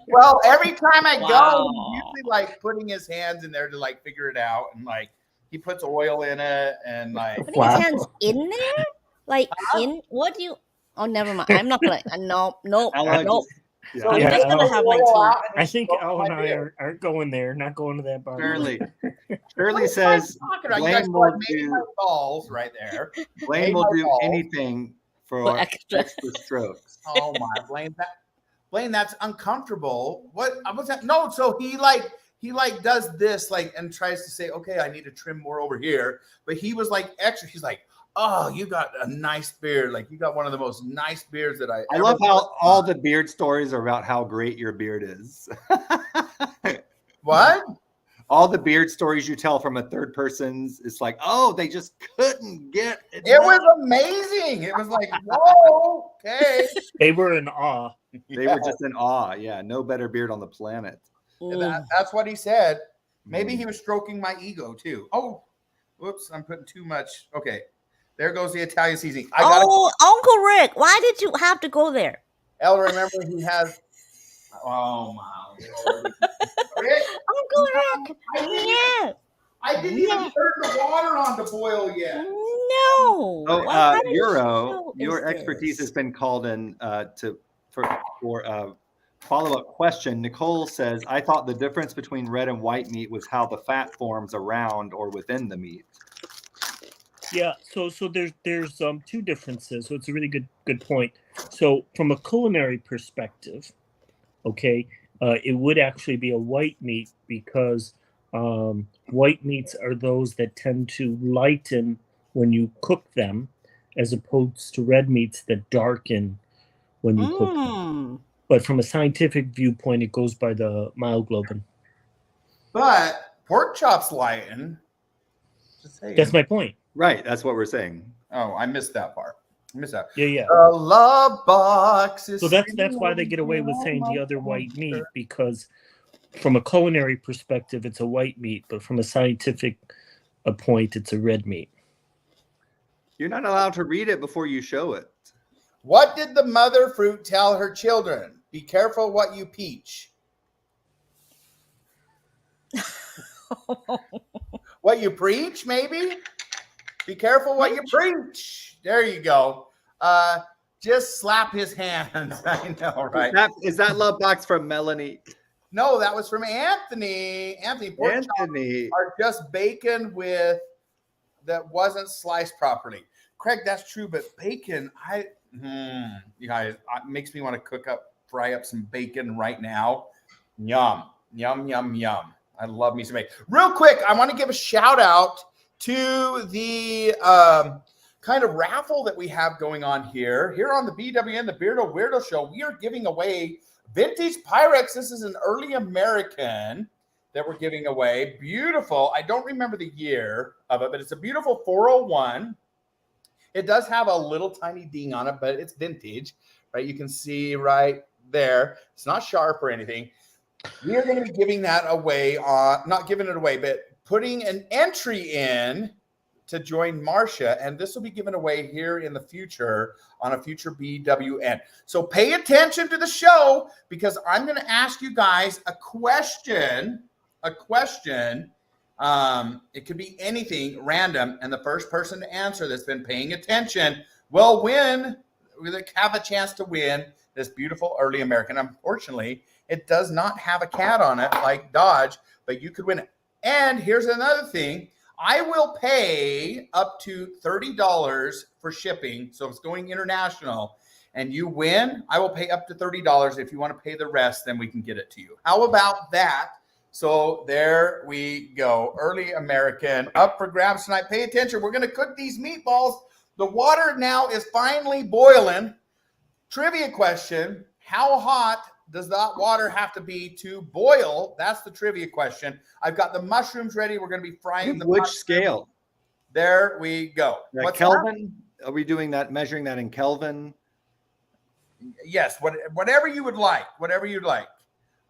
Well, every time I go, he's usually like putting his hands in there to like figure it out, and like He puts oil in it and like. Putting his hands in there, like in what do you? Oh, never mind. I'm not gonna. No. Ella No. just- I'm Yeah, just gonna have my Oil tea. out and I just think throw it Al in and my I beer. aren't going there. Not going to that bar. Shirley. What Shirley are you says talking about? You guys Blaine go will made my do balls right there. Blaine Made will my do balls. anything For for extra. extra strokes. Oh my, Blaine, that's uncomfortable. What was that? No, so he does this and tries to say, okay, I need to trim more over here. But he was like extra. He's like, oh, you got a nice beard. Like you got one of the most nice beards that I I love how all the beard stories are about how great your beard is. What? All the beard stories you tell from a third person's, it's like, oh, they just couldn't get it. It was amazing. It was like, whoa, okay. They were in awe. They were just in awe. Yeah, no better beard on the planet. That's what he said. Maybe he was stroking my ego too. Oh, whoops, I'm putting too much. Okay, there goes the Italian seasoning. Uncle Rick, why did you have to go there? El, remember he has. Oh my Lord. Rick, Uncle Rick, yeah. I didn't even turn the water on to boil yet. No. Oh, What kind of Euro, show your is expertise this? has been called in for follow-up question. Nicole says, I thought the difference between red and white meat was how the fat forms around or within the meat. Yeah, so there's two differences. So it's a really good point. So from a culinary perspective, okay, it would actually be a white meat because white meats are those that tend to lighten when you cook them, as opposed to red meats that darken when you cook them. But from a scientific viewpoint, it goes by the myoglobin. But pork chops lighten. Just saying. That's my point. Right, that's what we're saying. Oh, I missed that part. I missed that. Yeah. The love box is. So that's why they get away with saying the other white meat, because from a culinary perspective, it's a white meat, but from a scientific point, it's a red meat. You're not allowed to read it before you show it. What did the mother fruit tell her children? Be careful what you peach. What you preach, maybe? Be careful what you preach. There you go. Just slap his hands. I know, right? Is that love box from Melanie? No, that was from Anthony. Pork chops are just bacon with that wasn't sliced properly. Craig, that's true, but bacon, you guys, it makes me want to fry up some bacon right now. Yum, yum, yum, yum. I love me some bacon. Real quick, I want to give a shout out to the kind of raffle that we have going on here on the BWN, the Beardo Weirdo Show. We are giving away vintage Pyrex. This is an early American that we're giving away. Beautiful. I don't remember the year of it, but it's a beautiful 401. It does have a little tiny ding on it, but it's vintage, right? You can see right there. It's not sharp or anything. We are going to be giving that away not giving it away, but putting an entry in to join Marcia, and this will be given away here in the future on a future BWN. So pay attention to the show, because I'm going to ask you guys a question. It could be anything random, and the first person to answer that's been paying attention will have a chance to win this beautiful early American. Unfortunately, it does not have a cat on it like Dodge, but you could win it. And here's another thing. I will pay up to $30 for shipping. So if it's going international and you win, I will pay up to $30. If you want to pay the rest, then we can get it to you. How about that? So there we go. Early American up for grabs tonight. Pay attention. We're going to cook these meatballs. The water now is finally boiling. Trivia question. How hot does that water have to be to boil? That's the trivia question. I've got the mushrooms ready. We're going to be frying the Which mushrooms. scale? There we go. What's Kelvin? That? Are we doing that, measuring that in Kelvin? Yes, whatever you would like. Whatever you'd like.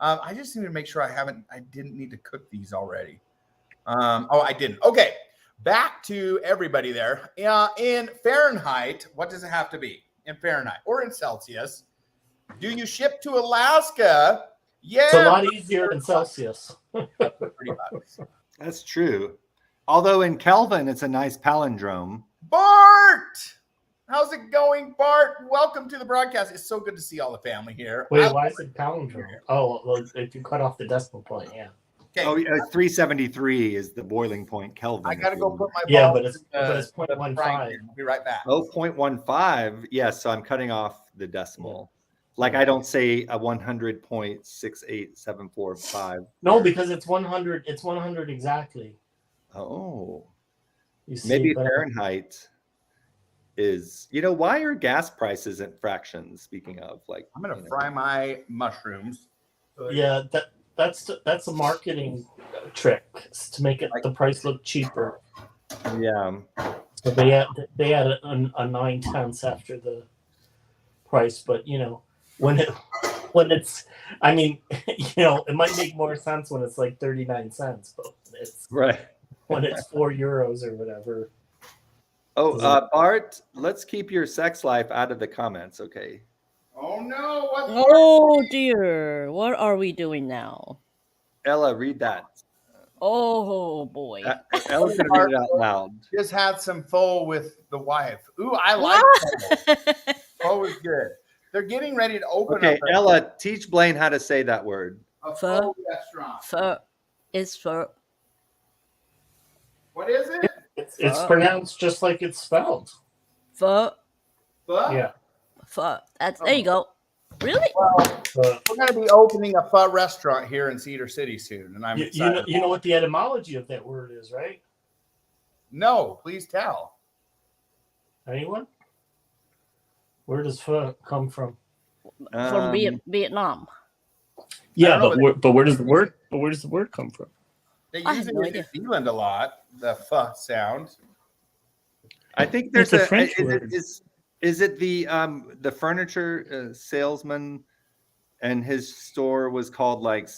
I just need to make sure I didn't need to cook these already. I didn't. Okay. Back to everybody there. In Fahrenheit, what does it have to be? In Fahrenheit or in Celsius? Do you ship to Alaska? Yeah. It's a lot easier in Celsius. That's true. Although in Kelvin, it's a nice palindrome. Bart, how's it going, Bart? Welcome to the broadcast. It's so good to see all the family here. Wait, why is it palindrome? Oh, well, if you cut off the decimal point, yeah. Okay. Oh, 373 is the boiling point Kelvin. I gotta go put my Yeah, balls but it's in it's the 0.15. frying pan. I'll be right back. Oh, 0.15. Yes, so I'm cutting off the decimal. Like I don't say a 100.68745. No, because it's 100. It's 100 exactly. Oh, You see, maybe but- Fahrenheit is. Why are gas prices in fractions? Speaking of, like, I'm gonna fry my mushrooms. Yeah, that's a marketing trick to make it the price look cheaper. Yeah. So they had a 9 cents after the price, but when it's, I mean, it might make more sense when it's like 39 cents, but it's Right. when it's €4 or whatever. Oh, Bart, let's keep your sex life out of the comments, okay? Oh no! What? Oh dear, what are we doing now? Ella, read that. Oh boy. Ella's gonna read it out loud. Just had some pho with the wife. Ooh, I like pho. Pho is good. They're getting ready to open Okay, up Ella, teach Blaine how to say that word. a Pho. pho restaurant. Pho is for What is it? It's pronounced just like it's spelled. pho. Pho? Yeah. Pho. There you go. Really? Well, we're going to be opening a pho restaurant here in Cedar City soon, and I'm excited. You know what the etymology of that word is, right? No, please tell. Anyone? Where does pho come from? From Vietnam. Yeah, don't know, but where does the word come from? They I use have it no in idea. New Zealand a lot, the pho sound. I think there's It's a French word. Is it the furniture salesman, and his store was called like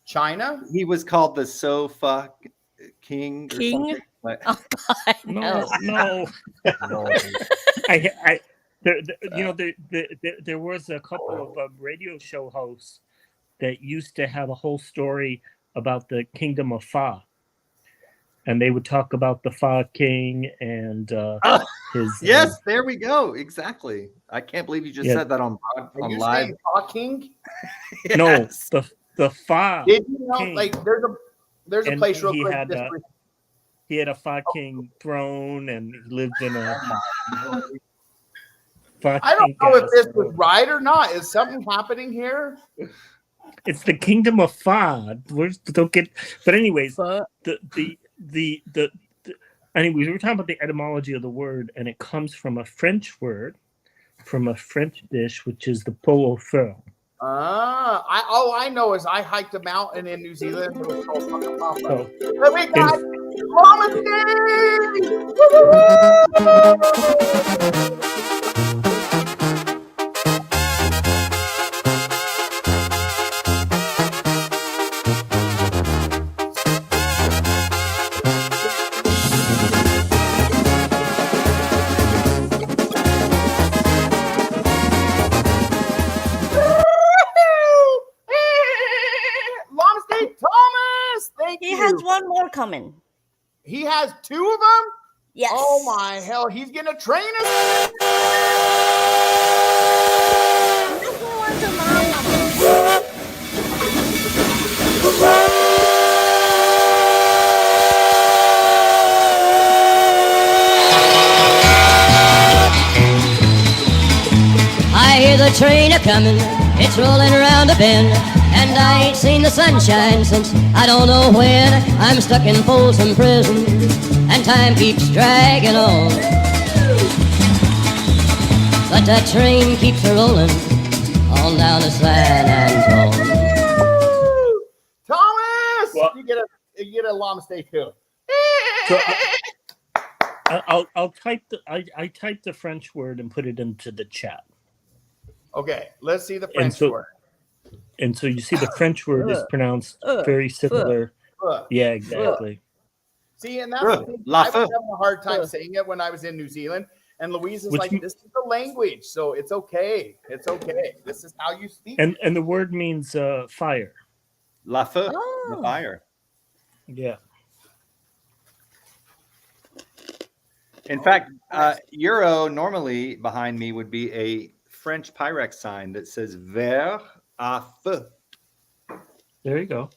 China? He was called the Sofa King or King? something. Like, Oh God, No. no. There was a couple of radio show hosts that used to have a whole story about the kingdom of Fa, and they would talk about the Fa King and his. Yes, there we go. Exactly. I can't believe you just Yeah. said that on Are you live. saying talking? No, Yes. the Fa. Did you know? King. Like, there's a And place real he quick. had he had a Fa King throne, and he lived in a. Fa I don't King know if this castle. was right or not. Is something happening here? It's the kingdom of Fa. Don't get. But anyways, Pho. anyways, we were talking about the etymology of the word, and it comes from a French word, from a French dish, which is the pot au feu. All I know is I hiked a mountain in New Zealand. It was called Whakapapa. So, And we got Mama Mama Steve Thomas. Thank He you. has one more coming. He has two of them? Yes. Oh my hell, he's gonna train us. That's the one to Mama. I hear the train a coming, it's rolling around a bend, and I ain't seen the sunshine since I don't know when. I'm stuck in Folsom Prison, and time keeps dragging on. But that train keeps a rolling on down to San Antone. Thomas, What? you get a Llama Steak too. So I'll type I typed the French word and put it into the chat. Okay, let's see the French word. And so you see the French word is pronounced very similar. Pho. Yeah, exactly. See, and that's the thing. La I was feu. having a hard time saying it when I was in New Zealand. And Louise is like, this is the language, so it's okay. It's okay. This is how you speak. And the word means fire. La feu, Oh. the fire. Yeah. In fact, Euro normally behind me would be a French Pyrex sign that says Verre à feu. There you go.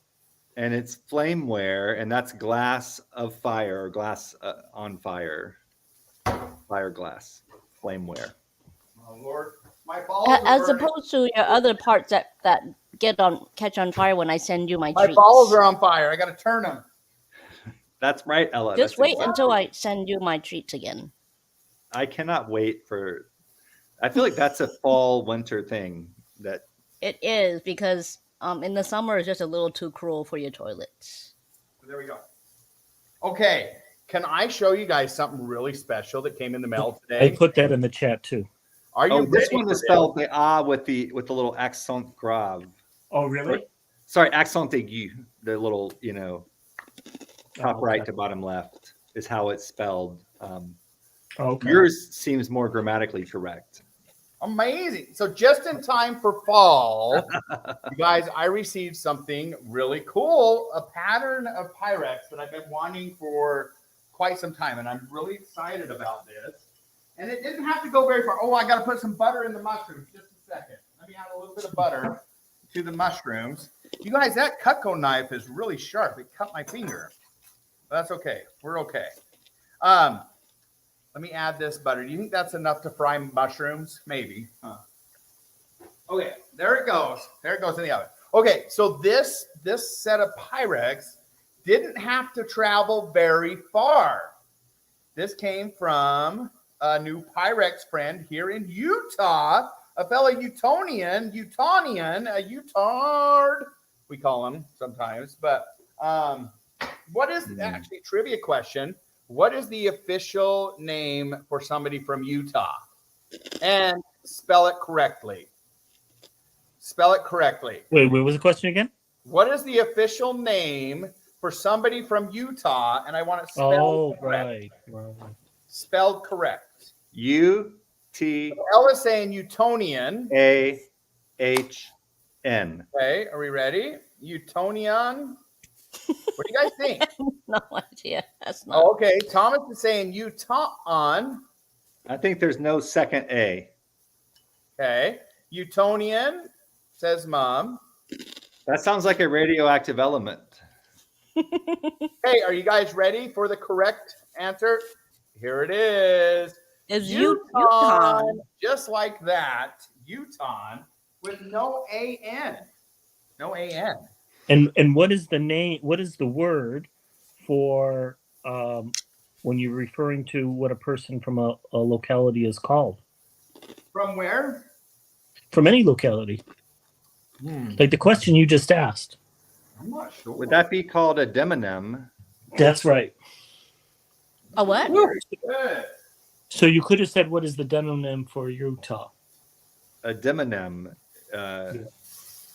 And it's flameware, and that's glass of fire, glass on fire, fire glass, flameware. Oh Lord, my balls are As burning. opposed to your other parts that catch on fire when I send you my My treats. balls are on fire. I got to turn them. That's right, Ella. Just That's wait exactly. until I send you my treats again. I cannot wait for. I feel like that's a fall winter thing. That It is because in the summer it's just a little too cruel for your toilets. There we go. Okay, can I show you guys something really special that came in the mail I today? put that in the chat too. Are you this ready one for is this? spelled the with the little accent grave. Oh, really? Sorry, accent aigu. The little top Oh, right okay. to bottom left is how it's spelled. Okay. Yours seems more grammatically correct. Amazing. So just in time for fall, you guys, I received something really cool, a pattern of Pyrex that I've been wanting for quite some time, and I'm really excited about this. And it didn't have to go very far. Oh, I got to put some butter in the mushrooms. Just a second. Let me add a little bit of butter to the mushrooms. You guys, that Cutco knife is really sharp. It cut my finger. But that's okay. We're okay. Let me add this butter. Do you think that's enough to fry mushrooms? Maybe. Huh. Okay, there it goes. There it goes in the oven. Okay, so this set of Pyrex didn't have to travel very far. This came from a new Pyrex friend here in Utah, a fellow Utonian, a Utard, we call him sometimes. But what is actually trivia question? What is the official name for somebody from Utah? And spell it correctly. Spell it correctly. Wait, what was the question again? What is the official name for somebody from Utah? And I want it spelled correct. Right. Spelled correct. U-T. Ella's saying Utonian. A-H-N. Okay, are we ready? Utonian. What do you guys think? No idea. That's not. Oh, okay, Thomas is saying Utah. I think there's no second A. Okay, Utonian, says Mom. That sounds like a radioactive element. Hey, are you guys ready for the correct answer? Here it is. It's Utah. Utah. Just like that. Utah with no A-N. No A-N. And what is the name? What is the word for when you're referring to what a person from a locality is called? From where? From any locality. Like the question you just asked. I'm not sure. Would that be called a demonym? That's right. A what? Good. So you could have said, what is the demonym for Utah? A demonym.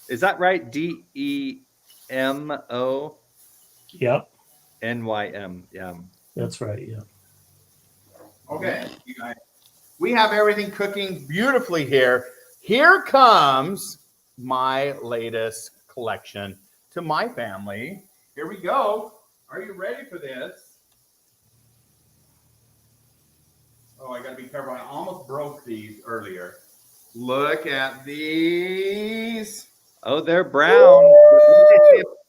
Is that right? D-E-M-O? Yep. N-Y-M. Yeah. That's right. Yeah. Okay, you guys. We have everything cooking beautifully here. Here comes my latest collection to my family. Here we go. Are you ready for this? Oh, I got to be careful. I almost broke these earlier. Look at these. Oh, they're brown.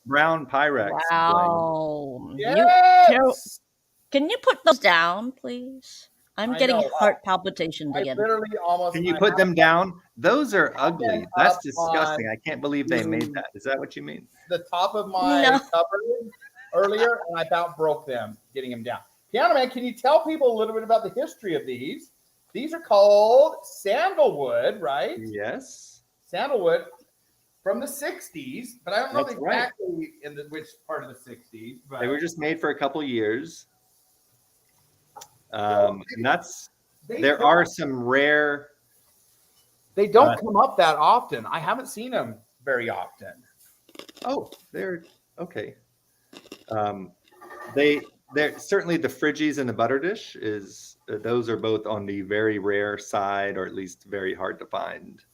Brown Pyrex. Wow. Yes. Can you put those down, please? I'm I getting know. heart palpitations I again. literally almost. Can you put them down? Those are ugly. That's up disgusting. on- I can't believe they made that. Is that what you mean? The top of my No. cupboard earlier, and I about broke them getting them down. Piano Man, can you tell people a little bit about the history of these? These are called sandalwood, right? Yes. Sandalwood from the 60s, but I don't know That's right. exactly in which part of the 60s. But They were just made for a couple years. And that's there are some rare. They don't come up that often. I haven't seen them very often. Oh, they're okay. They're certainly the Friggies and the butter dish is those are both on the very rare side, or at least very hard to find.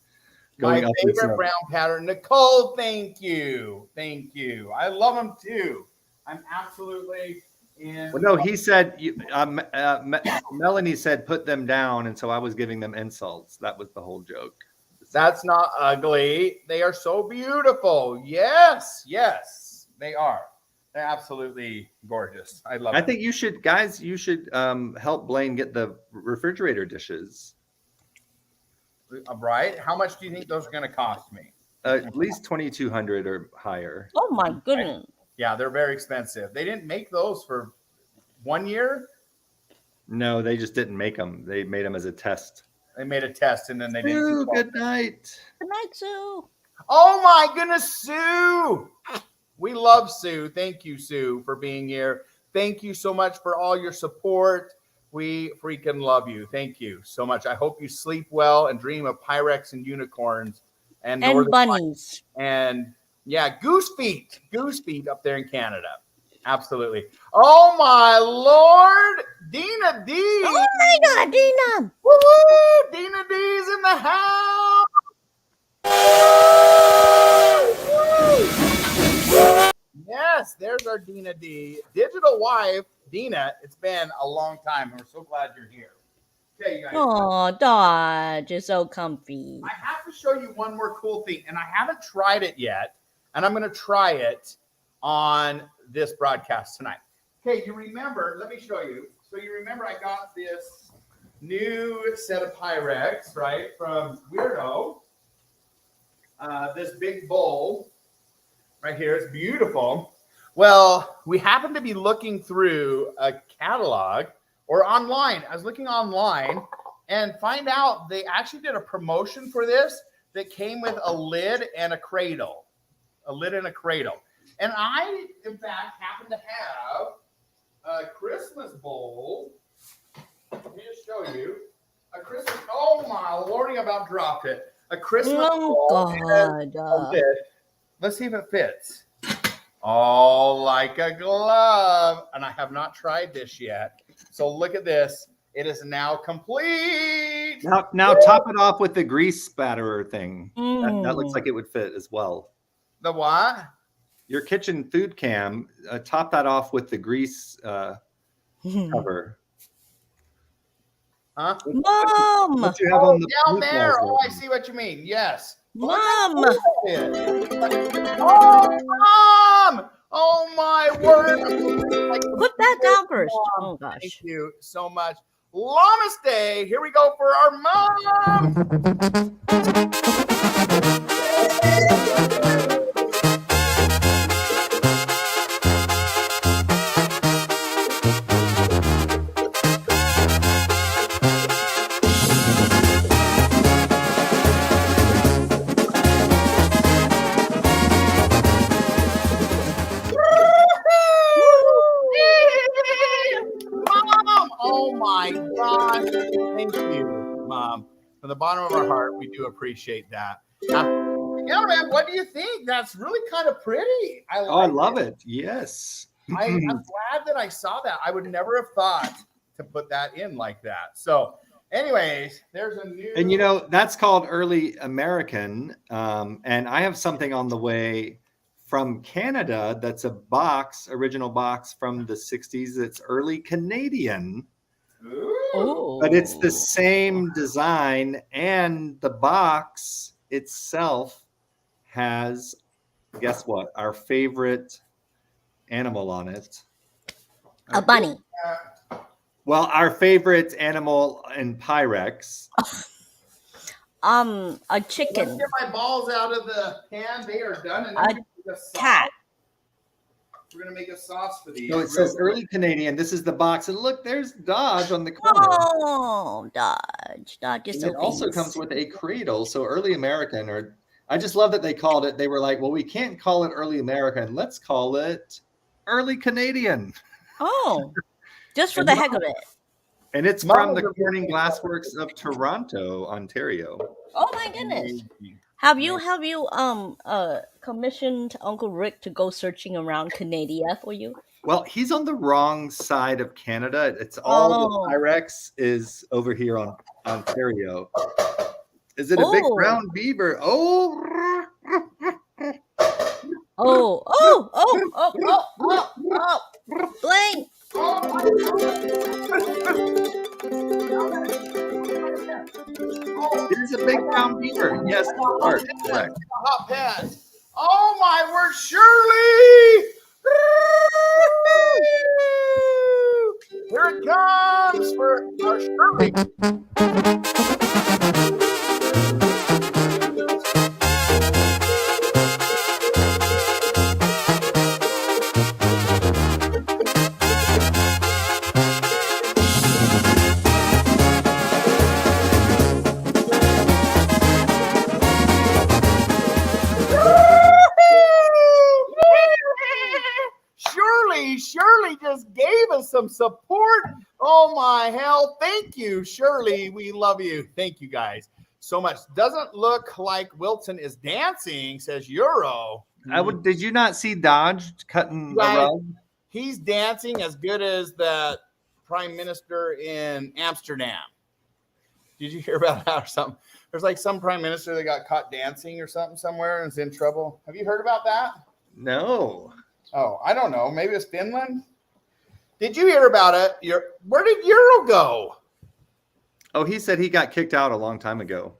My Going up in favorite some- brown pattern. Nicole, thank you. Thank you. I love them too. I'm absolutely Well, no, he said, Melanie said, put them down. And so I was giving them insults. That was the whole joke. That's not ugly. They are so beautiful. Yes, yes, they are. They're absolutely gorgeous. I love it. I think you should, guys, help Blaine get the refrigerator dishes. Right? How much do you think those are going to cost me? At least $2,200 or higher. Oh my goodness. Yeah, they're very expensive. They didn't make those for 1 year. No, they just didn't make them. They made them as a test. They made a test and then they didn't. Ooh, good night. Good night, Sue. Oh my goodness, Sue. We love Sue. Thank you, Sue, for being here. Thank you so much for all your support. We freaking love you. Thank you so much. I hope you sleep well and dream of Pyrex and unicorns and bunnies. And yeah, goose feet up there in Canada. Absolutely. Oh my Lord, Dina D. Oh my God, Dina. Woo-hoo! Dina D's in the house. Yes, there's our Dina D. Digital wife, Dina. It's been a long time. We're so glad you're here. Okay, you guys. Oh, Dodge is so comfy. I have to show you one more cool thing, and I haven't tried it yet, and I'm going to try it on this broadcast tonight. Okay, you remember, let me show you. So you remember I got this new set of Pyrex, right, from Beardo. This big bowl right here. It's beautiful. Well, we happen to be looking through a catalog or online. I was looking online and find out they actually did a promotion for this that came with a lid and a cradle. A lid and a cradle. And I, in fact, happen to have a Christmas bowl. Let me just show you. A Christmas, oh my Lordy, I about dropped it. A Christmas bowl. God. Let's see if it fits. Oh, like a glove. And I have not tried this yet. So look at this. It is now complete. Now top it off with the grease spatterer thing. That looks like it would fit as well. The what? Your kitchen food cam, top that off with the grease cover. Huh? Mom! What you have on the down there. Oh, I see what you mean. Yes. Mom! Oh, Mom! Oh, my word. Put that down first. Oh, gosh. Thank you so much. Llamas Day. Here we go for our mom. Mom! Oh my gosh. Thank you, Mom. From the bottom of our heart, we do appreciate that. Yeah, man, what do you think? That's really kind of pretty. I love it. Yes. I'm glad that I saw that. I would never have thought to put that in like that. So, anyways, there's a new. And you know, that's called Early American. And I have something on the way from Canada that's a original box from the 60s. It's Early Canadian. Ooh. But it's the same design, and the box itself has, guess what? Our favorite animal on it. A bunny. Well, our favorite animal in Pyrex. A chicken. Let's get my balls out of the pan. They are done. And A cat. We're going to make a sauce for these. So it says Early Canadian. This is the box. And look, there's Dodge on the corner. Oh, Dodge. Dodge is so it also comes with a cradle. So Early American, or I just love that they called it. They were like, well, we can't call it Early American. Let's call it Early Canadian. Oh, just for the heck of it. And it's from the Corning Glassworks of Toronto, Ontario. Oh my goodness. Have you commissioned Uncle Rick to go searching around Canada for you? Well, he's on the wrong side of Canada. It's all the Pyrex is over here on Ontario. Is it a big brown beaver? Oh. Oh. Blaine. It is a big brown beaver. Yes, correct. Hot pants. Oh my word, Shirley! Here it comes for our Shirley. Shirley just gave us some support. Oh my hell. Thank you, Shirley. We love you. Thank you guys so much. Doesn't look like Wilton is dancing, says Euro. Did you not see Dodge cutting the rug? He's dancing as good as that prime minister in Amsterdam. Did you hear about that or something? There's like some prime minister that got caught dancing or something somewhere and is in trouble. Have you heard about that? No. Oh, I don't know. Maybe it's Finland. Did you hear about it? Where did Euro go? Oh, he said he got kicked out a long time ago.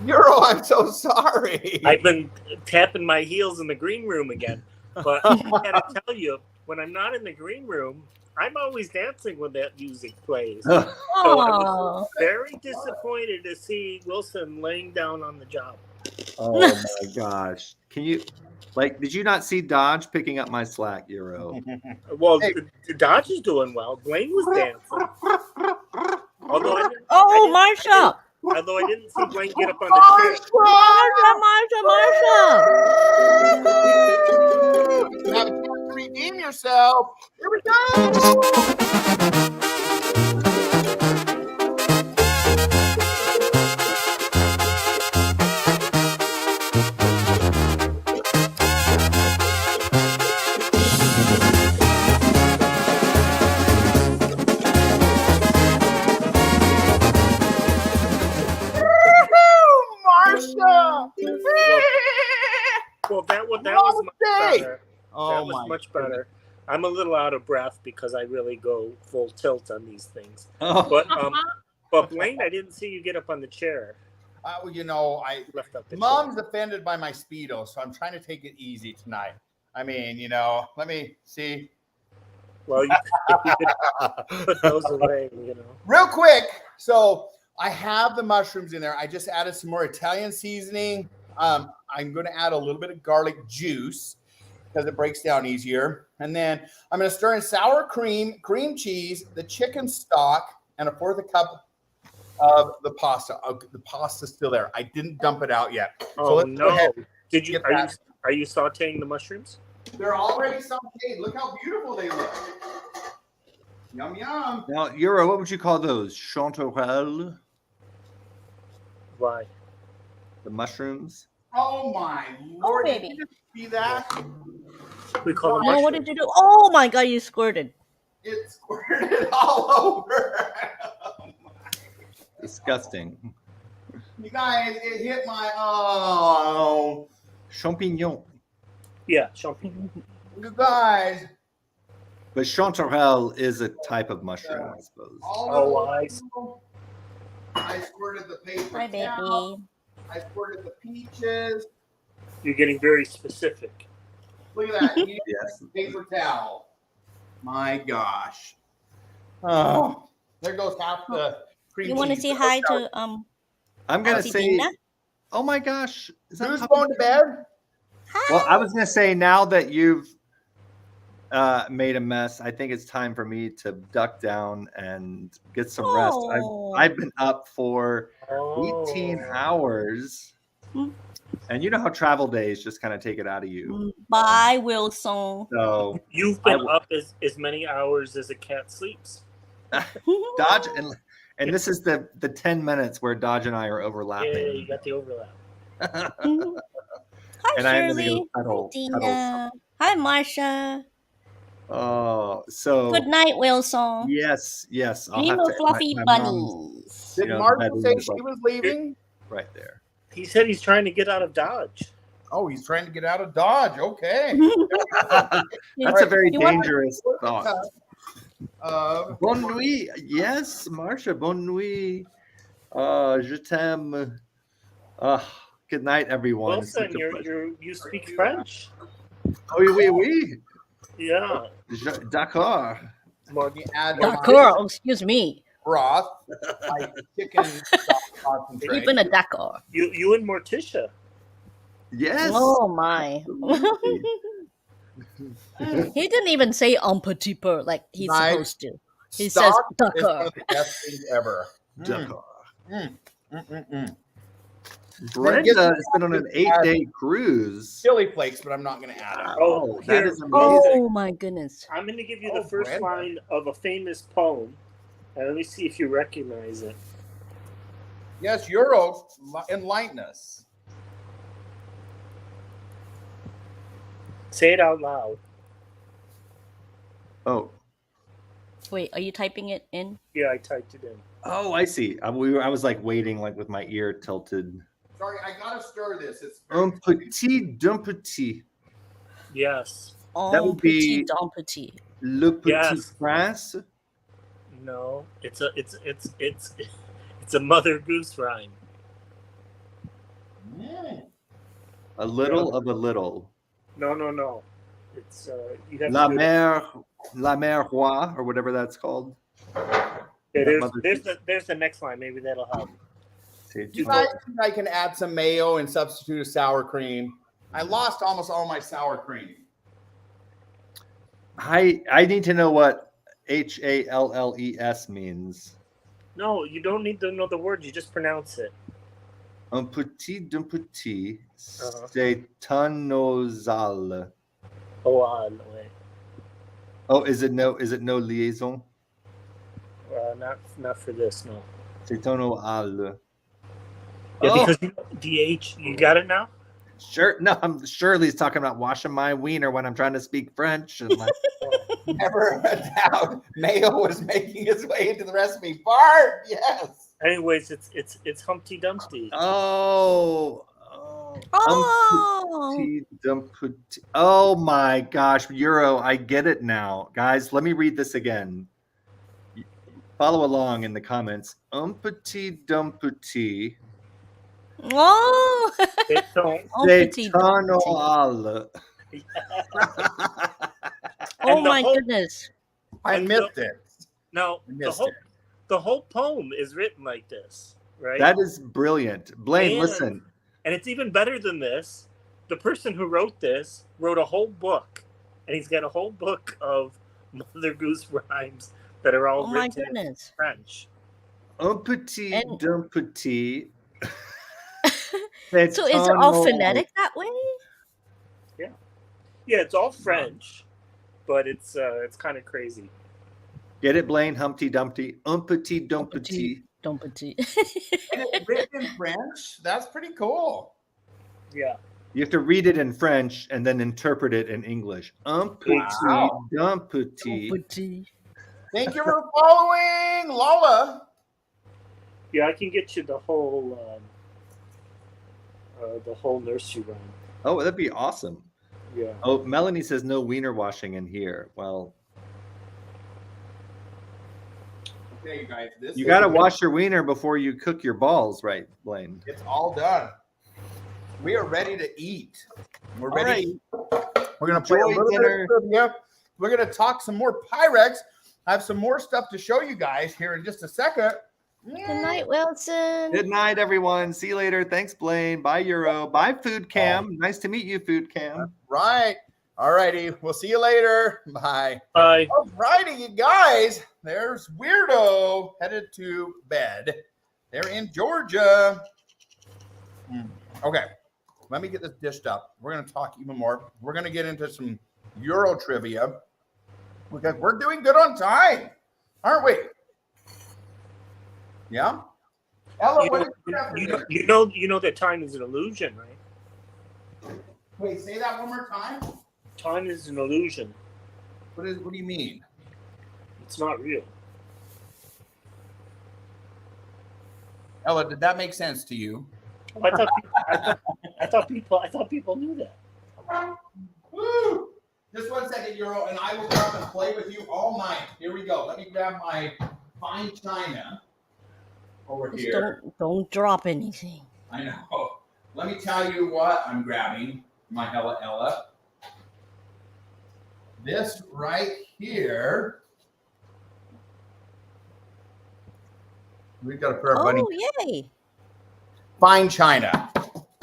Euro, I'm so sorry. I've been tapping my heels in the green room again. But I gotta tell you, when I'm not in the green room, I'm always dancing when that music plays. So I was very disappointed to see Wilson laying down on the job. Oh my gosh. Did you not see Dodge picking up my slack, Euro? Well, the Dodge is doing well. Blaine was dancing. Although Marsha! Although I didn't see Blaine get up on the chair. Marsha! You have a chance to redeem yourself. Here we go. Well, that was much better. Oh, that was much better. I'm a little out of breath because I really go full tilt on these things. Oh. But Blaine, I didn't see you get up on the chair. I left up the Mom's offended by my Speedo, so I'm trying to take it easy tonight. I mean, let me see. Well, you could put those away, Real quick. So I have the mushrooms in there. I just added some more Italian seasoning. I'm going to add a little bit of garlic juice because it breaks down easier. And then I'm going to stir in sour cream, cream cheese, the chicken stock, and a fourth a cup of the pasta. The pasta's still there. I didn't dump it out yet. Oh, so no. Are you sauteing the mushrooms? They're already sauteed. Look how beautiful they look. Yum, yum. Now, Euro, what would you call those? Chanterelle? Why? The mushrooms? Oh, my Lord. baby. Did you just see that? We call them what did you do? Oh, my God, you squirted. It squirted all over. Disgusting. You guys, it hit my champignon. Yeah, champignon. You guys. But chanterelle is a type of mushroom, I suppose. I squirted the paper. Hi, baby. Towel. I squirted the peaches. You're getting very specific. Look at that. Yes. Paper towel. My gosh. Oh, there goes half the cream. You want to say hi to I'm gonna say. Oh my gosh! Who's going to bed? Hi. Well, I was gonna say now that you've made a mess, I think it's time for me to duck down and get some rest. I've been up for 18 hours, and you know how travel days just kind of take it out of you. Bye, Wilson. So you've been up as many hours as a cat sleeps. Dodge and this is the 10 minutes where Dodge and I are overlapping. Yeah, you got the overlap. Hi, and Shirley. Cuddle. Hi, Marsha. Oh, so good night, Wilson. Yes. I'll Dream have of to, fluffy bunnies. Did Marshall say she was leaving? Right there. He said he's trying to get out of Dodge. Oh, he's trying to get out of Dodge. Okay. That's a very dangerous thought. Bonne nuit. Yes, Marcia. Bonne nuit. Je t'aime. Good night, everyone. Wilson, you speak French? Oui, oui, oui. Yeah. D'accord. Let me add D'accord, excuse me. broth, my chicken stock concentrate. Even a d'accord. You and Morticia. Yes. Oh my. He didn't even say un petit peu like he's Nice. supposed to. He Stock says is one d'accord. of the best things ever. D'accord. Then Brenda has been on an 8-day cruise. Chili flakes, but I'm not going to add them. Oh, that is amazing. Oh my goodness. I'm going to give you the first Brenda. line of a famous poem. And let me see if you recognize it. Yes, Euro, enlighten us. Say it out loud. Oh. Wait, are you typing it in? Yeah, I typed it in. Oh, I see. I was like waiting, like with my ear tilted. Sorry, I gotta stir this. It's Un petit d'un petit. Yes. That would be Petit d'un petit. Le Petit Yes. Prince. No, it's a Mother Goose rhyme. A little of a little. No. It's you have La to do it. Mère Roi, or whatever that's called. Yeah, there's the next line. Maybe that'll help. You guys think I can add some mayo and substitute a sour cream? I lost almost all my sour cream. I need to know what HALLES means. No, you don't need to know the word. You just pronounce it. Un petit d'un petit, c'est un nasal. Oh, no way. Oh, is it no liaison? Not for this. No. C'est un oral. Yeah, because DH. You got it now. Sure. No, I'm Shirley's talking about washing my wiener when I'm trying to speak French. And like, Never a doubt. Mayo was making his way into the recipe. Bart, yes. Anyways, it's Humpty Dumpty. oh. Oh. Oh my gosh, Euro, I get it now. Guys, let me read this again. Follow along in the comments. Petit dumpty. Oh. C'est un oral. Oh my goodness. I missed it. No, the whole poem is written like this, right? That is brilliant. Blaine, listen. And it's even better than this. The person who wrote this wrote a whole book, and he's got a whole book of Mother Goose rhymes that are all written in French. Un petit dumpty. So is it all phonetic that way? Yeah, it's all French, but it's kind of crazy. Get it, Blaine? Humpty Dumpty. Un petit dumpty. Dumpty. And it's written in French. That's pretty cool. Yeah. You have to read it in French and then interpret it in English. Un petit dumpty. Thank you for following, Lola. Yeah, I can get you the whole nursery rhyme. Oh, that'd be awesome. Yeah. Oh, Melanie says no wiener washing in here. Well, okay, you guys. You got to wash your wiener before you cook your balls, right, Blaine? It's all done. We are ready to eat. We're ready. Right. We're going to play a little bit of trivia. We're going to talk some more Pyrex. I have some more stuff to show you guys here in just a second. Good night, Wilson. Good night, everyone. See you later. Thanks, Blaine. Bye, Euro. Bye, Food Cam. Nice to meet you, Food Cam. Right. All righty. We'll see you later. Bye. Bye. All righty, you guys. There's Weirdo headed to bed. They're in Georgia. Okay. Let me get this dished up. We're going to talk even more. We're going to get into some Euro trivia because we're doing good on time, aren't we? Yeah. Ella, you know that time is an illusion, right? Wait, say that one more time. Time is an illusion. What do you mean? It's not real. Ella, did that make sense to you? I thought people knew that. Woo! Just 1 second, Euro, and I will come and play with you all night. Here we go. Let me grab my fine china over Just here. don't drop anything. I know. Let me tell you what I'm grabbing, my Ella. This right here. We've got a pair of bunny. Oh, yay. Fine china.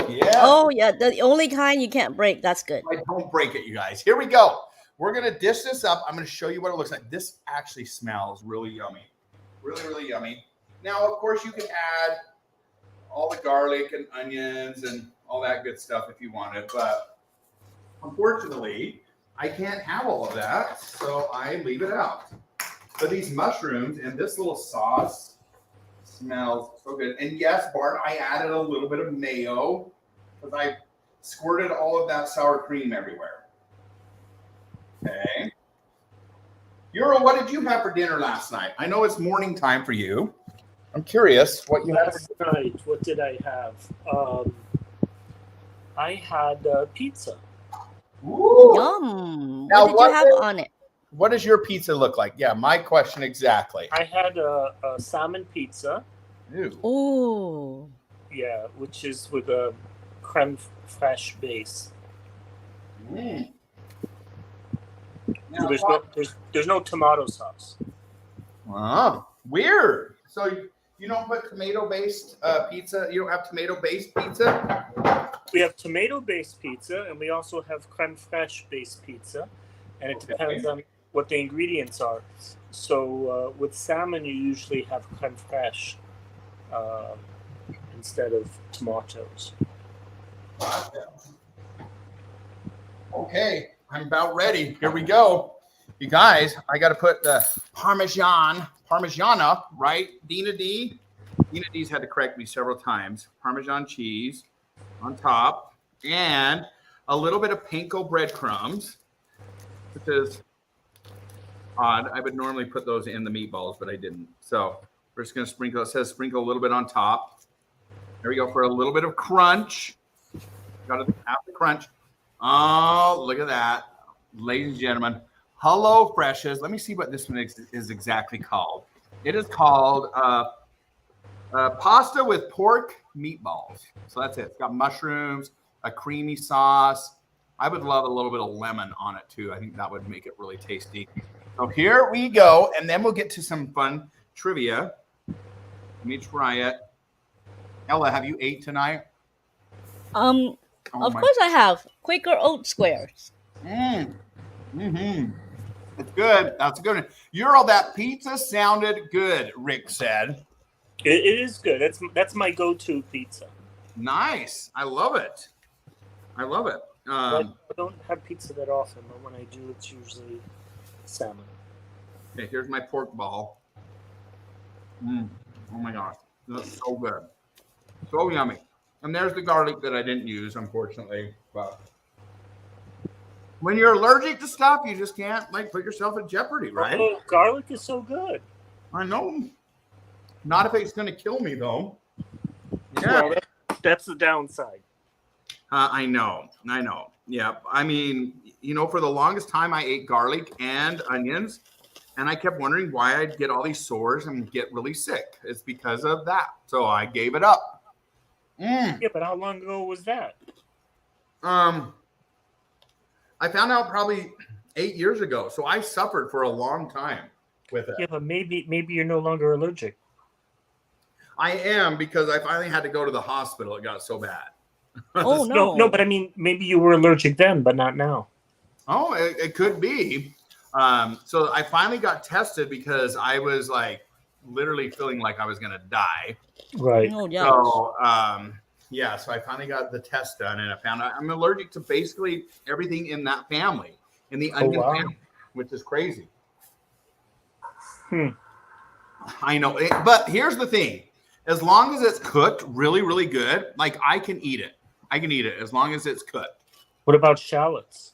Yeah. Oh, yeah. The only kind you can't break. That's good. Don't break it, you guys. Here we go. We're going to dish this up. I'm going to show you what it looks like. This actually smells really yummy. Really, really yummy. Now, of course, you can add all the garlic and onions and all that good stuff if you wanted. But unfortunately, I can't have all of that. So I leave it out. But these mushrooms and this little sauce smells so good. And yes, Bart, I added a little bit of mayo because I squirted all of that sour cream everywhere. Okay. Euro, what did you have for dinner last night? I know it's morning time for you. I'm curious what you had. Last night, what did I have? I had pizza. Ooh. Yum. Now, What did you have on it? What does your pizza look like? Yeah, my question exactly. I had a salmon pizza. Ew. Ooh. Yeah, which is with a creme fraiche base. Mm. So Now, there's no tomato sauce. Weird. So you don't put tomato-based pizza? You don't have tomato-based pizza? We have tomato-based pizza, and we also have creme fraiche-based pizza, and it depends on what the ingredients are. So with salmon, you usually have creme fraiche instead of tomatoes. Okay, I'm about ready. Here we go. You guys, I got to put the Parmigiana, right? Dina D's had to correct me several times. Parmesan cheese on top and a little bit of panko breadcrumbs, which is odd. I would normally put those in the meatballs, but I didn't. So we're just going to sprinkle. It says sprinkle a little bit on top. There we go for a little bit of crunch. Got to have the crunch. Oh, look at that. Ladies and gentlemen, Hello Freshes. Let me see what this one is exactly called. It is called pasta with pork meatballs. So that's it. It's got mushrooms, a creamy sauce. I would love a little bit of lemon on it too. I think that would make it really tasty. So here we go. And then we'll get to some fun trivia. Let me try it. Ella, have you ate tonight? Of course I have. Quaker Oat squares. It's good. That's a good one. Euro, that pizza sounded good, Rick said. It is good. That's my go-to pizza. Nice. I love it. I love it. I don't have pizza that often, but when I do, it's usually salmon. Okay, here's my pork ball. Oh my gosh. That's so good. So yummy. And there's the garlic that I didn't use, unfortunately. But when you're allergic to stuff, you just can't put yourself in jeopardy, right? Oh, garlic is so good. I know. Not if it's going to kill me, though. Yeah. Well, that's the downside. I know. Yeah. I mean, for the longest time, I ate garlic and onions, and I kept wondering why I'd get all these sores and get really sick. It's because of that. So I gave it up. Yeah, but how long ago was that? I found out probably 8 years ago. So I suffered for a long time with it. Yeah, but maybe you're no longer allergic. I am, because I finally had to go to the hospital. It got so bad. Oh, no. No, but I mean, maybe you were allergic then, but not now. Oh, it could be. So I finally got tested because I was literally feeling like I was going to die. Right. Oh, yeah. So, so I finally got the test done, and I found out I'm allergic to basically everything in that family, in the onion family, which is crazy. I know. But here's the thing. As long as it's cooked really, really good, I can eat it. I can eat it as long as it's cooked. What about shallots?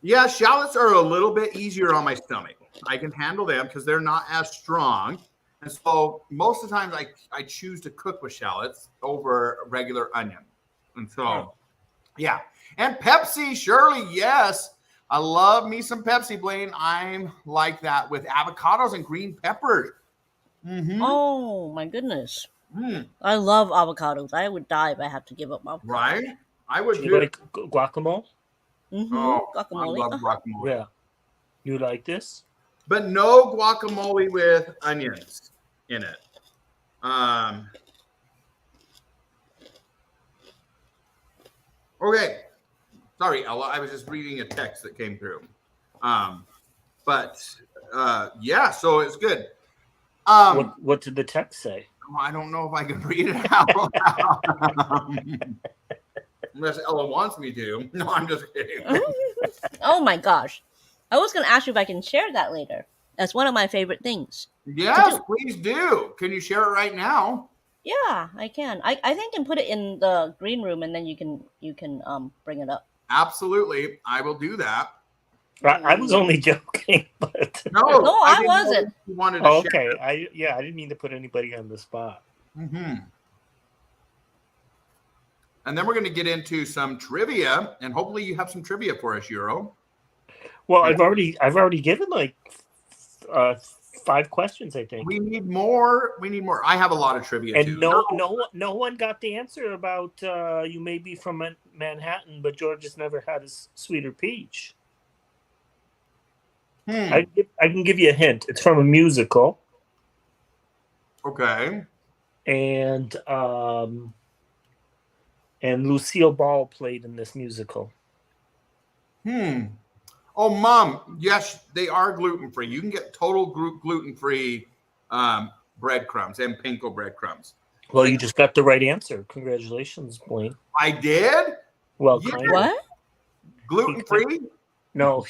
Yeah, shallots are a little bit easier on my stomach. I can handle them because they're not as strong. And so most of the times I choose to cook with shallots over regular onion. And so, yeah. And Pepsi, Shirley, yes. I love me some Pepsi, Blaine. I'm like that with avocados and green peppers. Mm-hmm. Oh my goodness. Mm, I love avocados. I would die if I had to give up avocados. right? I would Do too. you like guacamole? Mm-hmm. Oh, Guacamole. I love guacamole. Yeah. You like this? But no guacamole with onions in it. Okay. Sorry, Ella. I was just reading a text that came through. Yeah, so it's good. What did the text say? I don't know if I can read it out. Unless Ella wants me to. No, I'm just kidding. Oh my gosh. I was going to ask you if I can share that later. That's one of my favorite things. Yes, please do. Can you share it right now? Yeah, I can. I think I can put it in the green room and then you can bring it up. Absolutely. I will do that. I was only joking, but No, I wasn't. You wanted to okay. share. I didn't mean to put anybody on the spot. Mm-hmm. And then we're going to get into some trivia, and hopefully you have some trivia for us, Euro. Well, I've already given like 5 questions, I think. We need more. I have a lot of trivia and too. No one got the answer about you may be from Manhattan, but George has never had a sweeter peach. I can give you a hint. It's from a musical. Okay. And Lucille Ball played in this musical. Oh, Mom, yes, they are gluten-free. You can get total gluten-free breadcrumbs and panko breadcrumbs. Well, you just got the right answer. Congratulations, Blaine. I did? Well, Yeah. kind of. What? Gluten-free? No.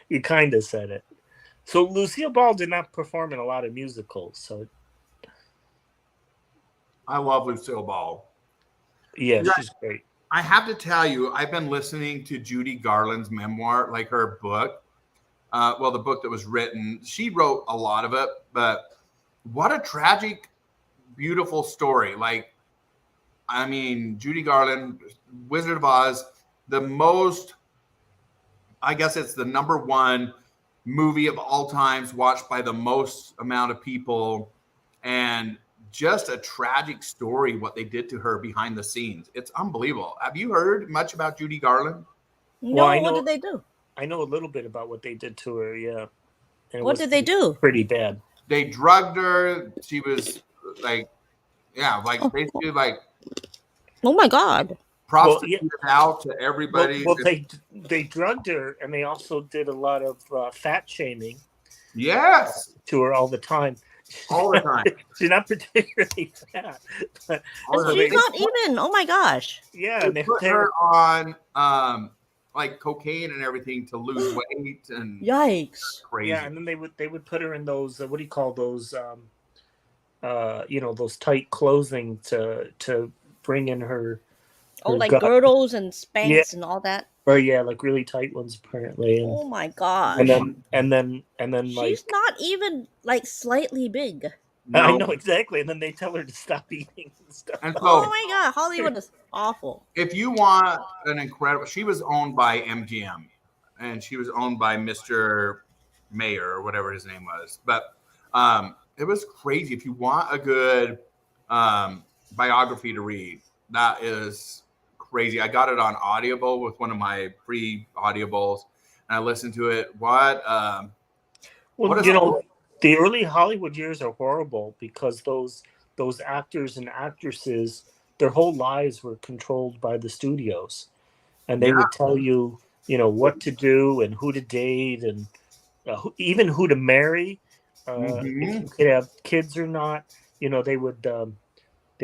You kind of said it. So Lucille Ball did not perform in a lot of musicals. So I love Lucille Ball. Yeah, she's great. I have to tell you, I've been listening to Judy Garland's memoir, like her book. The book that was written. She wrote a lot of it, but what a tragic, beautiful story. Like, I mean, Judy Garland, Wizard of Oz, I guess it's the #1 movie of all times watched by the most amount of people, and just a tragic story what they did to her behind the scenes. It's unbelievable. Have you heard much about Judy Garland? No, what did they do? I know a little bit about what they did to her, yeah. And what did they do? Pretty bad. They drugged her. She was basically like, oh my God. Prostituted out to everybody. Well, they drugged her, and they also did a lot of fat shaming. Yes. To her all the time. All the time. She's not particularly fat. But she's not even. Oh my gosh. Yeah. They put her on like cocaine and everything to lose weight and yikes. Crazy. Yeah, and then they would put her in those what do you call those those tight clothing to bring in her. Like girdles and Spanx and all that. Oh yeah, like really tight ones apparently. And, oh my gosh. And then she's not even like slightly big. No. I know exactly. And then they tell her to stop eating and stuff. And so, oh my God, Hollywood is awful. If you want an incredible, she was owned by MGM, and she was owned by Mr. Mayer or whatever his name was. But it was crazy. If you want a good biography to read, that is crazy. I got it on Audible with one of my free Audibles, and I listened to it. The early Hollywood years are horrible because those actors and actresses, their whole lives were controlled by the studios, and they would tell you, what to do and who to date and even who to marry, if you could have kids or not. They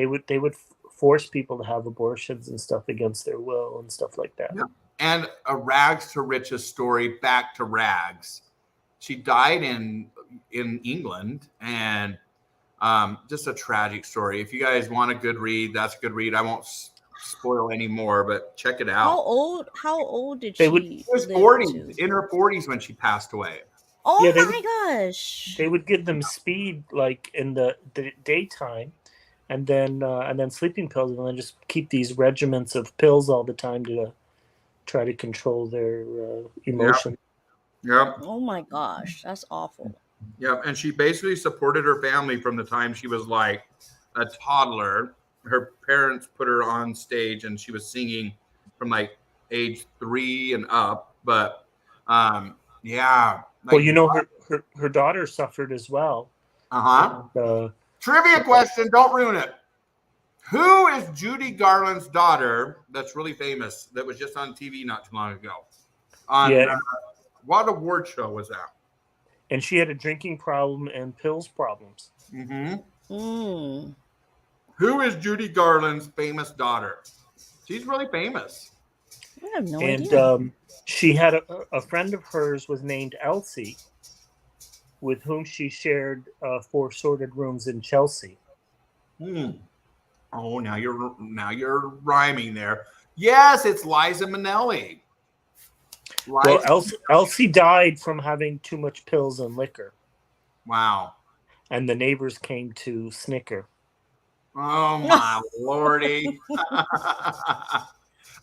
would force people to have abortions and stuff against their will and stuff like that. Yeah. And a rags to riches story back to rags. She died in England, and just a tragic story. If you guys want a good read, that's a good read. I won't spoil any more, but check it out. How old did she live? She was 40s, in her 40s when she passed away. Oh my gosh. They would give them speed like in the daytime, and then sleeping pills, and then just keep these regiments of pills all the time try to control their emotion. Yep. Oh my gosh, that's awful. Yep. And she basically supported her family from the time she was like a toddler. Her parents put her on stage and she was singing from like age 3 and up. But yeah. Well, Like, you know, her daughter suffered as well. uh-huh. And, trivia question, don't ruin it. Who is Judy Garland's daughter that's really famous that was just on TV not too long ago? On what award show was that? And she had a drinking problem and pills problems. Mm-hmm. Who is Judy Garland's famous daughter? She's really famous. I have no idea. And she had a friend of hers was named Elsie, with whom she shared 4 sorted rooms in Chelsea. Oh, now you're rhyming there. Yes, it's Liza Minnelli. Well, Elsie died from having too much pills and liquor. Wow. And the neighbors came to snicker. Oh, my lordy.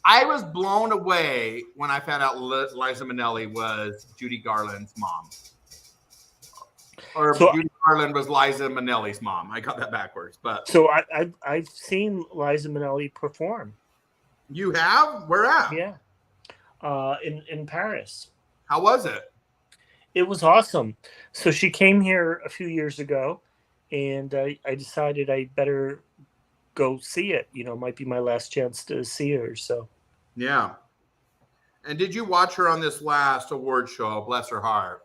I was blown away when I found out Liza Minnelli was Judy Garland's mom. Or Judy Garland was Liza Minnelli's mom. I got that backwards. But so I've seen Liza Minnelli perform. You have? Where at? Yeah. In Paris. How was it? It was awesome. So she came here a few years ago, and I decided I better go see it. You know, it might be my last chance to see her. So, yeah. And did you watch her on this last award show? Bless her heart.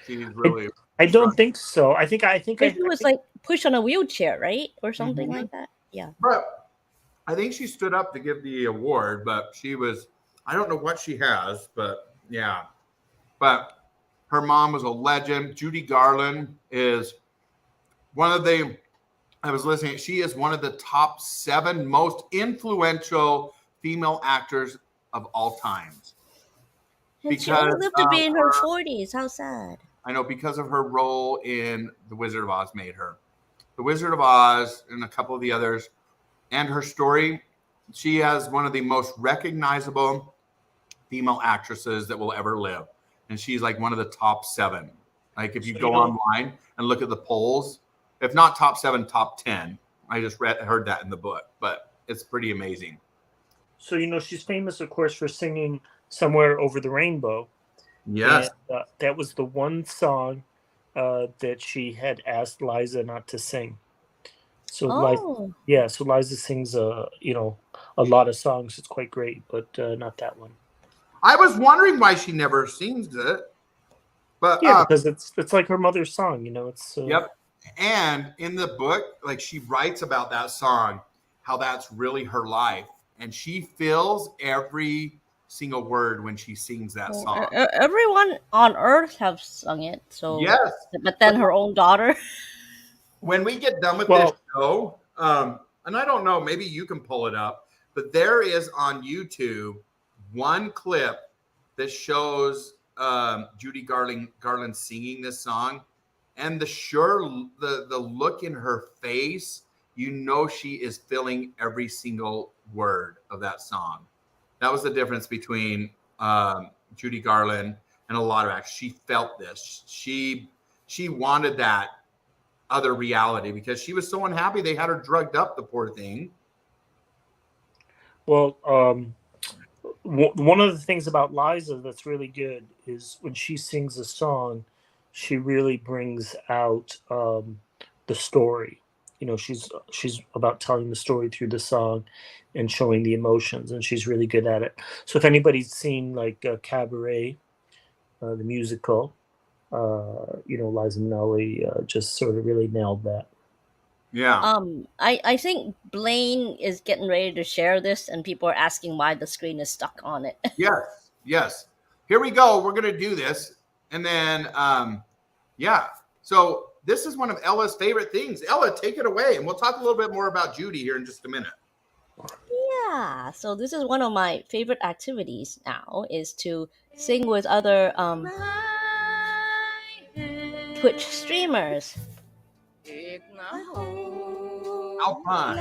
She's really. I don't think so. I think he was like pushed on a wheelchair, right, or something like that. Yeah. But I think she stood up to give the award, but she was. I don't know what she has, but yeah. But her mom was a legend. Judy Garland is one of the. I was listening. She is one of the top 7 most influential female actors of all times. And she only lived to be in her 40s. How sad. I know, because of her role in The Wizard of Oz made her. The Wizard of Oz and a couple of the others. And her story, she has one of the most recognizable female actresses that will ever live. And she's like one of the top 7. Like if you go online and look at the polls, if not top 7, top 10. I just heard that in the book, but it's pretty amazing. So, you know, she's famous, of course, for singing Somewhere Over the Rainbow. Yes. And, that was the one song that she had asked Liza not to sing. So, so Liza sings, you know, a lot of songs. It's quite great, but not that one. I was wondering why she never sings it. But yeah, because it's like her mother's song, you know. It's yep. And in the book, like she writes about that song, how that's really her life. And she feels every single word when she sings that song. Everyone on Earth have sung it. So yes. But then her own daughter. When we get done with this show, and I don't know, maybe you can pull it up, but there is on YouTube one clip that shows Judy Garland singing this song. And the look in her face, you know she is feeling every single word of that song. That was the difference between Judy Garland and a lot of actors. She felt this. She wanted that other reality because she was so unhappy they had her drugged up, the poor thing. Well, one of the things about Liza that's really good is when she sings a song, she really brings out the story. You know, she's about telling the story through the song and showing the emotions, and she's really good at it. So if anybody's seen like Cabaret, the musical, you know, Liza Minnelli just sort of really nailed that. Yeah. I think Blaine is getting ready to share this, and people are asking why the screen is stuck on it. Yes. Here we go. We're gonna do this, and then yeah. So this is one of Ella's favorite things. Ella, take it away, and we'll talk a little bit more about Judy here in just a minute. Yeah. So this is one of my favorite activities now, is to sing with other Twitch streamers. How fun.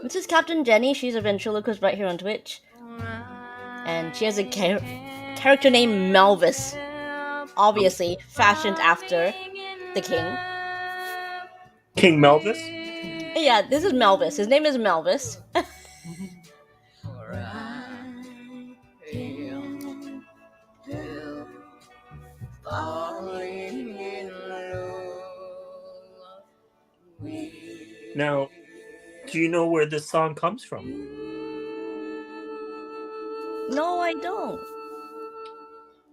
This is Captain Jenny. She's a ventriloquist right here on Twitch. And she has a character named Melvis. Obviously, fashioned after the king. King Melvis? Yeah, this is Melvis. His name is Melvis. Now, do you know where this song comes from? No, I don't.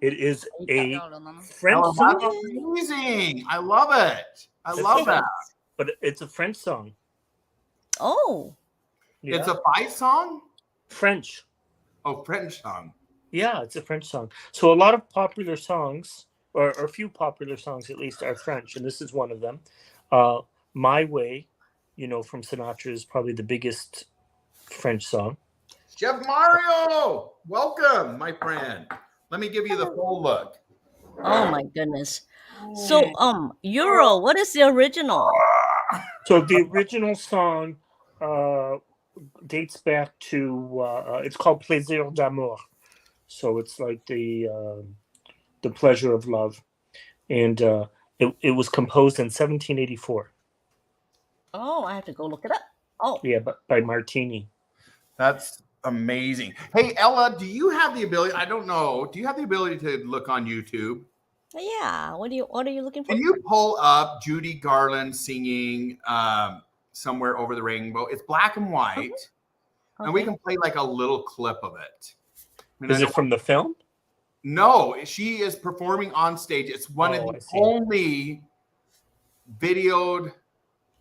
It is a French Oh, song. that's amazing. I love it. I love that. But it's a French song. Oh. Yeah. It's a fight song? French. Oh, French song. Yeah, it's a French song. So a lot of popular songs, or a few popular songs at least, are French, and this is one of them. My Way, from Sinatra, is probably the biggest French song. Chef Mario, welcome, my friend. Let me give you the full look. Oh my goodness. So, Euro, what is the original? So the original song dates back to it's called Plaisir d'amour. So it's like the pleasure of love, and it was composed in 1784. Oh, I have to go look it up. Oh, yeah, by Martini. That's amazing. Hey, Ella, do you have the ability? I don't know. Do you have the ability to look on YouTube? Yeah. What are you looking for? Can you pull up Judy Garland singing "Somewhere Over the Rainbow"? It's black and white, and we can play like a little clip of it. Is it from the film? No, she is performing on stage. It's one of the only videoed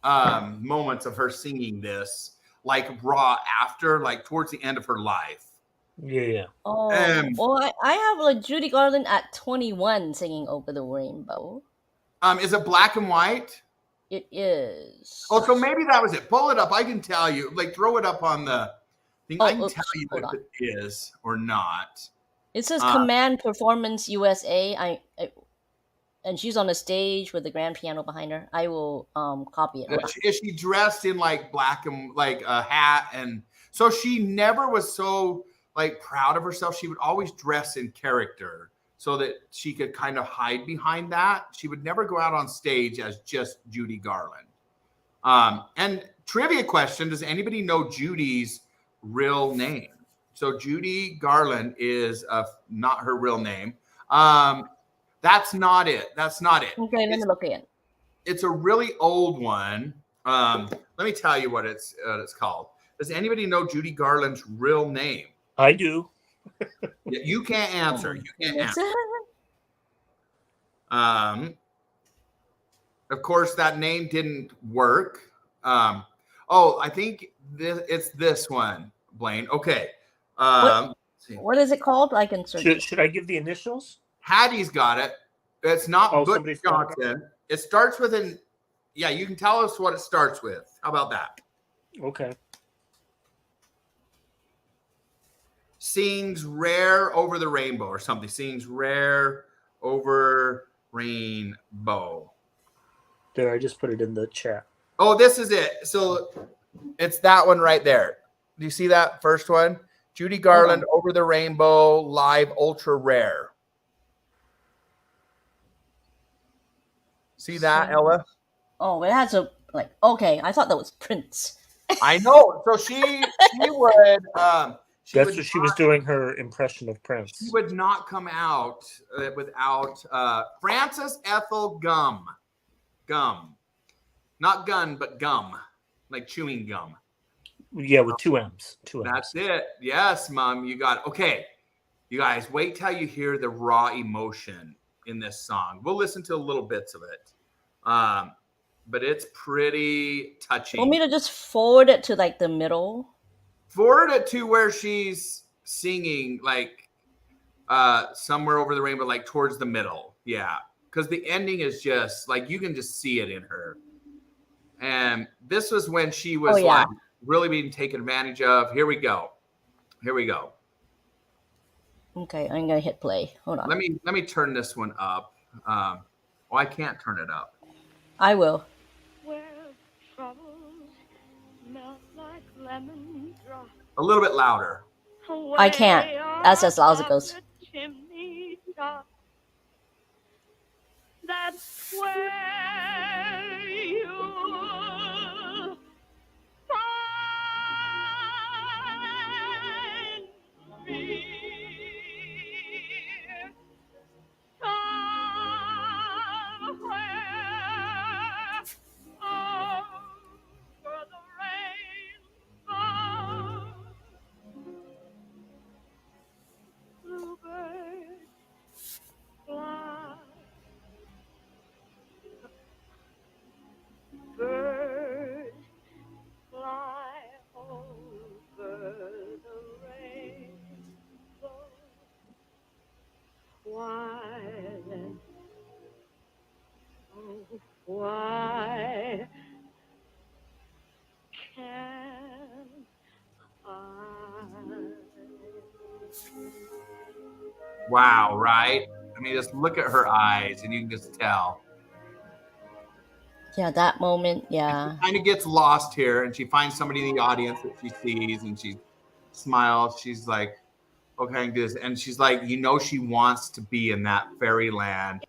moments of her singing this, like raw after, like towards the end of her life. Yeah. Oh, well, I have like Judy Garland at 21 singing "Over the Rainbow." Is it black and white? It is. Oh, so maybe that was it. Pull it up. I can tell you. Like, throw it up on the thing. I can tell you if it is or not. It says Command Performance USA. And she's on a stage with the grand piano behind her. I will copy it. Is she dressed in like black and like a hat? And so she never was so like proud of herself. She would always dress in character so that she could kind of hide behind that. She would never go out on stage as just Judy Garland. And trivia question, does anybody know Judy's real name? So Judy Garland is not her real name. That's not it. That's not it. Okay, let me look again. It's a really old one. Let me tell you what it's called. Does anybody know Judy Garland's real name? I do. You can't answer. You can't answer. Of course, that name didn't work. I think it's this one, Blaine. Okay. What is it called? I can search. Should I give the initials? Hattie's got it. It's not Butch got Johnson. It starts with an. Yeah, you can tell us what it starts with. How about that? Okay. Sings Rare Over the Rainbow or something. Sings Rare Over Rainbow. There, I just put it in the chat. Oh, this is it. So it's that one right there. Do you see that first one? Judy Garland, Over the Rainbow, live, ultra rare. See that, Ella? Oh, it has a okay. I thought that was Prince. I know. So she would. That's what she was doing, her impression of Prince. She would not come out without Frances Ethel Gum. Gum. Not gun, but gum. Like chewing gum. Yeah, with two M's. That's it. Yes, Mom. You got it. Okay. You guys, wait till you hear the raw emotion in this song. We'll listen to little bits of it. But it's pretty touching. Want me to just forward it to like the middle? Forward it to where she's singing like Somewhere Over the Rainbow, like towards the middle. Yeah. Because the ending is just like you can just see it in her. And this was when she was like really being taken advantage of. Here we go. Okay, I'm gonna hit play. Hold on. Let me turn this one up. I can't turn it up. I will. Where troubles melt like A little bit louder. I can't. That's as loud as it goes. That's where you'll find me. Somewhere over the rainbow, bluebirds fly. Birds fly over the rainbow. Why then, oh, why can't I? Wow, right? I mean, just look at her eyes and you can just tell. Yeah, that moment, yeah. Kind of gets lost here, and she finds somebody in the audience that she sees, and she smiles. She's like, okay, I can do this. And she's like, she wants to be in that fairyland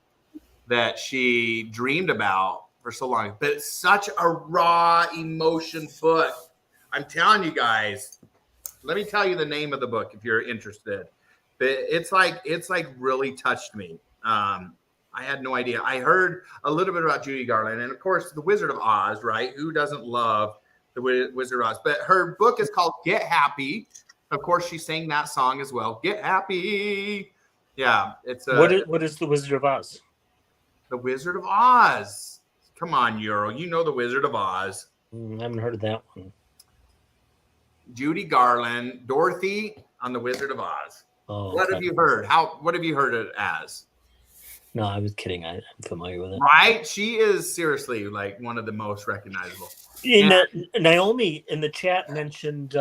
that she dreamed about for so long. But it's such a raw emotion book. I'm telling you guys, let me tell you the name of the book if you're interested. But it's like really touched me. I had no idea. I heard a little bit about Judy Garland, and of course, The Wizard of Oz, right? Who doesn't love The Wizard of Oz? But her book is called Get Happy. Of course, she sang that song as well. Get Happy. Yeah, it's what is The Wizard of Oz? The Wizard of Oz. Come on, Euro. You know The Wizard of Oz. I haven't heard of that one. Judy Garland, Dorothy on The Wizard of Oz. Oh, what have you heard? What have you heard it as? No, I was kidding. I'm familiar with it. Right? She is seriously like one of the most recognizable. Naomi in the chat mentioned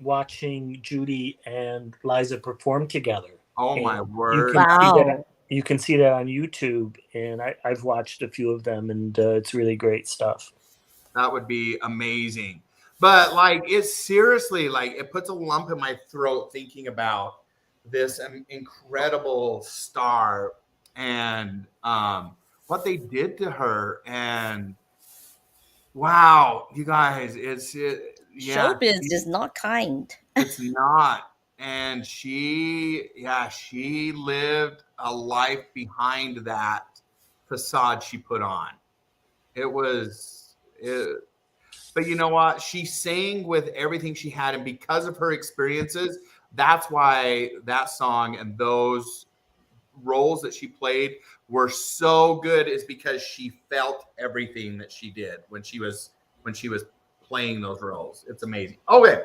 watching Judy and Liza perform together. Oh, my word. You can see that on YouTube, and I've watched a few of them, and it's really great stuff. That would be amazing. But like, it's seriously like, it puts a lump in my throat thinking about this incredible star and what they did to her. And wow, you guys, Showbiz is not kind. It's not. And she lived a life behind that facade she put on. But you know what? She sang with everything she had. And because of her experiences, that's why that song and those roles that she played were so good, is because she felt everything that she did when she was playing those roles. It's amazing. Okay.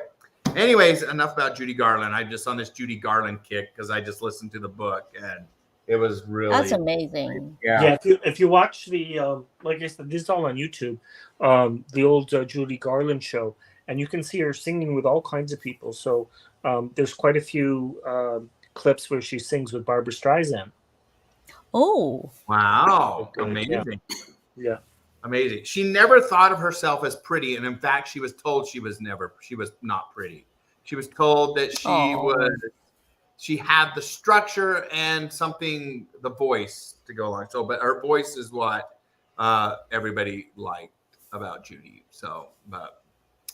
Anyways, enough about Judy Garland. I'm just on this Judy Garland kick because I just listened to the book and it was really that's amazing. Yeah. If you watch the like I said, this is all on YouTube, the old Judy Garland show, and you can see her singing with all kinds of people. So there's quite a few clips where she sings with Barbra Streisand. Oh, wow. Amazing. Yeah. Amazing. She never thought of herself as pretty, and in fact, she was told she was not pretty. She was told that she had the structure and the voice to go along. So, but her voice is what everybody liked about Judy. So, but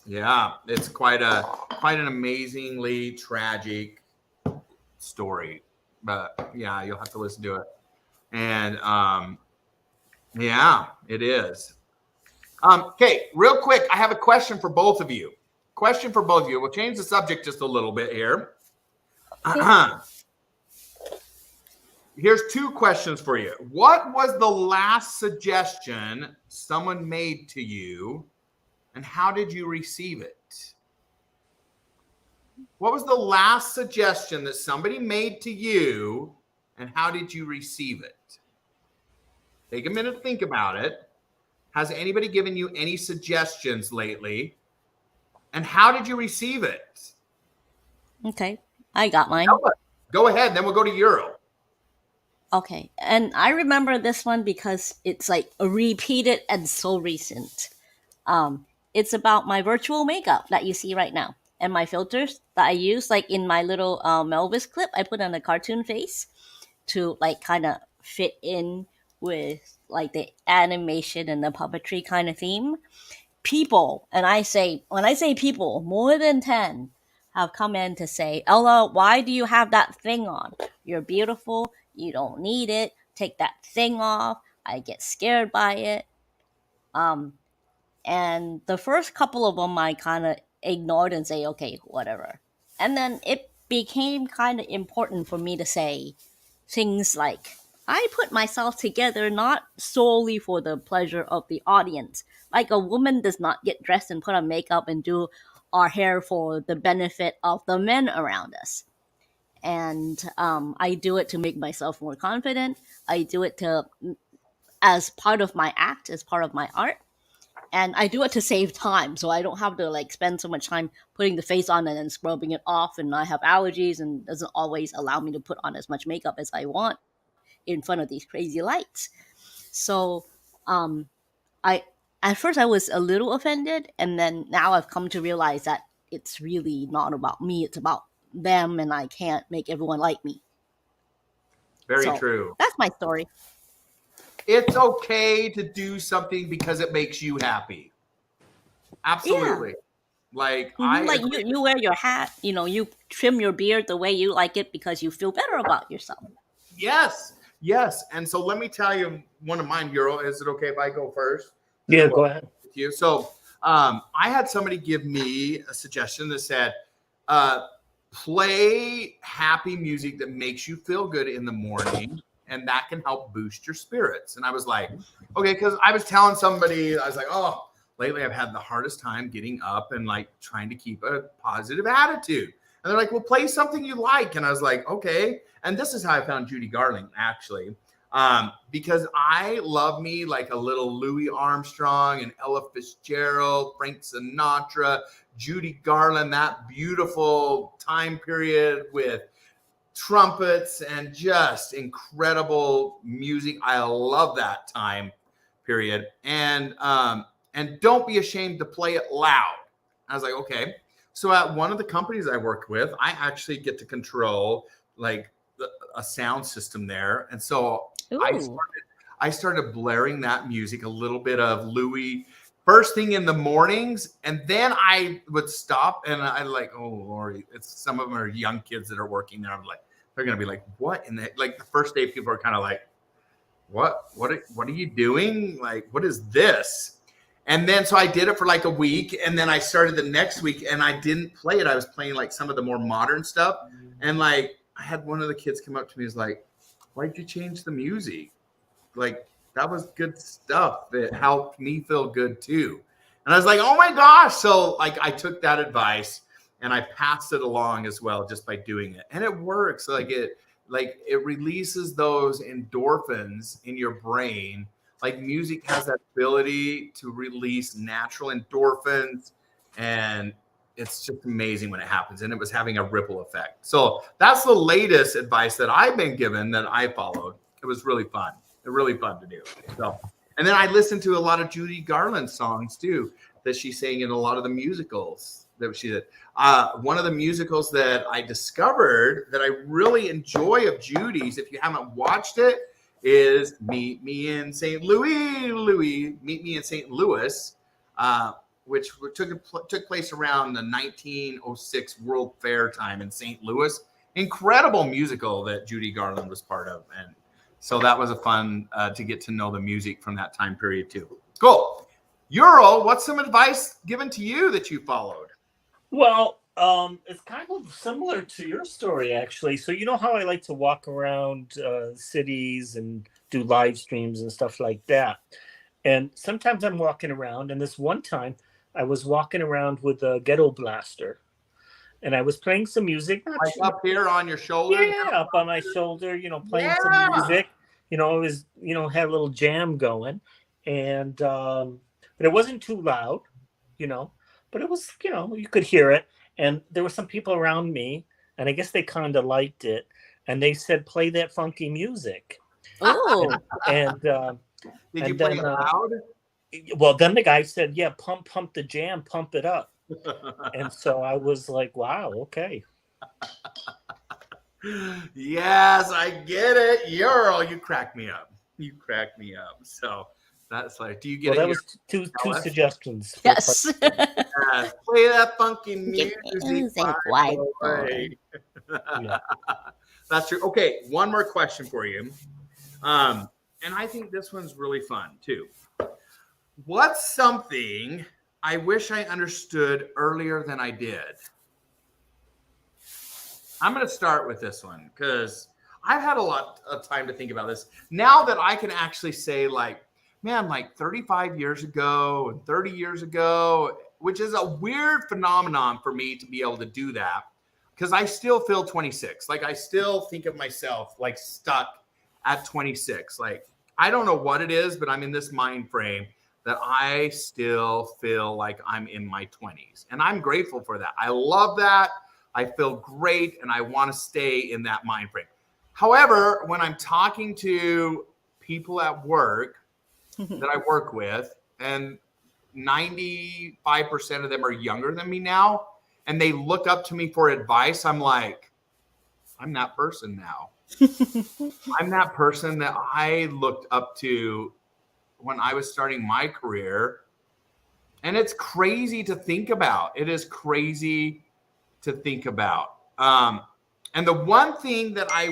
yeah, it's quite an amazingly tragic story. But yeah, you'll have to listen to it. And yeah, it is. Okay, real quick, I have a question for both of you. We'll change the subject just a little bit here. Here's two questions for you. What was the last suggestion someone made to you, and how did you receive it? What was the last suggestion that somebody made to you, and how did you receive it? Take a minute to think about it. Has anybody given you any suggestions lately? And how did you receive it? Okay, I got mine. Go ahead, then we'll go to Euro. Okay, and I remember this one because it's like repeated and so recent. it's about my virtual makeup that you see right now and my filters that I use. Like in my little Melvis clip, I put on a cartoon face to like kind of fit in with like the animation and the puppetry kind of theme. People, and I say, when I say people, more than 10 have come in to say, Ella, why do you have that thing on? You're beautiful. You don't need it. Take that thing off. I get scared by it. Um, and the first couple of them I kind of ignored and say, okay, whatever. And then it became kind of important for me to say things like, I put myself together not solely for the pleasure of the audience. Like a woman does not get dressed and put on makeup and do our hair for the benefit of the men around us. And I do it to make myself more confident. I do it to as part of my act, as part of my art. And I do it to save time, so I don't have to like spend so much time putting the face on and then scrubbing it off. And I have allergies, and doesn't always allow me to put on as much makeup as I want in front of these crazy lights. So, I at first I was a little offended, and then now I've come to realize that it's really not about me; it's about them, and I can't make everyone like me. Very true. That's my story. It's okay to do something because it makes you happy. Absolutely. Yeah. Like like you wear your hat, you trim your beard the way you like it because you feel better about yourself. Yes. And so let me tell you one of mine, Euro. Is it okay if I go first? Yeah, go ahead. With you. So I had somebody give me a suggestion that said, play happy music that makes you feel good in the morning, and that can help boost your spirits. And I was like, okay, because I was telling somebody, I was like, oh, lately I've had the hardest time getting up and like trying to keep a positive attitude. And they're like, well, play something you like. And I was like, okay. And this is how I found Judy Garland, actually, because I love me like a little Louis Armstrong and Ella Fitzgerald, Frank Sinatra, Judy Garland, that beautiful time period with trumpets and just incredible music. I love that time period. And don't be ashamed to play it loud. I was like, okay. So at one of the companies I worked with, I actually get to control like a sound system there. And so I started blaring that music, a little bit of Louis first thing in the mornings. And then I would stop and I like, oh Lord, some of them are young kids that are working there. I'm like, they're going to be like, what in the, like the first day people are kind of like, what are you doing? Like, what is this? And then, so I did it for like a week, and then I started the next week and I didn't play it. I was playing like some of the more modern stuff. And like, I had one of the kids come up to me, is like, why'd you change the music? Like, that was good stuff. It helped me feel good too. And I was like, oh my gosh. So like, I took that advice and I passed it along as well, just by doing it. And it works. Like it releases those endorphins in your brain. Like music has that ability to release natural endorphins, and it's just amazing when it happens. And it was having a ripple effect. So that's the latest advice that I've been given that I followed. It was really fun. Really fun to do. So, and then I listened to a lot of Judy Garland songs too, that she sang in a lot of the musicals that she did. One of the musicals that I discovered that I really enjoy of Judy's, if you haven't watched it, is Meet Me in St. Louis, Meet Me in St. Louis, which took place around the 1906 World Fair time in St. Louis. Incredible musical that Judy Garland was part of. And so that was a fun to get to know the music from that time period too. Cool. Euro, what's some advice given to you that you followed? Well, it's kind of similar to your story, actually. So you know how I like to walk around cities and do live streams and stuff like that. And sometimes I'm walking around, and this one time I was walking around with a ghetto blaster. And I was playing some music. Like up here on your shoulder? Yeah, up on my shoulder, playing some music. It was, had a little jam going. And, but it wasn't too loud, but it was, you could hear it. And there were some people around me, and I guess they kind of liked it. And they said, play that funky music. Oh. And did you play it loud? Well, then the guy said, "Yeah, pump the jam, pump it up." And so I was like, "Wow, okay." Yes, I get it. You crack me up. You crack me up. So that's like, do you get Well, it? that was two suggestions. For Yes. Yes. Play that funky Music, music, white boy. Yeah. That's true. Okay, one more question for you. And I think this one's really fun too. What's something I wish I understood earlier than I did? I'm going to start with this one because I've had a lot of time to think about this. Now that I can actually say, like, man, like 35 years ago and 30 years ago, which is a weird phenomenon for me to be able to do that because I still feel 26. Like, I still think of myself like stuck at 26. Like, I don't know what it is, but I'm in this mind frame that I still feel like I'm in my 20s. And I'm grateful for that. I love that. I feel great, and I want to stay in that mind frame. However, when I'm talking to people at work that I work with, and 95% of them are younger than me now, and they look up to me for advice, I'm like, I'm that person now. I'm that person that I looked up to when I was starting my career. And it's crazy to think about. It is crazy to think about. And the one thing that I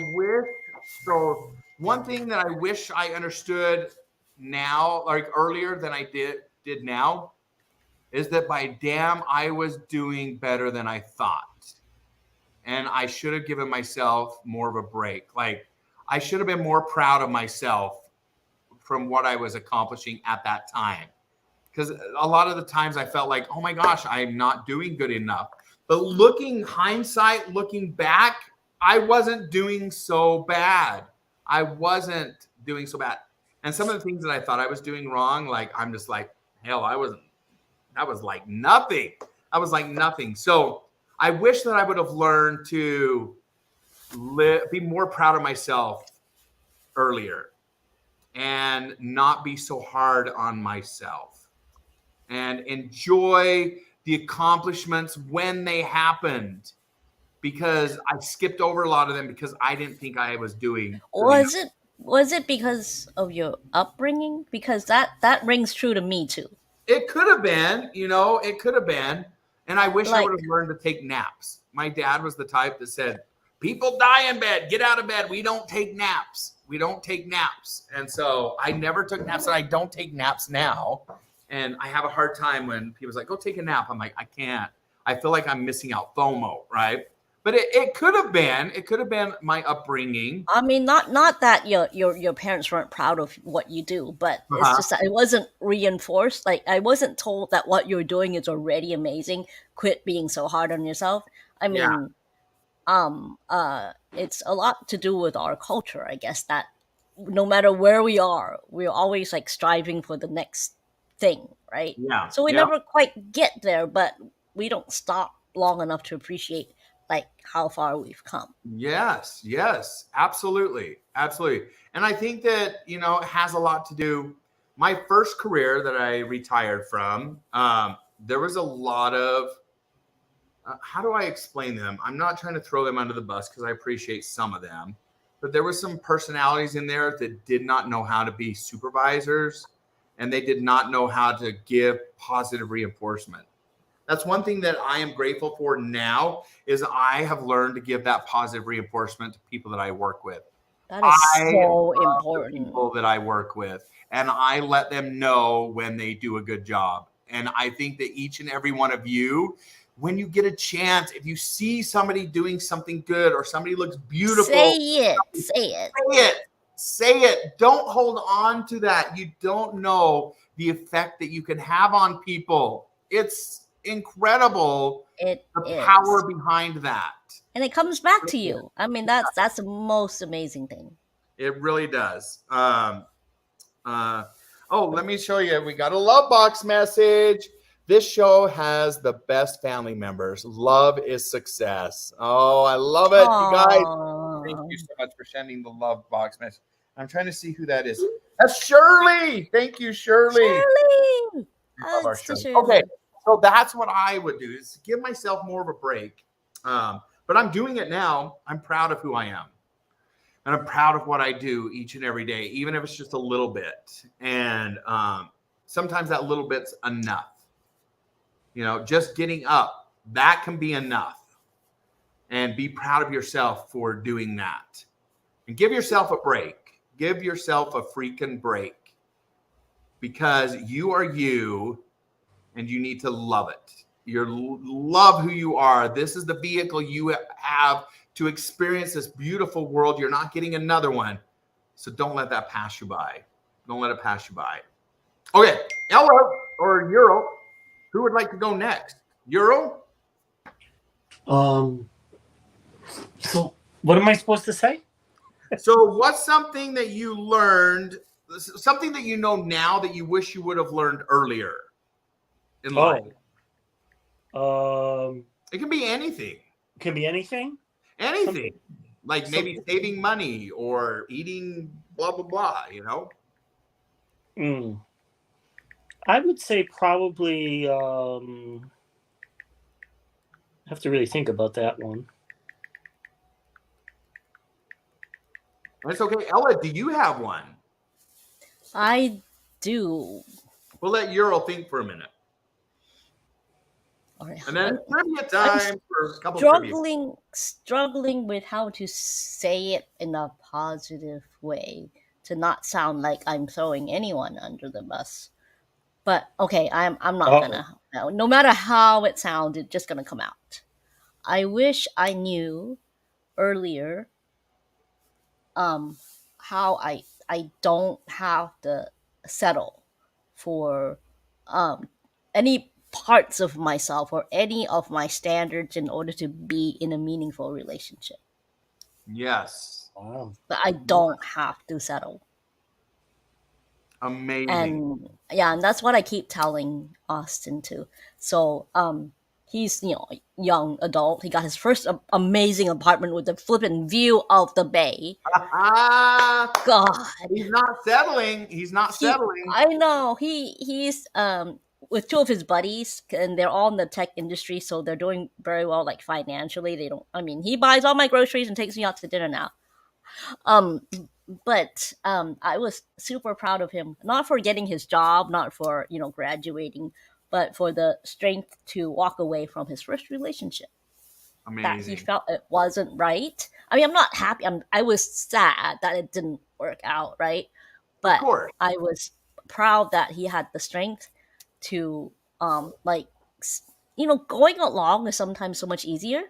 wish I understood now, like earlier than I did now, is that by damn, I was doing better than I thought. And I should have given myself more of a break. Like, I should have been more proud of myself from what I was accomplishing at that time. Because a lot of the times I felt like, oh my gosh, I'm not doing good enough. But looking back, I wasn't doing so bad. And some of the things that I thought I was doing wrong, like, I'm just like, hell, that was like nothing. So I wish that I would have learned to be more proud of myself earlier and not be so hard on myself and enjoy the accomplishments when they happened, because I skipped over a lot of them because I didn't think I was doing. Was it because of your upbringing? Because that rings true to me too. It could have been, and I wish I would have learned to take naps. My dad was the type that said, people die in bed, get out of bed. We don't take naps. And so I never took naps, and I don't take naps now. And I have a hard time when people's like, go take a nap. I'm like, I can't. I feel like I'm missing out, FOMO, right? But it could have been my upbringing. I mean, not that your parents weren't proud of what you do, but it's just that it wasn't reinforced. Like, I wasn't told that what you're doing is already amazing. Quit being so hard on yourself. I mean, it's a lot to do with our culture, I guess, that no matter where we are, we're always like striving for the next thing, right? Yeah. So we never quite get there, but we don't stop long enough to appreciate like how far we've come. Yes, absolutely. And I think that, it has a lot to do. My first career that I retired from, there was a lot of, how do I explain them? I'm not trying to throw them under the bus because I appreciate some of them, but there were some personalities in there that did not know how to be supervisors, and they did not know how to give positive reinforcement. That's one thing that I am grateful for now, is I have learned to give that positive reinforcement to people that I work with. That is so important. People that I work with, and I let them know when they do a good job. And I think that each and every one of you, when you get a chance, if you see somebody doing something good or somebody looks beautiful, say it. Don't hold on to that. You don't know the effect that you can have on people. It's incredible, the power behind that. And it comes back to you. I mean, that's the most amazing thing. It really does. Let me show you. We got a love box message. This show has the best family members. Love is success. Oh, I love it. Aww. You guys, thank you so much for sending the love box message. I'm trying to see who that is. That's Shirley. Thank you, Shirley. Shirley. Love our It's the Shirley. Shirley. Okay, so that's what I would do is give myself more of a break. But I'm doing it now. I'm proud of who I am. And I'm proud of what I do each and every day, even if it's just a little bit. And sometimes that little bit's enough. You know, just getting up, that can be enough. And be proud of yourself for doing that. And give yourself a break. Give yourself a freaking break. Because you are you, and you need to love it. Love who you are. This is the vehicle you have to experience this beautiful world. You're not getting another one. So don't let that pass you by. Don't let it pass you by. Okay, Ella or Euro, who would like to go next? Euro? So what am I supposed to say? So what's something that you learned, something that you know now that you wish you would have learned earlier in life? It can be anything. It can be anything? Anything. Something. Like maybe saving money or eating blah, blah, blah, you know? I would say probably I have to really think about that one. That's okay. Ella, do you have one? I do. We'll let Euro think for a minute. All right. And then trivia time for a couple of trivia. Struggling with how to say it in a positive way to not sound like I'm throwing anyone under the bus. But okay, I'm not gonna. No matter how it sounds, it's just gonna come out. I wish I knew earlier how I don't have to settle for any parts of myself or any of my standards in order to be in a meaningful relationship. Yes. Wow. But I don't have to settle. Amazing. And yeah, and that's what I keep telling Austin too. So he's young adult. He got his first amazing apartment with a flippin' view of the bay. God, he's not settling. He's not settling. I know he's with two of his buddies, and they're all in the tech industry, so they're doing very well, like financially. They don't. I mean, he buys all my groceries and takes me out to dinner now. But I was super proud of him, not for getting his job, not for graduating, but for the strength to walk away from his first relationship. Amazing. That he felt it wasn't right. I mean, I'm not happy. I was sad that it didn't work out, right? But I was proud that he had the strength to going along is sometimes so much easier.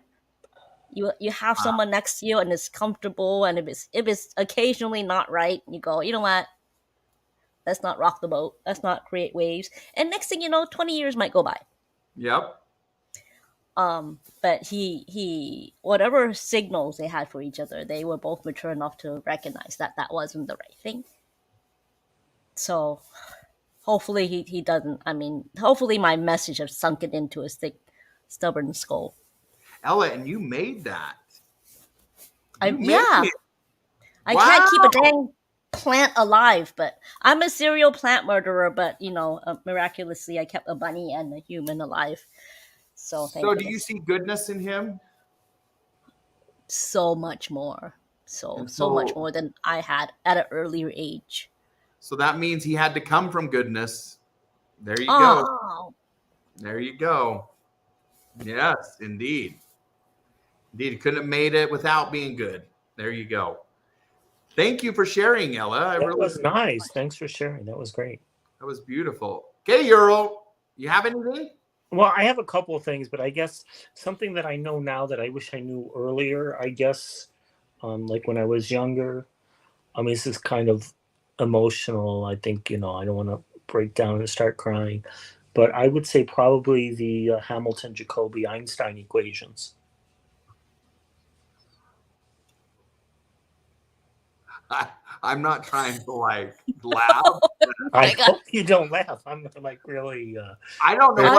You have someone next to you and it's comfortable, and if it's occasionally not right, you go, you know what? Let's not rock the boat. Let's not create waves. And next thing you know, 20 years might go by. Yep. But he whatever signals they had for each other, they were both mature enough to recognize that wasn't the right thing. So hopefully he doesn't. I mean, hopefully my message has sunk it into his thick, stubborn skull. Ella, and you made that. I can't keep a dang plant alive, but I'm a serial plant murderer. But miraculously, I kept a bunny and a human alive. So do you see goodness in him? So much more. So much more than I had at an earlier age. So that means he had to come from goodness. There you go. There you go. Yes, indeed. Indeed, he couldn't have made it without being good. There you go. Thank you for sharing, Ella. That was nice. Thanks for sharing. That was great. That was beautiful. Okay, Earl, you have anything? Well, I have a couple of things, but I guess something that I know now that I wish I knew earlier, I guess, like when I was younger. I mean, this is kind of emotional. I think, I don't want to break down and start crying. But I would say probably the Hamilton-Jacobi-Einstein equations. I'm not trying to laugh. I hope you don't laugh. I'm really. I don't know.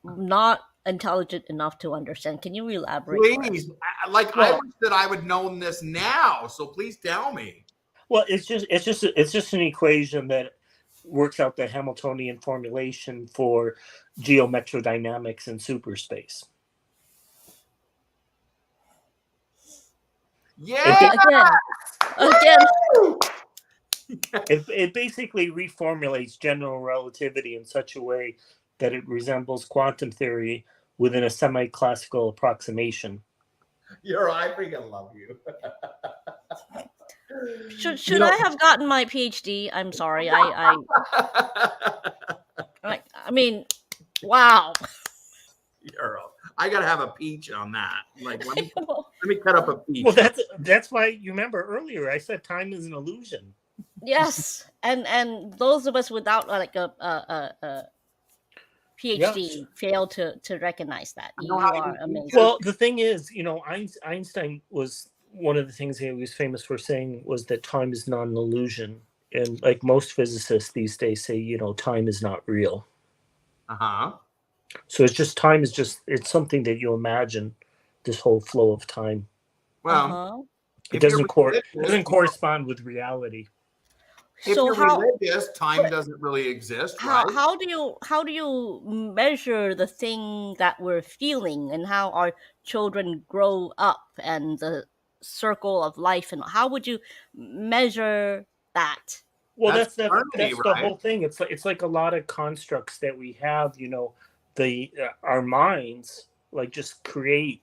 I'm not intelligent enough to understand. Can you elaborate? Please, I wish that I would known this now. So please tell me. Well, it's just an equation that works out the Hamiltonian formulation for geometrodynamics in superspace. Yeah. Again. It basically reformulates general relativity in such a way that it resembles quantum theory within a semi-classical approximation. I freaking love you. Should I have gotten my PhD? I'm sorry. I mean, wow. I gotta have a peach on that. Like, let me cut up a peach. Well, that's why you remember earlier I said time is an illusion. Yes, and those of us without like a PhD fail to recognize that. You are amazing. Well, the thing is, Einstein was one of the things he was famous for saying was that time is not an illusion, and like most physicists these days say, time is not real. So time is just it's something that you imagine, this whole flow of time. Well, it doesn't correspond with reality. If you're religious, time doesn't really exist, right? How do you measure the thing that we're feeling, and how our children grow up, and the circle of life, and how would you measure that? Well, that's the whole thing. It's like a lot of constructs that we have. Our minds like just create,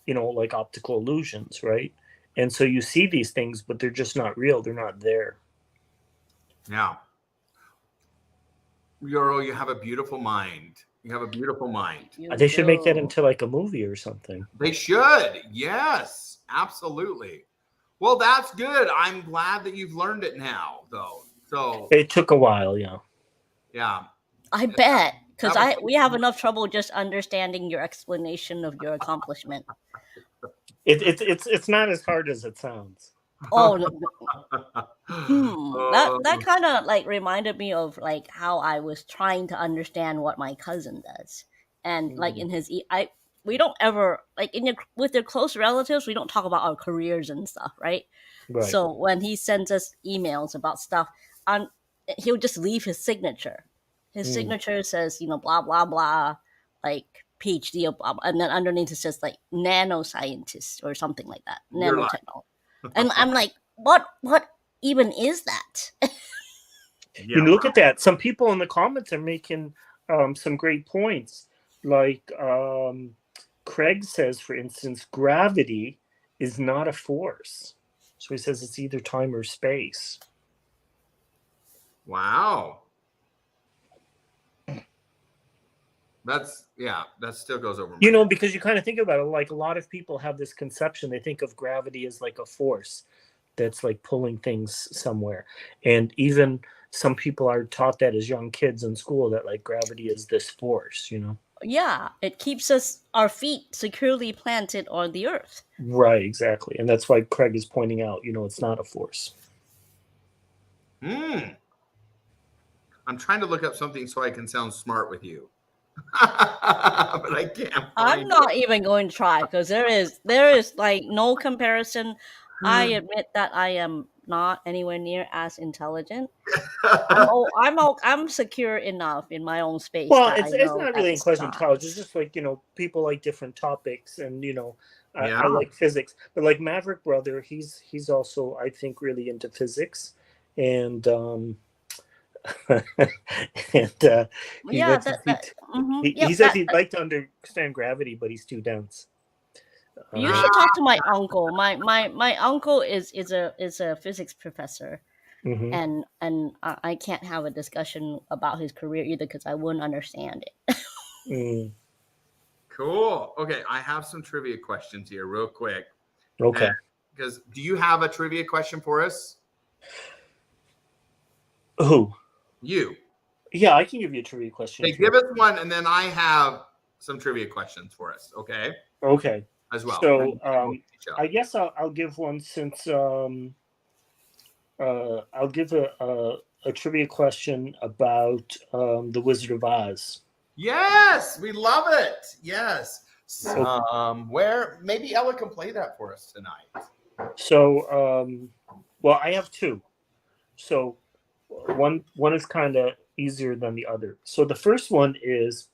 like optical illusions, right? And so you see these things, but they're just not real. They're not there. Yeah. You have a beautiful mind. You have a beautiful mind. They should make that into like a movie or something. They should. Yes, absolutely. Well, that's good. I'm glad that you've learned it now, though. So it took a while, yeah. Yeah. I bet, because we have enough trouble just understanding your explanation of your accomplishment. It's not as hard as it sounds. Oh, that kind of like reminded me of like how I was trying to understand what my cousin does, and like in his we don't ever like with your close relatives, we don't talk about our careers and stuff, right? So when he sends us emails about stuff, he'll just leave his signature. His signature says, blah blah blah, like PhD, blah, blah, and then underneath it says like nanoscientist or something like that, nanotechnology. And I'm like, what even is that? Look at that. Some people in the comments are making some great points. Like Craig says, for instance, gravity is not a force. So he says it's either time or space. Wow. That still goes over. Because you kind of think about it, like a lot of people have this conception. They think of gravity as like a force that's like pulling things somewhere. And even some people are taught that as young kids in school, that like gravity is this force, Yeah, it keeps our feet securely planted on the earth. Right, exactly. And that's why Craig is pointing out, it's not a force. I'm trying to look up something so I can sound smart with you. But I can't. I'm not even going to try, because there is like no comparison. I admit that I am not anywhere near as intelligent. I'm secure enough in my own space. Well, it's not really in question of college. It's just like people like different topics, and I like physics. But like Maverick Brother, he's also, I think, really into physics, and he says he'd like to understand gravity, but he's too dense. You should talk to my uncle. My uncle is a physics professor, and I can't have a discussion about his career either, because I wouldn't understand it. Cool. Okay, I have some trivia questions here, real quick. Okay. Because do you have a trivia question for us? Who? You. Yeah, I can give you a trivia question. Okay, give us one, and then I have some trivia questions for us. Okay. Okay. As well. So I guess I'll give one, since I'll give a trivia question about the Wizard of Oz. Yes, we love it. Yes. Where maybe Ella can play that for us tonight. So, well, I have two. So one is kind of easier than the other. So the first one is,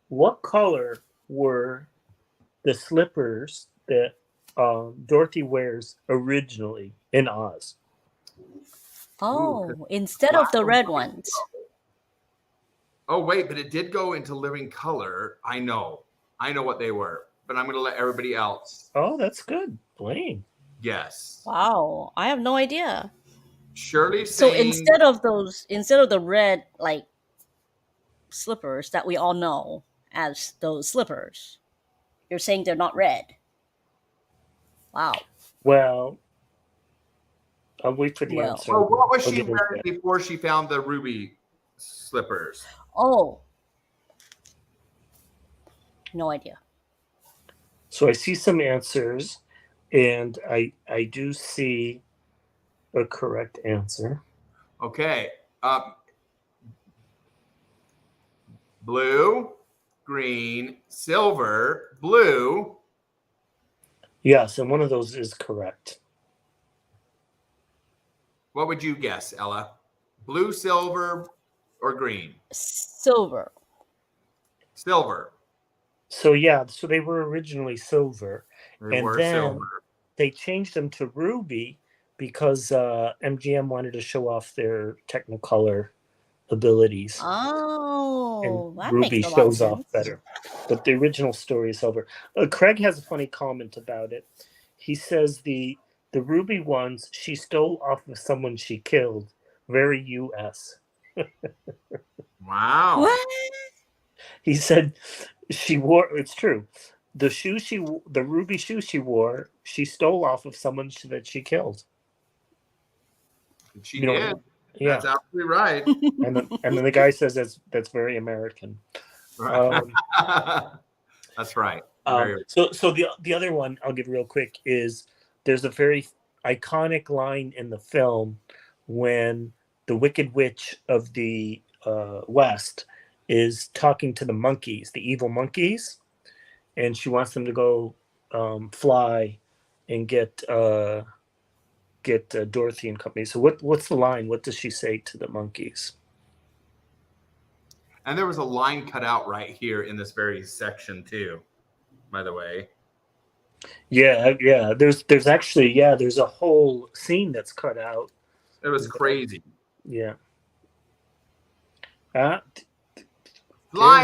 what color were the slippers that Dorothy wears originally in Oz? Oh, instead of the red ones. Oh, wait, but it did go into living color. I know what they were, but I'm going to let everybody else. Oh, that's good. Blaine. Yes. Wow, I have no idea. Shirley So saying, instead of the red like slippers that we all know as those slippers, you're saying they're not red. Wow. Well, I'll wait for the answer. Oh, what was I'll she give it wearing that. before she found the ruby slippers? Oh, no idea. So I see some answers, and I do see a correct answer. Okay. Blue, green, silver, blue. Yes, and one of those is correct. What would you guess, Ella? Blue, silver, or green? Silver. Silver. So yeah, so they were originally silver, They and were then silver. they changed them to ruby because MGM wanted to show off their Technicolor abilities. Oh, And that ruby makes a lot of shows off sense. better. But the original story is silver. Craig has a funny comment about it. He says the ruby ones she stole off of someone she killed. Very US. Wow. What? He said she wore. It's true. The ruby shoe she wore, she stole off of someone that she killed. She You know, did. yeah. That's absolutely right. And then the guy says that's very American. That's right. So the other one I'll give real quick is there's a very iconic line in the film when the Wicked Witch of the West is talking to the monkeys, the evil monkeys, and she wants them to go fly and get Dorothy and company. So what's the line? What does she say to the monkeys? And there was a line cut out right here in this very section too, by the way. Yeah. There's actually there's a whole scene that's cut out. It was crazy. Yeah. Fly,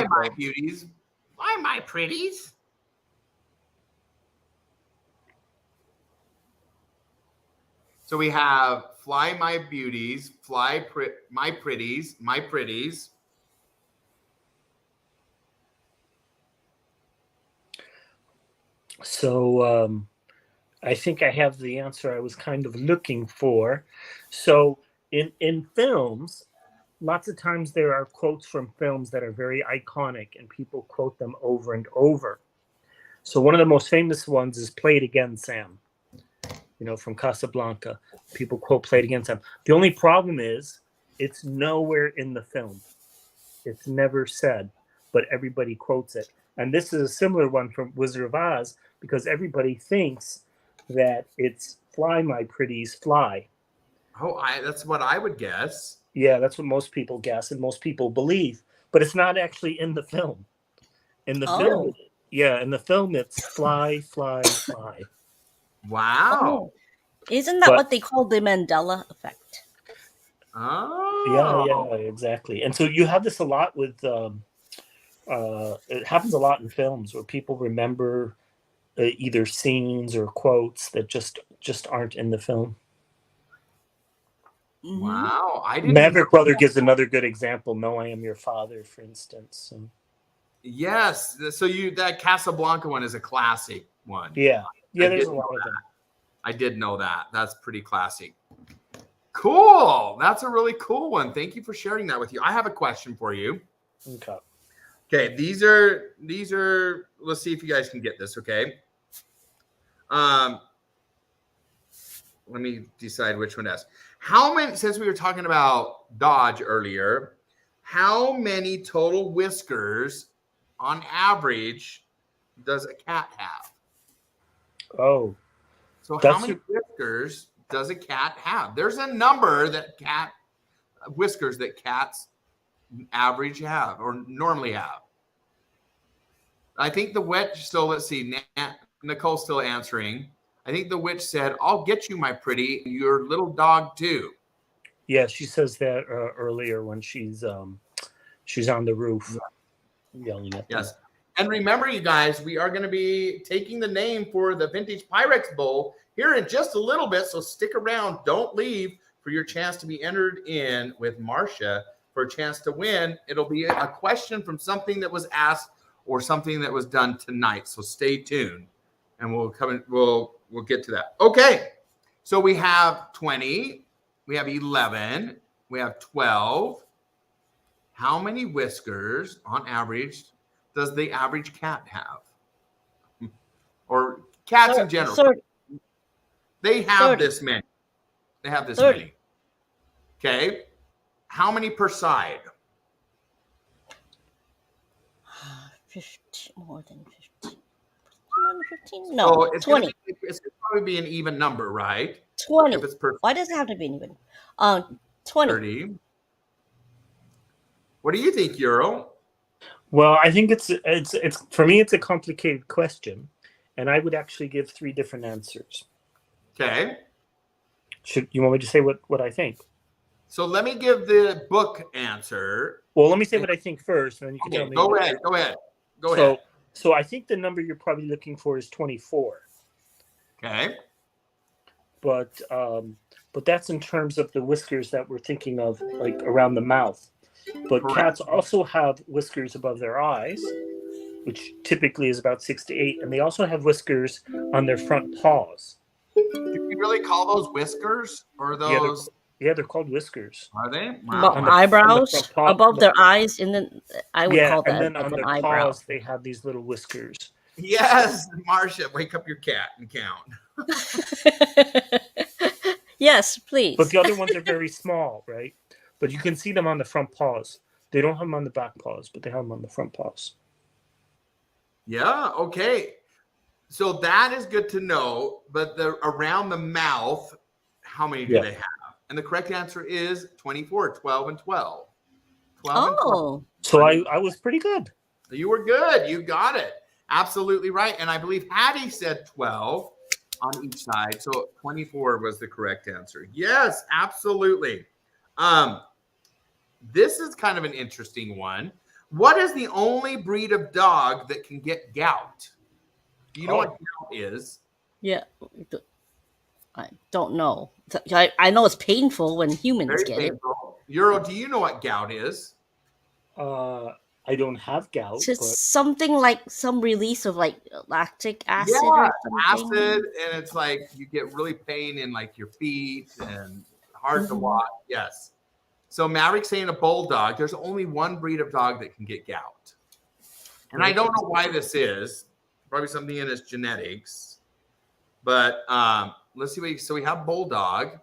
my beauties. Fly, my pretties. So we have fly, my beauties. Fly, my pretties. My pretties. So I think I have the answer I was kind of looking for. So in films, lots of times there are quotes from films that are very iconic and people quote them over and over. So one of the most famous ones is "Play It Again, Sam." You know, from Casablanca. People quote "Play It Again, Sam." The only problem is it's nowhere in the film. It's never said, but everybody quotes it. And this is a similar one from Wizard of Oz because everybody thinks that it's "Fly, my pretties, fly." Oh, that's what I would guess. Yeah, that's what most people guess and most people believe, but it's not actually in the film. In the film, in the film it's "Fly, fly, fly." Wow. Oh. Isn't that what they call the Mandela effect? Oh. Yeah, exactly. And so you have this a lot with it happens a lot in films where people remember either scenes or quotes that just aren't in the film. Wow. I didn't Maverick Brother gives another good example. "No, I Am Your Father," for instance. So. Yes. So that Casablanca one is a classic one. Yeah. There's a lot of them. I did know that. That's pretty classic. Cool. That's a really cool one. Thank you for sharing that with you. I have a question for you. Okay. These are. Let's see if you guys can get this. Okay. Let me decide which one to ask. How many? Since we were talking about Dodge earlier, how many total whiskers, on average, does a cat have? Oh, So how That's many a- whiskers does a cat have? There's a number that whiskers that cats average have or normally have. I think the witch, so let's see, Nicole's still answering. I think the witch said, I'll get you, my pretty, your little dog too. yeah, she says that earlier when she's on the roof yelling at them. Yes. And remember, you guys, we are going to be taking the name for the Vintage Pyrex Bowl here in just a little bit. So stick around. Don't leave for your chance to be entered in with Marcia for a chance to win. It'll be a question from something that was asked or something that was done tonight. So stay tuned and we'll come in, we'll get to that. Okay. So we have 20, we have 11, we have 12. How many whiskers on average does the average cat have? Or cats in general? 30. They have 30. this many. They have this 30. many. Okay. How many per side? 50, more than 15. More than 15? No, So it's 20. It's gonna probably be an even number, right? 20. If it's per Why does it have to be even? 20. 30. What do you think, Euro? Well, I think it's for me it's a complicated question, and I would actually give 3 different answers. Okay. Should you want me to say what I think? So let me give the book answer. Well, let me say what I think first, and then you can Okay, tell me. go ahead. Go ahead. So I think the number you're probably looking for is 24. Okay. But that's in terms of the whiskers that we're thinking of, like around the mouth. But Correct. cats also have whiskers above their eyes, which typically is about 6 to 8, and they also have whiskers on their front paws. Do you really call those whiskers or those? Yeah, they're called whiskers. Are they? Above On the eyebrows, front paw- above their eyes, and then I would Yeah, call that and then like on an their eyebrow. paws they have these little whiskers. Yes, Marcia, wake up your cat and count. Yes, please. But the other ones are very small, right? But you can see them on the front paws. They don't have them on the back paws, but they have them on the front paws. Yeah, okay. So that is good to know. But around the mouth, how many do they have? And the correct answer is 24, 12, and 12. 12 and 12. Oh, So I was pretty good. You were good. You got it. Absolutely right. And I believe Hattie said 12 on each side. So 24 was the correct answer. Yes, absolutely. This is kind of an interesting one. What is the only breed of dog that can get gout? Do you know what gout is? yeah. I don't know. I know it's painful when humans Very get it. painful. Euro, do you know what gout is? I don't have gout, It's but just something like some release of like lactic acid Yeah, or something. acid, and it's like you get really pain in like your feet and hard to walk. Yes. So Maverick's saying a bulldog. There's only one breed of dog that can get gout, and I don't know why this is. Probably something in his genetics. But let's see. So we have bulldog.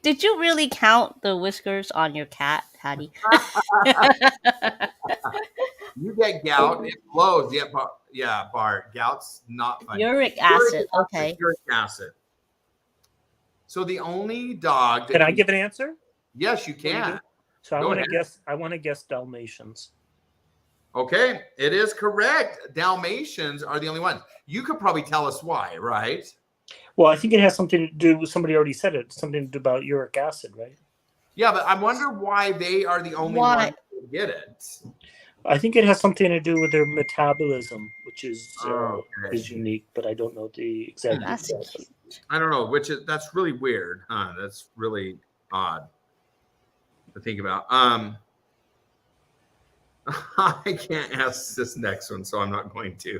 Did you really count the whiskers on your cat, Hattie? You get gout. It blows. Yeah, Bart. Gout's not fun. Uric acid. Okay. Uric acid. So the only dog. Can I give an answer? Yes, you can. So I Go want to ahead. guess. I want to guess Dalmatians. Okay, it is correct. Dalmatians are the only ones. You could probably tell us why, right? Well, I think it has something to do with, somebody already said it, something to do about uric acid, right? Yeah, but I wonder why they are the only ones that get it. I think it has something to do with their metabolism, which is Okay. is unique, but I don't know the exact. That's details. I don't know, that's really weird, huh? That's really odd to think about. I can't ask this next one, so I'm not going to.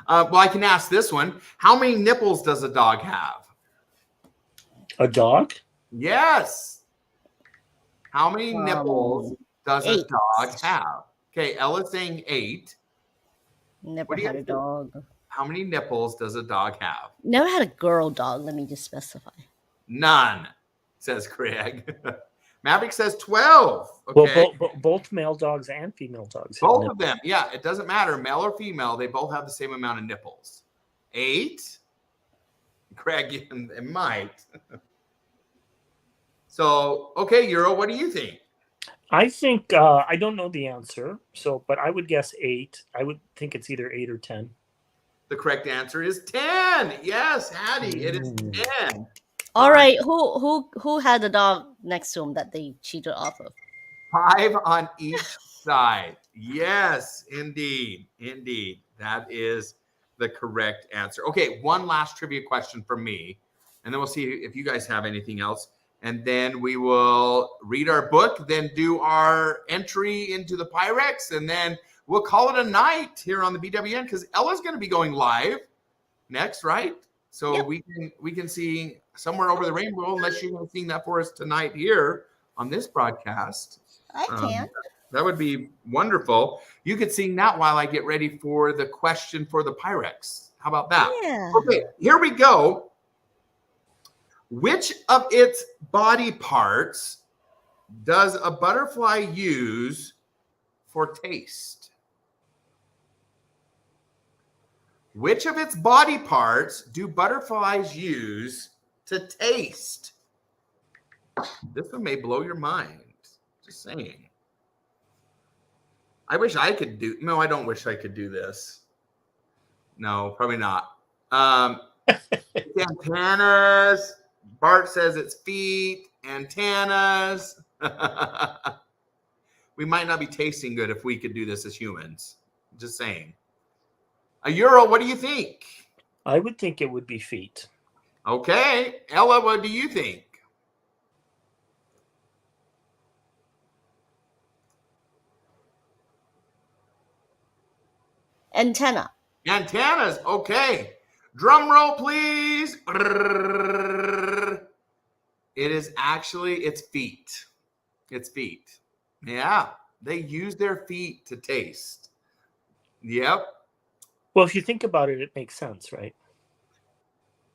Well, I can ask this one. How many nipples does a dog have? A dog? Yes. How many nipples does 8. a dog have? Okay, Ella's saying 8. Never What do you had a think? dog. How many nipples does a dog have? Never had a girl dog. Let me just specify. None, says Craig. Maverick says 12. Okay. Well, both male dogs and female dogs. Both of them. Yeah, it doesn't matter, male or female. They both have the same amount of nipples. 8. Craig, it might. So, okay, Euro, what do you think? I think I don't know the answer, but I would guess 8. I would think it's either 8 or 10. The correct answer is 10. Yes, Hattie, it is 10. All right, who had a dog next to him that they cheated off of? 5 on each side. Yes, indeed. That is the correct answer. Okay, one last trivia question from me, and then we'll see if you guys have anything else. And then we will read our book, then do our entry into the Pyrex, and then we'll call it a night here on the BWN because Ella's going to be going live next, right? So Yep. we can see Somewhere Over the Rainbow, unless you're going to sing that for us tonight here on this broadcast. I can. That would be wonderful. You could sing that while I get ready for the question for the Pyrex. How about that? Yeah. Okay, here we go. Which of its body parts does a butterfly use for taste? Which of its body parts do butterflies use to taste? This one may blow your mind. Just saying. I wish I could do. No, I don't wish I could do this. No, probably not. Antennas. Bart says it's feet, antennas. We might not be tasting good if we could do this as humans. Just saying. A Euro, what do you think? I would think it would be feet. Okay. Ella, what do you think? Antenna. Antennas. Okay. Drum roll, please. It's feet. It's feet. Yeah. They use their feet to taste. Yep. Well, if you think about it, it makes sense, right?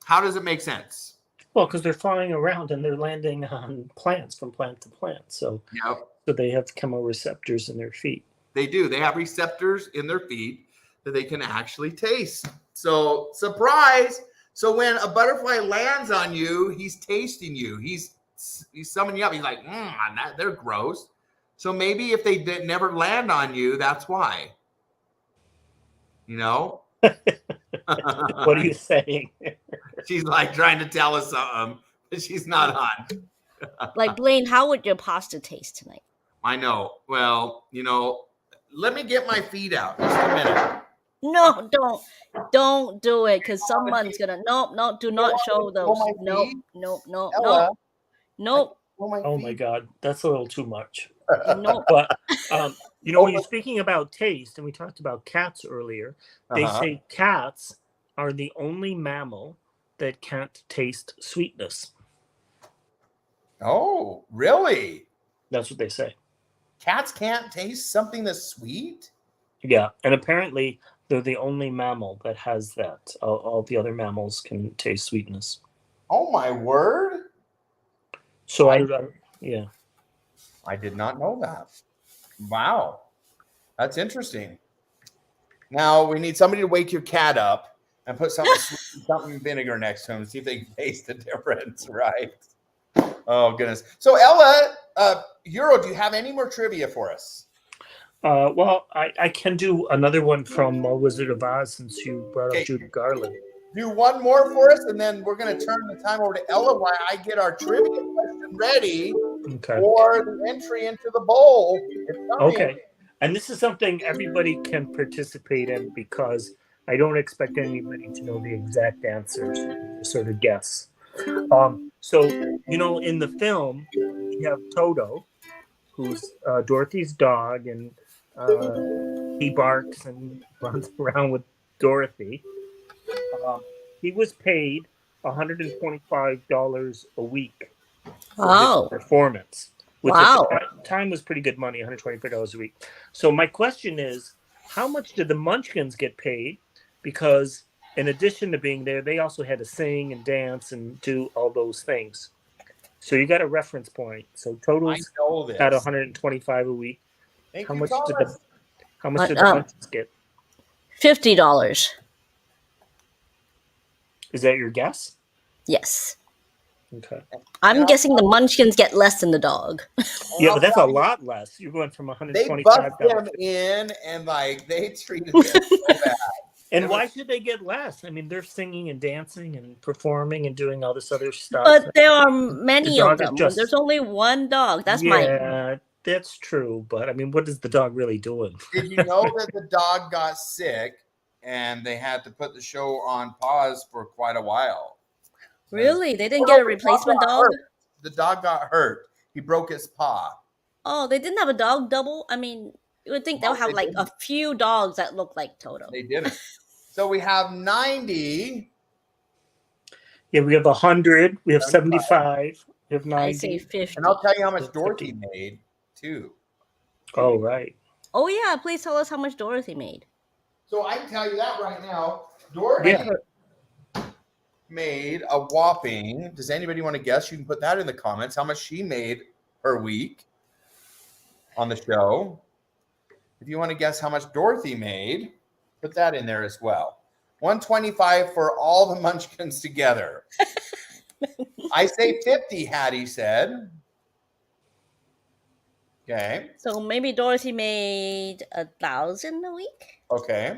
How does it make sense? Well, because they're flying around and they're landing on plants from plant to plant. So, Yep. so they have chemoreceptors in their feet. They do. They have receptors in their feet that they can actually taste. So, surprise. So when a butterfly lands on you, he's tasting you. He's summoning you up. He's like, they're gross. So maybe if they never land on you, that's why. You know? What are you saying? She's like trying to tell us something, but she's not on. Like, Blaine, how would your pasta taste tonight? I know. Well, let me get my feet out. Just a minute. No, don't do it, because someone's gonna. No, do not show those. No. Oh my God, that's a little too much. No. But when you're speaking about taste, and we talked about cats earlier, they say cats are the only mammal that can't taste sweetness. Oh, really? That's what they say. Cats can't taste something that's sweet? Yeah, and apparently they're the only mammal that has that. All the other mammals can taste sweetness. Oh my word! So yeah. I did not know that. Wow. That's interesting. Now we need somebody to wake your cat up and put something vinegar next to him and see if they can taste the difference, right? Oh, goodness. So, Ella, Euro, do you have any more trivia for us? Well, I can do another one from Wizard of Oz since you brought up Judy Garland. Do one more for us, and then we're going to turn the time over to Ella while I get our trivia question ready for the entry into the bowl. Okay. And this is something everybody can participate in because I don't expect anybody to know the exact answers, sort of guess. So, in the film, you have Toto, who's Dorothy's dog, and he barks and runs around with Dorothy. He was paid $125 a week for his performance, which at the time was pretty good money, $125 a week. So my question is, how much did the Munchkins get paid? Because in addition to being there, they also had to sing and dance and do all those things. So you got a reference point. So I totals know this. at 125 a week. Thank How you, much Thomas. did the munchkins get? $50. Is that your guess? Yes. Okay. I'm guessing the munchkins get less than the dog. Yeah, but that's a lot less. You're going from They 125 bucked down. them in and like they treated them so bad. And why should they get less? I mean, they're singing and dancing and performing and doing all this other stuff. But there are many of dog is them. just- There's only one dog. That's yeah, that's true. But I mean, what is the dog really doing? Did you know that the dog got sick and they had to put the show on pause for quite a while? Really? They didn't get a replacement dog? The dog got hurt. He broke his paw. Oh, they didn't have a dog double? I mean, you would think they'll have like a few dogs that look like Toto. They didn't. So we have 90. Yeah, we have 100. We have 75. We have 90. I say 50. And I'll tell you how much Dorothy made, too. Oh, right. Oh, yeah. Please tell us how much Dorothy made. So I can tell you that right now. Dorothy made a whopping, does anybody want to guess? You can put that in the comments, how much she made per week on the show. If you want to guess how much Dorothy made, put that in there as well. 125 for all the munchkins together. I say 50, Hattie said. Okay. So maybe Dorothy made 1,000 a week? Okay.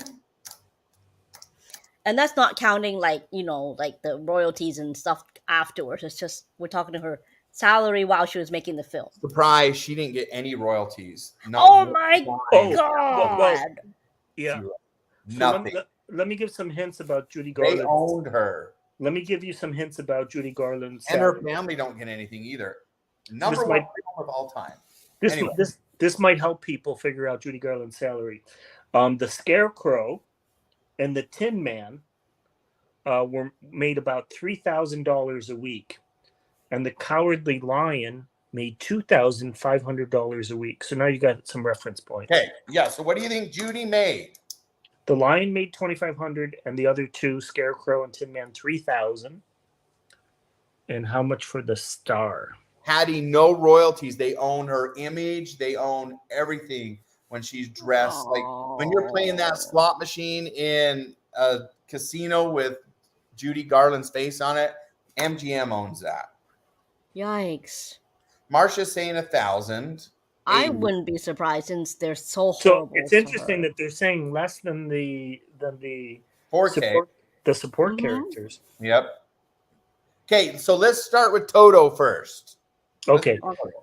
And that's not counting like the royalties and stuff afterwards. It's just we're talking to her salary while she was making the film. Surprise, she didn't get any royalties. Oh my God. Yeah. Nothing. So let me give some hints about Judy Garland. They owned her. Let me give you some hints about Judy Garland. And her family don't get anything either. Number one film of all time. This might help people figure out Judy Garland's salary. The Scarecrow and the Tin Man were made about $3,000 a week, and the Cowardly Lion made $2,500 a week. So now you got some reference points. Okay, yeah. So what do you think Judy made? The Lion made $2,500, and the other two, Scarecrow and Tin Man, $3,000. And how much for the Star? Hattie, no royalties. They own her image. They own everything when she's dressed. Like when you're playing that slot machine in a casino with Judy Garland's face on it, MGM owns that. Yikes. Marcia's saying 1,000. I wouldn't be surprised since they're so horrible. So it's interesting that they're saying less than the 4K. Support characters. Yep. Okay, so let's start with Toto first. Okay.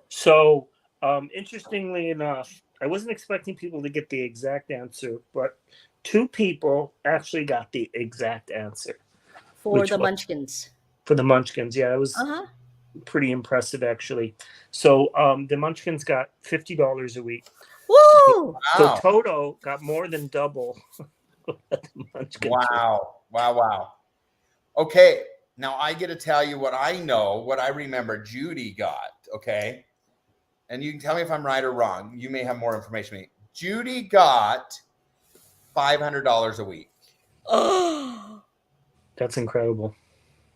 So interestingly enough, I wasn't expecting people to get the exact answer, but 2 people actually got the exact answer. For the Munchkins. For the Munchkins, yeah, it was pretty impressive actually. So the Munchkins got $50 a week. Woo! Wow. So Toto got more than double what the Munchkins. Wow. Okay, now I get to tell you what I know, what I remember Judy got, okay? And you can tell me if I'm right or wrong. You may have more information than me. Judy got $500 a week. Oh, that's incredible.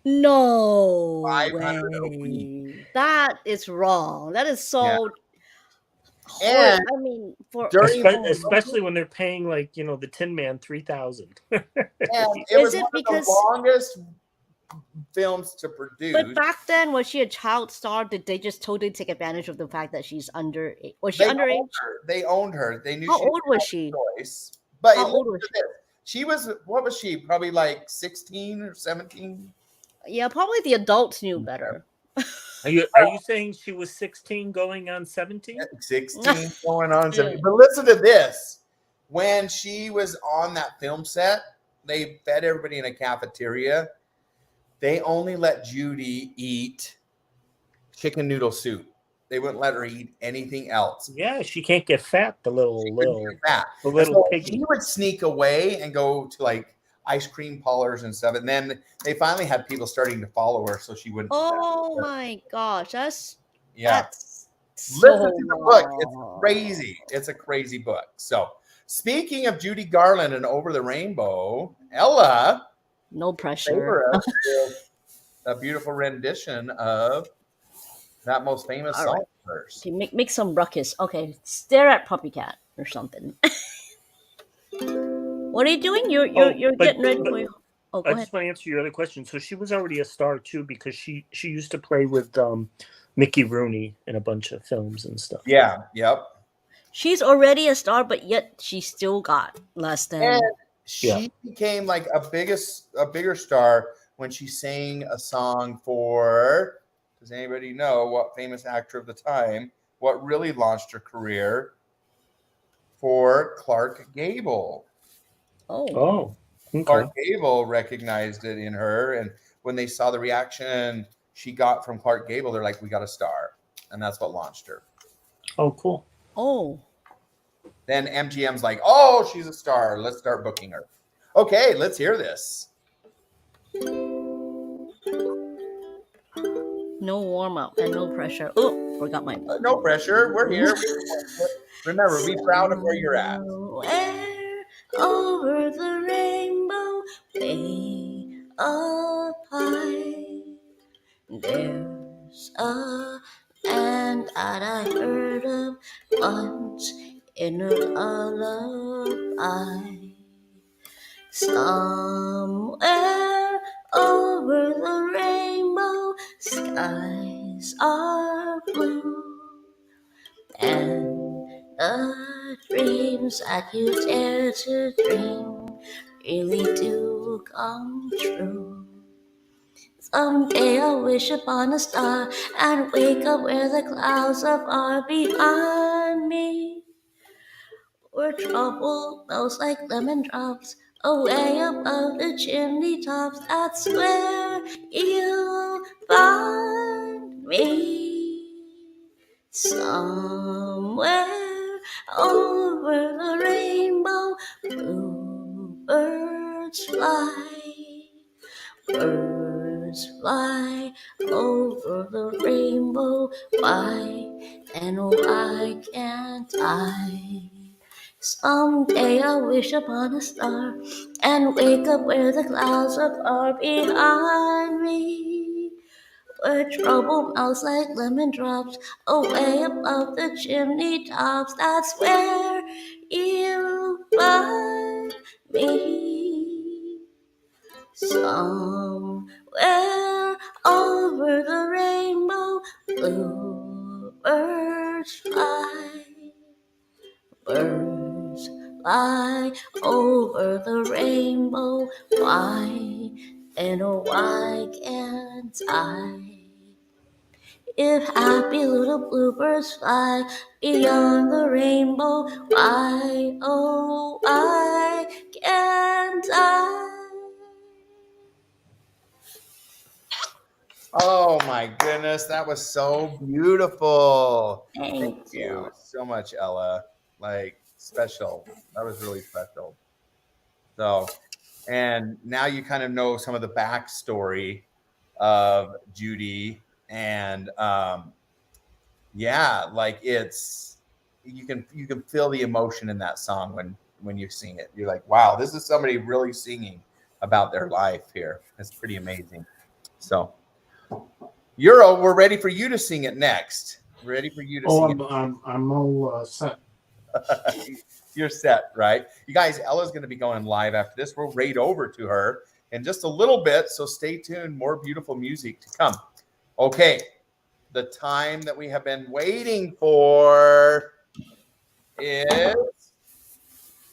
No way. That is wrong. That is so And I mean, especially when they're paying like the Tin Man $3,000. It was one of the longest films to produce. But back then, was she a child star? Did they just totally take advantage of the fact that she's under? Was she underage? They owned her. They knew. How old was she? Choice. But how old was she? She was. What was she? Probably like 16 or 17. Yeah, probably the adults knew better. Are you saying she was 16 going on 17? 16 going on 17. But listen to this. When she was on that film set, they fed everybody in a cafeteria. They only let Judy eat chicken noodle soup. They wouldn't let her eat anything else. Yeah, she can't get fat, the little piggy. She would sneak away and go to like ice cream parlors and stuff. And then they finally had people starting to follow her so she wouldn't. Oh my gosh, that's so listen to the book. It's crazy. It's a crazy book. So speaking of Judy Garland and Over the Rainbow, Ella, no pressure. A beautiful rendition of that most famous All song right. first. Okay, make some ruckus. Okay, stare at puppy cat or something. What are you doing? You're getting ready for your. Oh, go I ahead. just want to answer your other question. So she was already a star too because she used to play with Mickey Rooney in a bunch of films and stuff. Yeah. Yep. She's already a star, but yet she still got less than. And she became like a bigger star when she sang a song for. Does anybody know what famous actor of the time? What really launched her career? For Clark Gable. Oh. Okay. Clark Gable recognized it in her, and when they saw the reaction she got from Clark Gable, they're like, "We got a star," and that's what launched her. Oh, cool. Oh. Then MGM's like, "Oh, she's a star. Let's start booking her." Okay, let's hear this. No warm up and no pressure. Oh, forgot my. No pressure. We're here. Remember, be proud of where you're at. Somewhere over the rainbow, way up high, there's a land that I heard of once in a lullaby. Somewhere over the rainbow, skies are blue, and the dreams that you dare to dream really do come true. Someday I'll wish upon a star and wake up where the clouds are far behind me, where trouble melts like lemon drops away above the chimney tops. That's where you'll find me. Somewhere over the rainbow, bluebirds fly. Birds fly over the rainbow. Why and why can't I? Someday I'll wish upon a star and wake up where the clouds are far behind me, where trouble melts like lemon drops away above the chimney tops. That's where you find me. Somewhere over the rainbow, bluebirds fly. Birds fly over the rainbow. Why and why can't I? If happy little bluebirds fly beyond the rainbow, why, oh, why can't I? Oh my goodness, that was so beautiful. Thank you so much, Ella. Like, special. That was really special. So, and now you kind of know some of the backstory of Judy, and yeah, like it's you can feel the emotion in that song when you sing it. You're like, wow, this is somebody really singing about their life here. It's pretty amazing. So, Euro, we're ready for you to sing it next. Ready for you to sing it. I'm all set. You're set, right? You guys, Ella's going to be going live after this. We'll raid over to her in just a little bit, so stay tuned. More beautiful music to come. Okay, the time that we have been waiting for is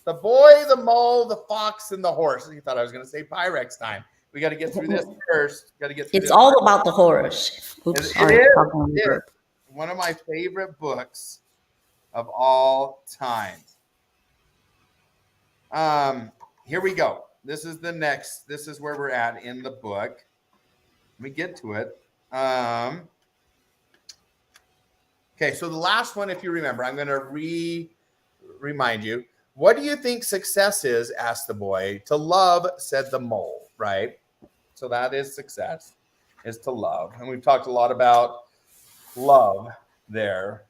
the boy, the mole, the fox, and the horse. You thought I was going to say Pyrex time. We got to get through this first. Got to get through It's this all first. about the horse. Oops, It is one of my favorite books of all time. Here we go. This is the next. This is where we're at in the book. Let me get to it. Okay, so the last one, if you remember, I'm going to remind you. What do you think success is? Asked the boy. To love, said the mole. Right. So that is success, is to love, and we've talked a lot about love there.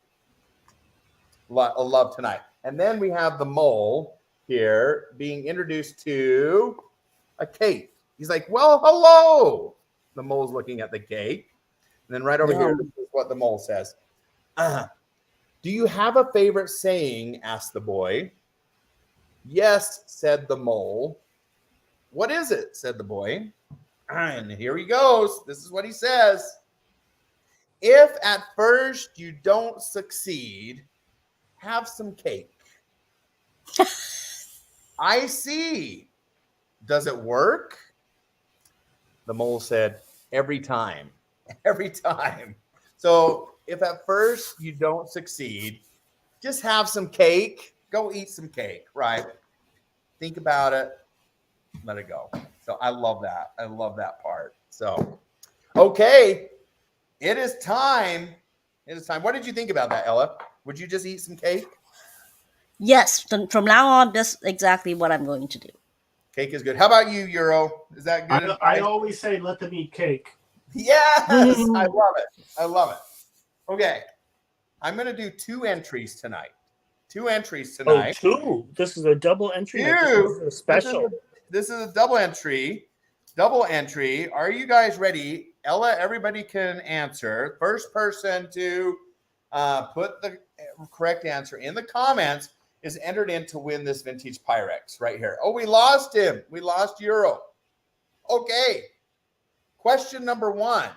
Love tonight, and then we have the mole here being introduced to a cake. He's like, well, hello. The mole's looking at the cake. And then right over here, this is what the mole says. Do you have a favorite saying? Asked the boy. Yes, said the mole. What is it? Said the boy. And here he goes. This is what he says. If at first you don't succeed, have some cake. I see. Does it work? The mole said, every time. Every time. So if at first you don't succeed, just have some cake. Go eat some cake, right? Think about it. Let it go. So I love that. I love that part. So, okay. It is time. It is time. What did you think about that, Ella? Would you just eat some cake? Yes, from now on, that's exactly what I'm going to do. Cake is good. How about you, Euro? Is that good advice? I always say let them eat cake. Yes, I love it. I love it. Okay, I'm going to do 2 entries tonight. 2 entries tonight. Oh, 2. This is a double entry. This is a special. This is a double entry. Double entry. Are you guys ready? Ella, everybody can answer. First person to put the correct answer in the comments is entered in to win this vintage Pyrex right here. Oh, we lost him. We lost Euro. Okay. Question number 1.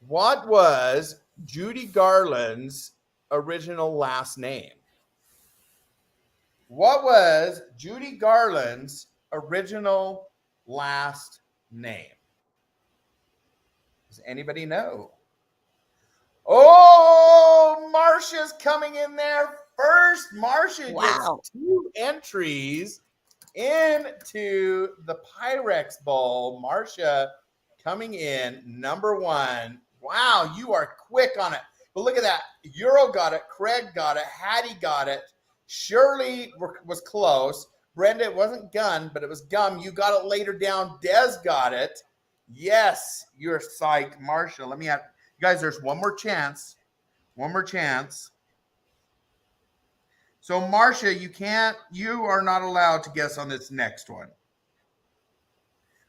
What was Judy Garland's original last name? What was Judy Garland's original last name? Does anybody know? Oh, Marcia's coming in there first. Marcia gets 2 entries into the Pyrex Bowl. Marcia coming in number 1. Wow, you are quick on it. But look at that. Euro got it. Craig got it. Hattie got it. Shirley was close. Brenda, it wasn't gun, but it was gum. You got it later down. Des got it. Yes, you're psyched. Marcia, let me add. You guys, there's one more chance. One more chance. So, Marcia, you are not allowed to guess on this next one.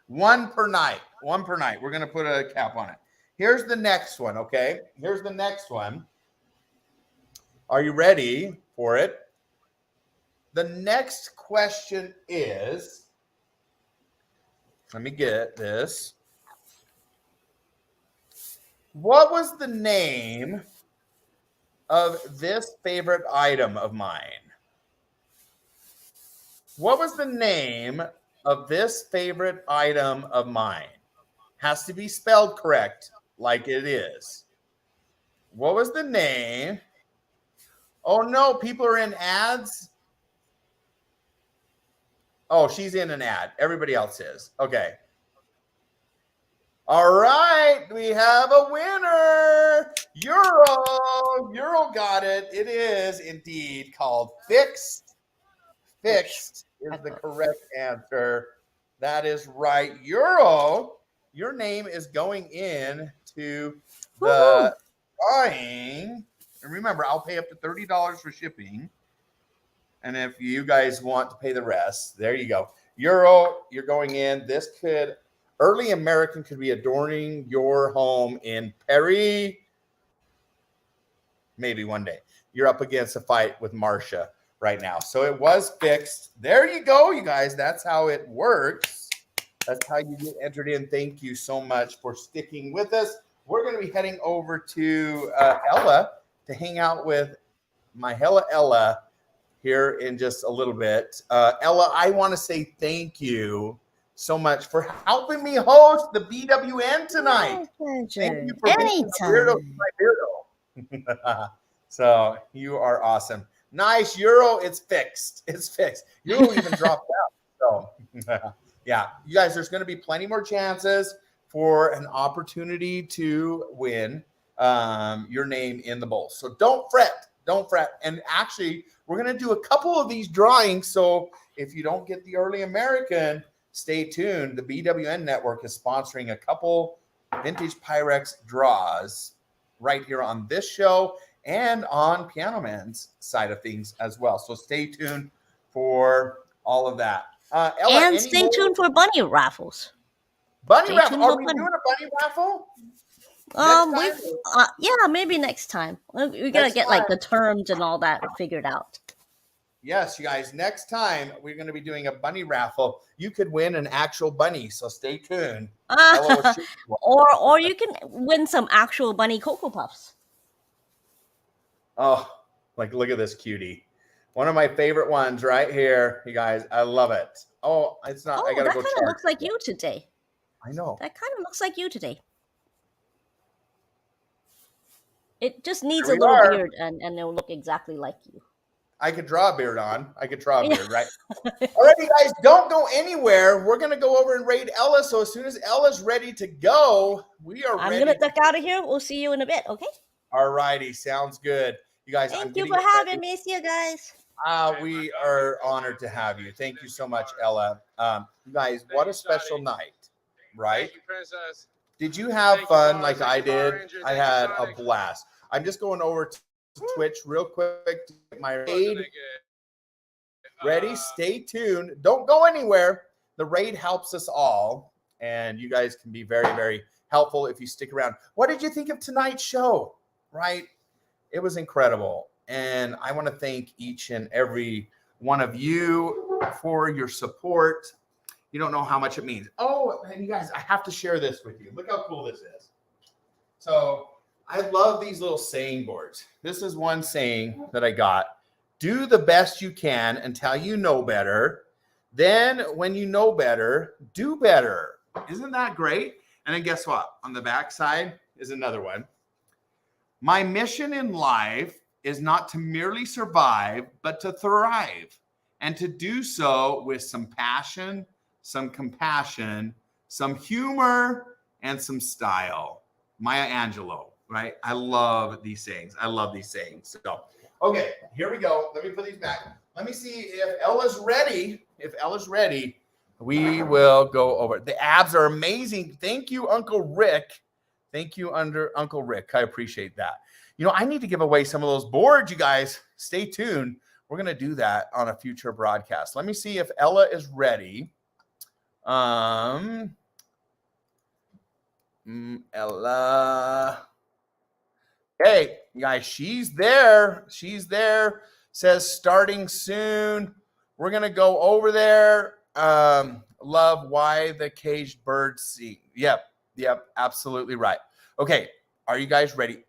1 per night. 1 per night. We're going to put a cap on it. Here's the next one, okay? Here's the next one. Are you ready for it? The next question is, let me get this. What was the name of this favorite item of mine? What was the name of this favorite item of mine? Has to be spelled correct, like it is. What was the name? Oh, no, people are in ads. Oh, she's in an ad. Everybody else is. Okay. All right. We have a winner. Euro. Euro got it. It is indeed called Fixed. Fixed is the correct answer. That is right. Euro, your name is going in to the drawing. And remember, I'll pay up to $30 for shipping. And if you guys want to pay the rest, there you go. Euro, you're going in. This early American could be adorning your home in Paris. Maybe one day. You're up against a fight with Marcia right now. So it was Fixed. There you go, you guys. That's how it works. That's how you get entered in. Thank you so much for sticking with us. We're going to be heading over to Ella to hang out with my Hella Ella here in just a little bit. Ella, I want to say thank you so much for helping me host the BWN tonight. My pleasure. Thank you for being Beardo, my Beardo. So you are awesome. Nice. Euro, it's fixed. It's fixed. Euro even dropped out. So yeah, you guys, there's going to be plenty more chances for an opportunity to win your name in the bowl. So don't fret. Don't fret. And actually, we're going to do a couple of these drawings. So if you don't get the early American, stay tuned. The BWN Network is sponsoring a couple vintage Pyrex draws right here on this show and on Piano Man's side of things as well. So stay tuned for all of that. Ella, and stay tuned for bunny raffles. Bunny raffle. Are we doing a bunny raffle? We yeah, maybe next time. We gotta get like the terms and all that figured out. Yes, you guys, next time we're going to be doing a bunny raffle. You could win an actual bunny, so stay tuned. Or you can win some actual bunny Cocoa Puffs. Oh, like look at this cutie. One of my favorite ones right here, you guys. I love it. Oh, it's not. I gotta go. That kind of looks like you today. I know. That kind of looks like you today. It just needs a little beard, and it'll look exactly like you. I could draw a beard on. I could draw a beard, right? All right, you guys, don't go anywhere. We're going to go over and raid Ella. So as soon as Ella's ready to go, we are ready. I'm going to duck out of here. We'll see you in a bit, okay? All righty. Sounds good. You guys, thank you for having me. See you guys. We are honored to have you. Thank you so much, Ella. You guys, what a special night, right? Thank you, Princess. Did you have fun like I did? I had a blast. I'm just going over to Twitch real quick to get my raid ready. Stay tuned. Don't go anywhere. The raid helps us all, and you guys can be very, very helpful if you stick around. What did you think of tonight's show? Right? It was incredible, and I want to thank each and every one of you for your support. You don't know how much it means. Oh, and you guys, I have to share this with you. Look how cool this is. So I love these little saying boards. This is one saying that I got. Do the best you can until you know better. Then when you know better, do better. Isn't that great? And then guess what? On the back side is another one. My mission in life is not to merely survive, but to thrive. And to do so with some passion, some compassion, some humor, and some style. Maya Angelou. Right? I love these sayings. I love these sayings. So, okay, here we go. Let me put these back. Let me see if Ella's ready. If Ella's ready, we will go over. The abs are amazing. Thank you, Uncle Rick. Thank you, Uncle Rick. I appreciate that. You know, I need to give away some of those boards, you guys. Stay tuned. We're going to do that on a future broadcast. Let me see if Ella is ready. Ella. Hey, guys, she's there. She's there. Says starting soon. We're going to go over there. Love why the caged birds sing. Yep, absolutely right. Okay, are you guys ready?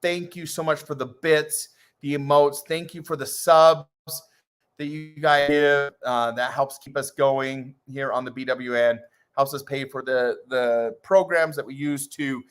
Thank you so much for the bits, the emotes. Thank you for the subs that you guys give. That helps keep us going here on the BWN. Helps us pay for the programs that we use to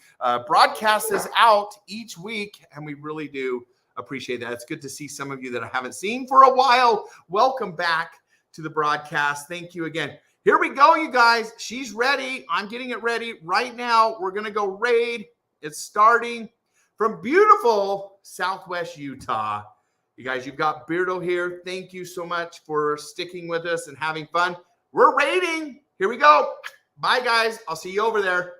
broadcast this out each week. And we really do appreciate that. It's good to see some of you that I haven't seen for a while. Welcome back to the broadcast. Thank you again. Here we go, you guys. She's ready. I'm getting it ready right now. We're going to go raid. It's starting from beautiful Southwest Utah. You guys, you've got Beardo here. Thank you so much for sticking with us and having fun. We're raiding. Here we go. Bye, guys. I'll see you over there.